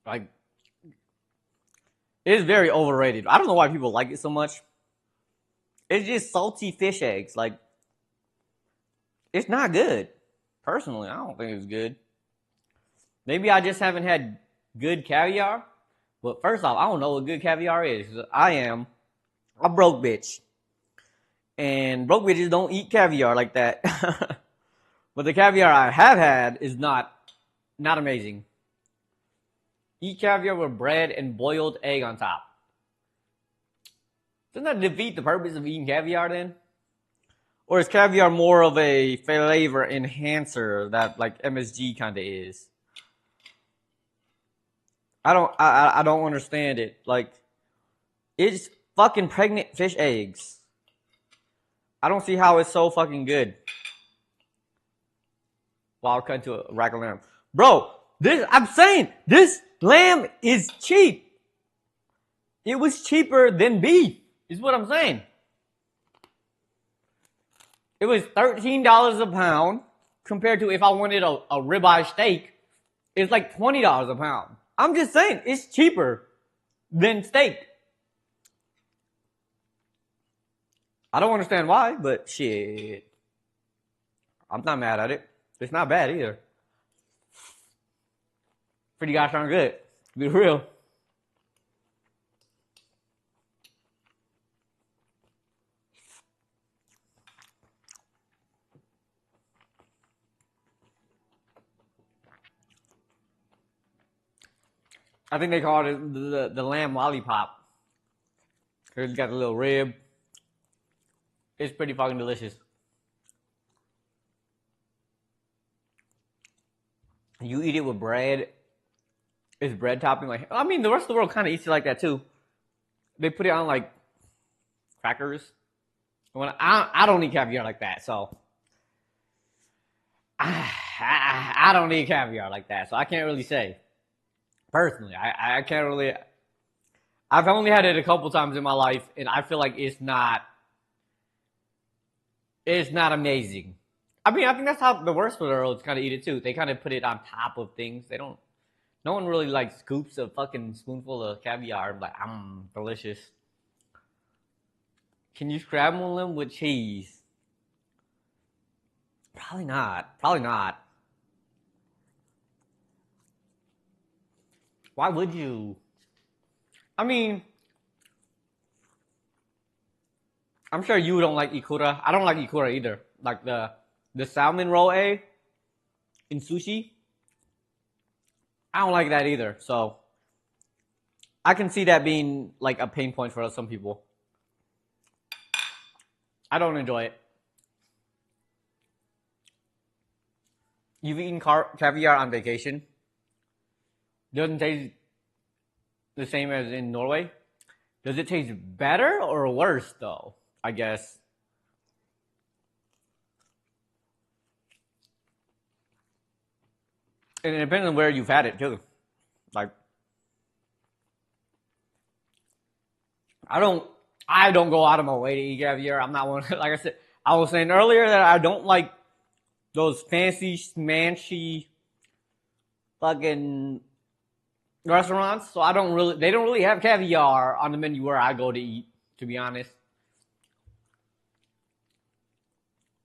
Like, it is very overrated. I don't know why people like it so much. It's just salty fish eggs. Like, it's not good. Personally, I don't think it's good. Maybe I just haven't had good caviar. But first off, I don't know what good caviar is. I am a broke bitch. And broke bitches don't eat caviar like that. But the caviar I have had is not amazing. Eat caviar with bread and boiled egg on top. Doesn't that defeat the purpose of eating caviar then? Or is caviar more of a flavor enhancer that like MSG kind of is? I don't understand it. Like, it's fucking pregnant fish eggs. I don't see how it's so fucking good. Wow, I'll cut to a rack of lamb. Bro, I'm saying this lamb is cheap. It was cheaper than beef, is what I'm saying. It was $13 a pound compared to if I wanted a ribeye steak, it's like $20 a pound. I'm just saying, it's cheaper than steak. I don't understand why, but shit. I'm not mad at it. It's not bad either. Pretty gosh darn good. To be real. I think they call it the lamb lollipop. It's got a little rib. It's pretty fucking delicious. You eat it with bread. It's bread topping. Like, I mean, the rest of the world kind of eats it like that too. They put it on like crackers. When I don't eat caviar like that, so I don't eat caviar like that, so I can't really say. Personally, I can't really. I've only had it a couple times in my life, and I feel like it's not amazing. I mean, I think that's how the worst of the world kind of eat it too. They kind of put it on top of things. They don't. No one really like scoops a fucking spoonful of caviar and like, delicious. Can you scramble them with cheese? Probably not. Probably not. Why would you? I mean, I'm sure you don't like ikura. I don't like ikura either. Like the salmon roe in sushi. I don't like that either. So I can see that being like a pain point for some people. I don't enjoy it. You've eaten caviar on vacation. Doesn't taste the same as in Norway. Does it taste better or worse though? I guess. And it depends on where you've had it too. Like, I don't go out of my way to eat caviar. I'm not one. Like I said, I was saying earlier that I don't like those fancy, smanchy, fucking restaurants. So they don't really have caviar on the menu where I go to eat, to be honest.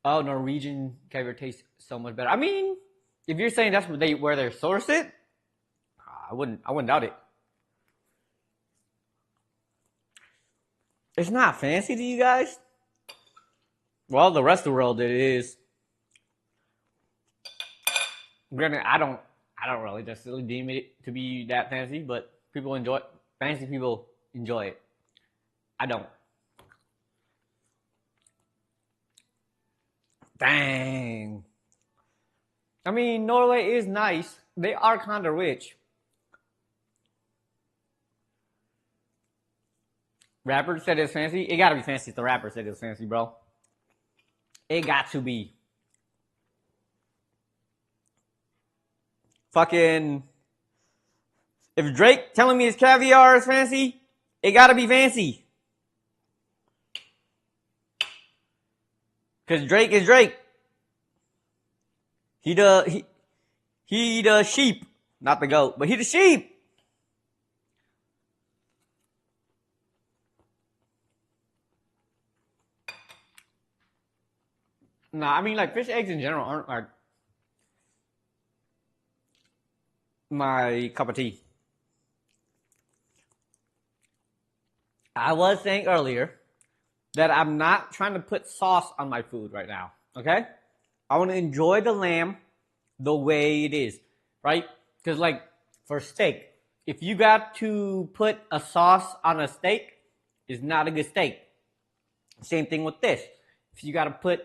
Oh, Norwegian caviar tastes so much better. I mean, if you're saying that's where they source it, I wouldn't doubt it. It's not fancy to you guys? Well, the rest of the world it is. Granted, I don't really just deem it to be that fancy, but fancy people enjoy it. I don't. Dang. I mean, Norway is nice. They are kind of rich. Rapper said it's fancy. It gotta be fancy if the rapper said it's fancy, bro. It got to be. Fucking. If Drake telling me his caviar is fancy, it gotta be fancy. Cause Drake is Drake. He the sheep, not the goat, but he the sheep. Nah, I mean like fish eggs in general aren't like my cup of tea. I was saying earlier that I'm not trying to put sauce on my food right now. Okay? I want to enjoy the lamb the way it is, right? Because like for steak, if you got to put a sauce on a steak, it's not a good steak. Same thing with this. If you got to put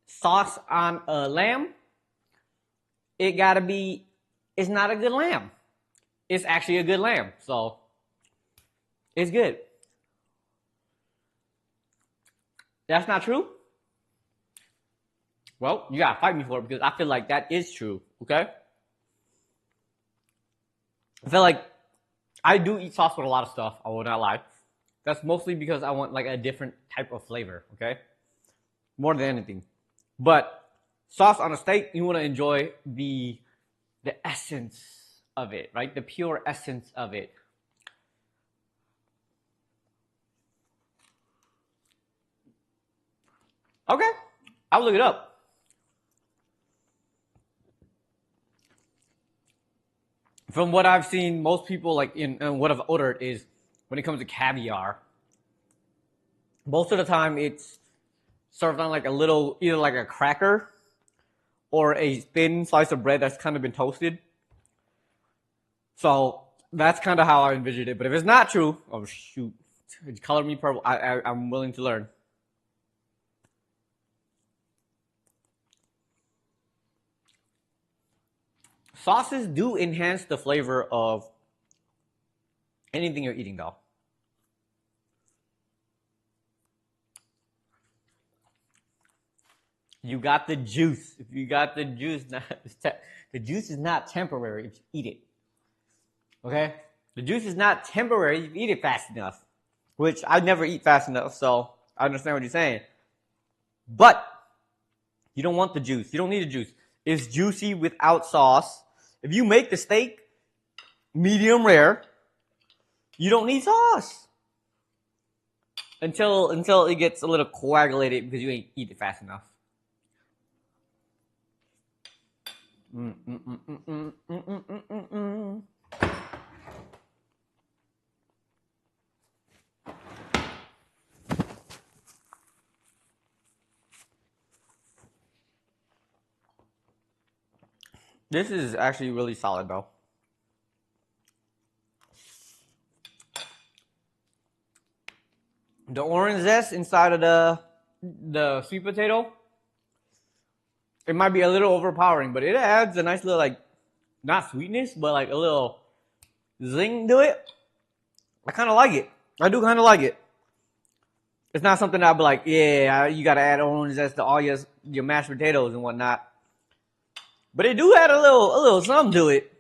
sauce on a lamb, it's not a good lamb. It's actually a good lamb. So it's good. That's not true? Well, you gotta fight me for it because I feel like that is true, okay? I feel like I do eat sauce with a lot of stuff, I will not lie. That's mostly because I want like a different type of flavor, okay? More than anything. But sauce on a steak, you want to enjoy the essence of it, right? The pure essence of it. Okay. I'll look it up. From what I've seen, most people like in what I've ordered is when it comes to caviar, most of the time it's served on like a little, either like a cracker or a thin slice of bread that's kind of been toasted. So that's kind of how I envisioned it. But if it's not true, oh shoot, color me purple. I'm willing to learn. Sauces do enhance the flavor of anything you're eating, though. You got the juice. If you got the juice, the juice is not temporary if you eat it. Okay? The juice is not temporary if you eat it fast enough. Which I never eat fast enough, so I understand what you're saying. But you don't want the juice. You don't need the juice. It's juicy without sauce. If you make the steak medium rare, you don't need sauce. Until it gets a little coagulated because you ain't eat it fast enough. This is actually really solid, though. The orange zest inside of the sweet potato, it might be a little overpowering, but it adds a nice little, like, not sweetness, but like a little zing to it. I kind of like it. I do kind of like it. It's not something I'd be like, yeah, you got to add orange zest to all your mashed potatoes and whatnot. But it do add a little something to it.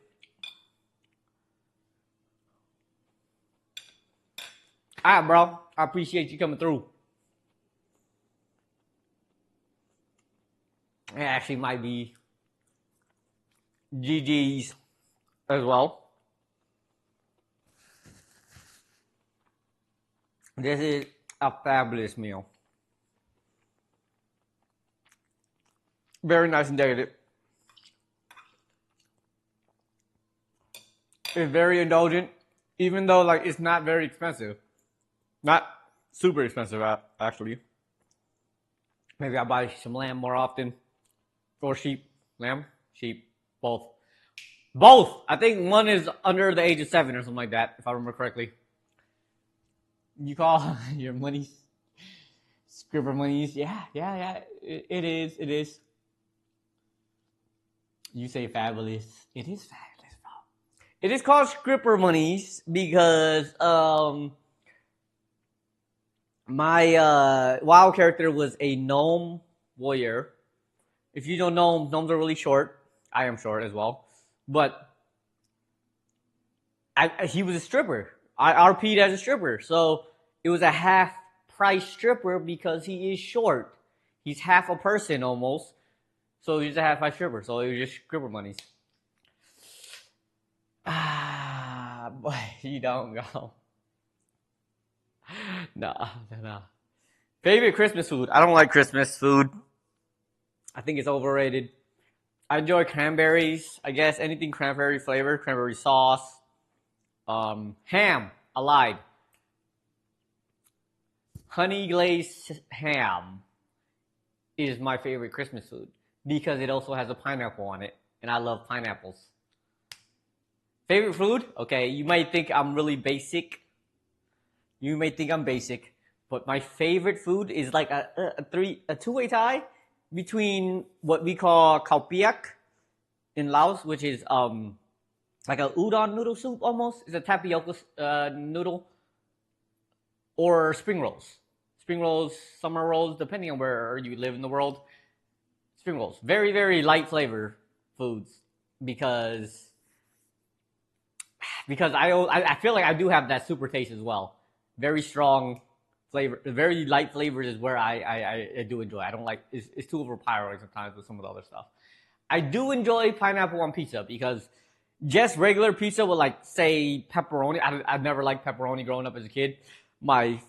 All right, bro. I appreciate you coming through. It actually might be GG's as well. This is a fabulous meal. Very nice and decadent. It's very indulgent, even though like it's not very expensive. Not super expensive, actually. Maybe I'll buy some lamb more often. Or sheep. Lamb? Sheep. Both. Both! I think one is under the age of 7 or something like that, if I remember correctly. You call your monies scripper monies? Yeah. It is. You say fabulous. It is fabulous, bro. It is called scripper monies because my WoW character was a gnome warrior. If you don't know, gnomes are really short. I am short as well. But he was a stripper. I RP'd as a stripper. So it was a half-price stripper because he is short. He's half a person almost. So he's a half-price stripper. So it was just stripper monies. Ah, boy, you don't go. Nah. Favorite Christmas food? I don't like Christmas food. I think it's overrated. I enjoy cranberries. I guess anything cranberry flavored, cranberry sauce. Ham. I lied. Honey glazed ham is my favorite Christmas food because it also has a pineapple on it, and I love pineapples. Favorite food? Okay, you might think I'm really basic. You may think I'm basic, but my favorite food is like a two-way tie between what we call khao piak in Laos, which is like a udon noodle soup almost. It's a tapioca noodle, or spring rolls. Spring rolls, summer rolls, depending on where you live in the world. Spring rolls, very, very light flavor foods because I feel like I do have that super taste as well. Very strong flavor, very light flavors is where I do enjoy. I don't like it's too overpowering sometimes with some of the other stuff. I do enjoy pineapple on pizza because just regular pizza with like say pepperoni. I never liked pepperoni growing up as a kid. My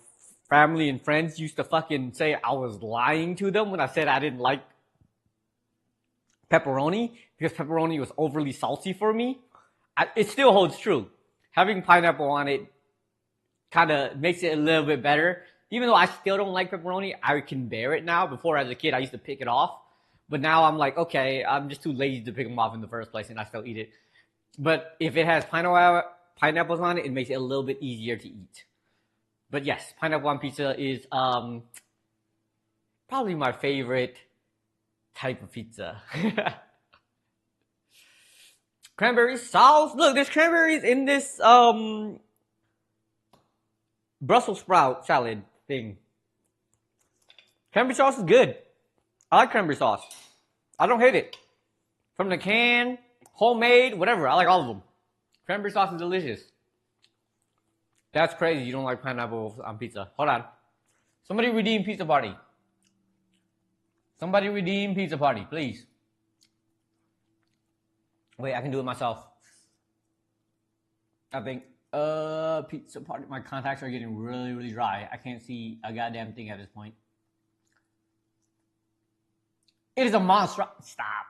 family and friends used to fucking say I was lying to them when I said I didn't like pepperoni because pepperoni was overly salty for me. It still holds true. Having pineapple on it kind of makes it a little bit better. Even though I still don't like pepperoni, I can bear it now. Before, as a kid, I used to pick it off. But now I'm like, okay, I'm just too lazy to pick them off in the first place, and I still eat it. But if it has pineapples on it, it makes it a little bit easier to eat. But yes, pineapple on pizza is probably my favorite type of pizza. Cranberry sauce. Look, there's cranberries in this Brussels sprout salad thing. Cranberry sauce is good. I like cranberry sauce. I don't hate it. From the can, homemade, whatever. I like all of them. Cranberry sauce is delicious. That's crazy. You don't like pineapple on pizza. Hold on. Somebody redeem pizza party. Somebody redeem pizza party, please. Wait, I can do it myself. I think, pizza party. My contacts are getting really, really dry. I can't see a goddamn thing at this point. It is a monster. Stop.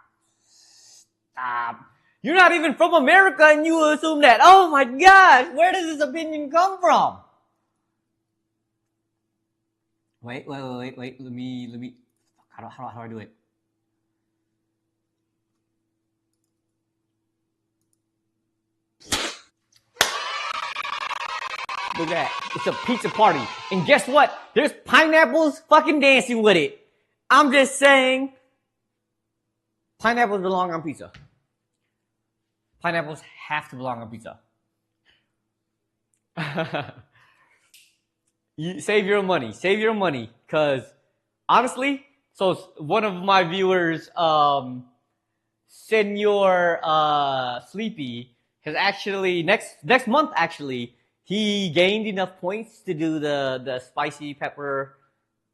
Stop. You're not even from America and you assume that. Oh my gosh, where does this opinion come from? Wait. Let me. How do I do it? Look at that. It's a pizza party. And guess what? There's pineapples fucking dancing with it. I'm just saying, pineapples belong on pizza. Pineapples have to belong on pizza. You save your money. Save your money. Because, honestly, so one of my viewers, Senor Sleepy, has actually, next month, actually, he gained enough points to do the spicy pepper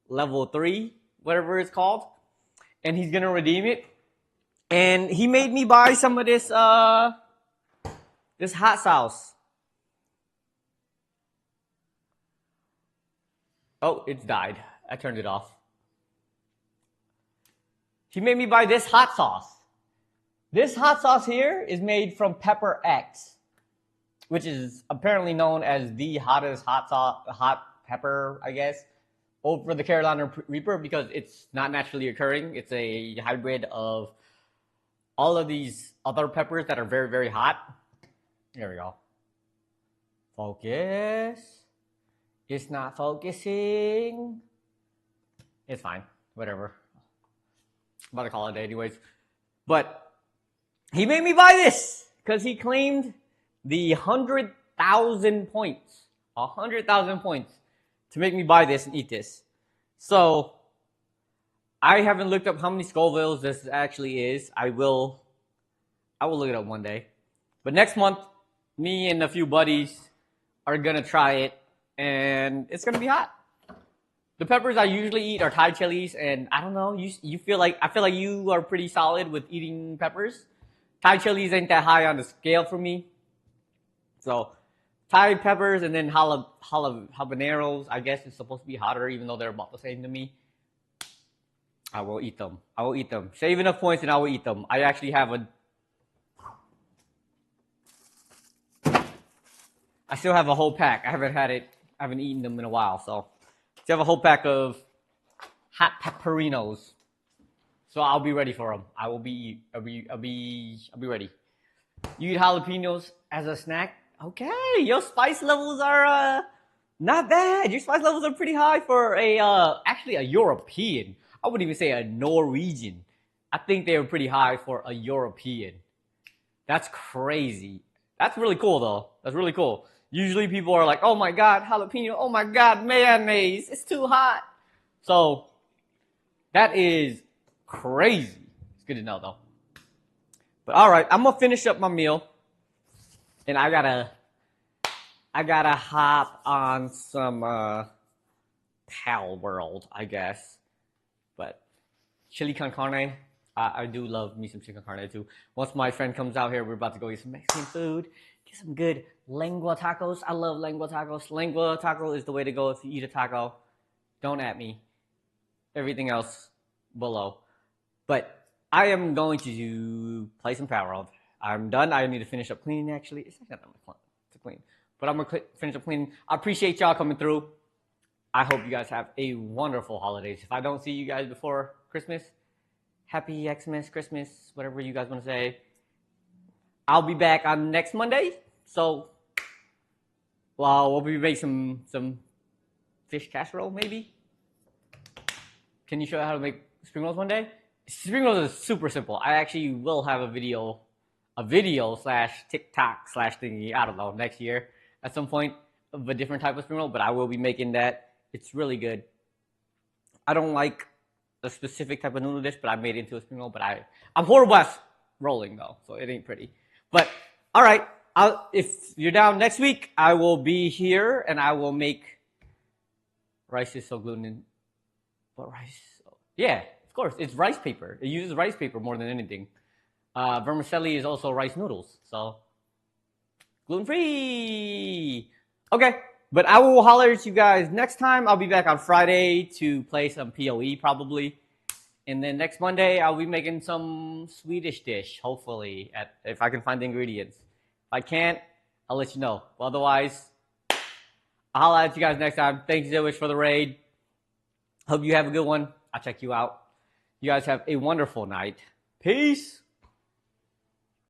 level 3, whatever it's called. And he's going to redeem it. And he made me buy some of this this hot sauce. Oh, it's died. I turned it off. He made me buy this hot sauce. This hot sauce here is made from Pepper X, which is apparently known as the hottest hot pepper, I guess, over the Carolina Reaper because it's not naturally occurring. It's a hybrid of all of these other peppers that are very, very hot. There we go. Focus. It's not focusing. It's fine. Whatever. I'm about to call it a day anyways. But he made me buy this because he claimed the 100,000 points. 100,000 points to make me buy this and eat this. So I haven't looked up how many Scovilles this actually is. I will look it up one day. But next month, me and a few buddies are gonna try it, and it's gonna be hot. The peppers I usually eat are Thai chilies, and I don't know. I feel like you are pretty solid with eating peppers. Thai chilies ain't that high on the scale for me. So Thai peppers and then habaneros, I guess it's supposed to be hotter, even though they're about the same to me. I will eat them. I will eat them. Save enough points and I will eat them. I actually have I still have a whole pack. I haven't eaten them in a while, so I still have a whole pack of hot pepperinos. So I'll be ready for them. I'll be ready. You eat jalapenos as a snack? Okay, your spice levels are not bad. Your spice levels are pretty high for actually a European. I wouldn't even say a Norwegian. I think they were pretty high for a European. That's crazy. That's really cool though. That's really cool. Usually people are like, oh my God, jalapeno. Oh my God, mayonnaise. It's too hot. So that is crazy. It's good to know though. But all right, I'm gonna finish up my meal. And I gotta hop on some Pal World, I guess. But chili con carne, I do love me some chicken carne too. Once my friend comes out here, we're about to go eat some Mexican food. Get some good lengua tacos. I love lengua tacos. Lengua taco is the way to go if you eat a taco. Don't at me. Everything else below. But I am going to play some Power World. I'm done. I need to finish up cleaning actually. It's not that much to clean. But I'm going to finish up cleaning. I appreciate y'all coming through. I hope you guys have a wonderful holidays. If I don't see you guys before Christmas, happy Xmas, Christmas, whatever you guys want to say. I'll be back on next Monday. So, well, we'll be making some fish casserole, maybe. Can you show how to make spring rolls one day? Spring rolls is super simple. I actually will have a video / TikTok / thingy, I don't know, next year at some point of a different type of spring roll, but I will be making that. It's really good. I don't like a specific type of noodle dish, but I made it into a spring roll. But I'm horrible at rolling though, so it ain't pretty. But all right, if you're down next week, I will be here and I will make rice is so gluten. What rice? Yeah, of course, it's rice paper. It uses rice paper more than anything. Vermicelli is also rice noodles, so gluten free. Okay. But I will holler at you guys next time. I'll be back on Friday to play some PoE probably. And then next Monday, I'll be making some Swedish dish, hopefully, if I can find the ingredients. If I can't, I'll let you know. But otherwise, I'll holler at you guys next time. Thanks, Zilwish, for the raid. Hope you have a good one. I'll check you out. You guys have a wonderful night. Peace.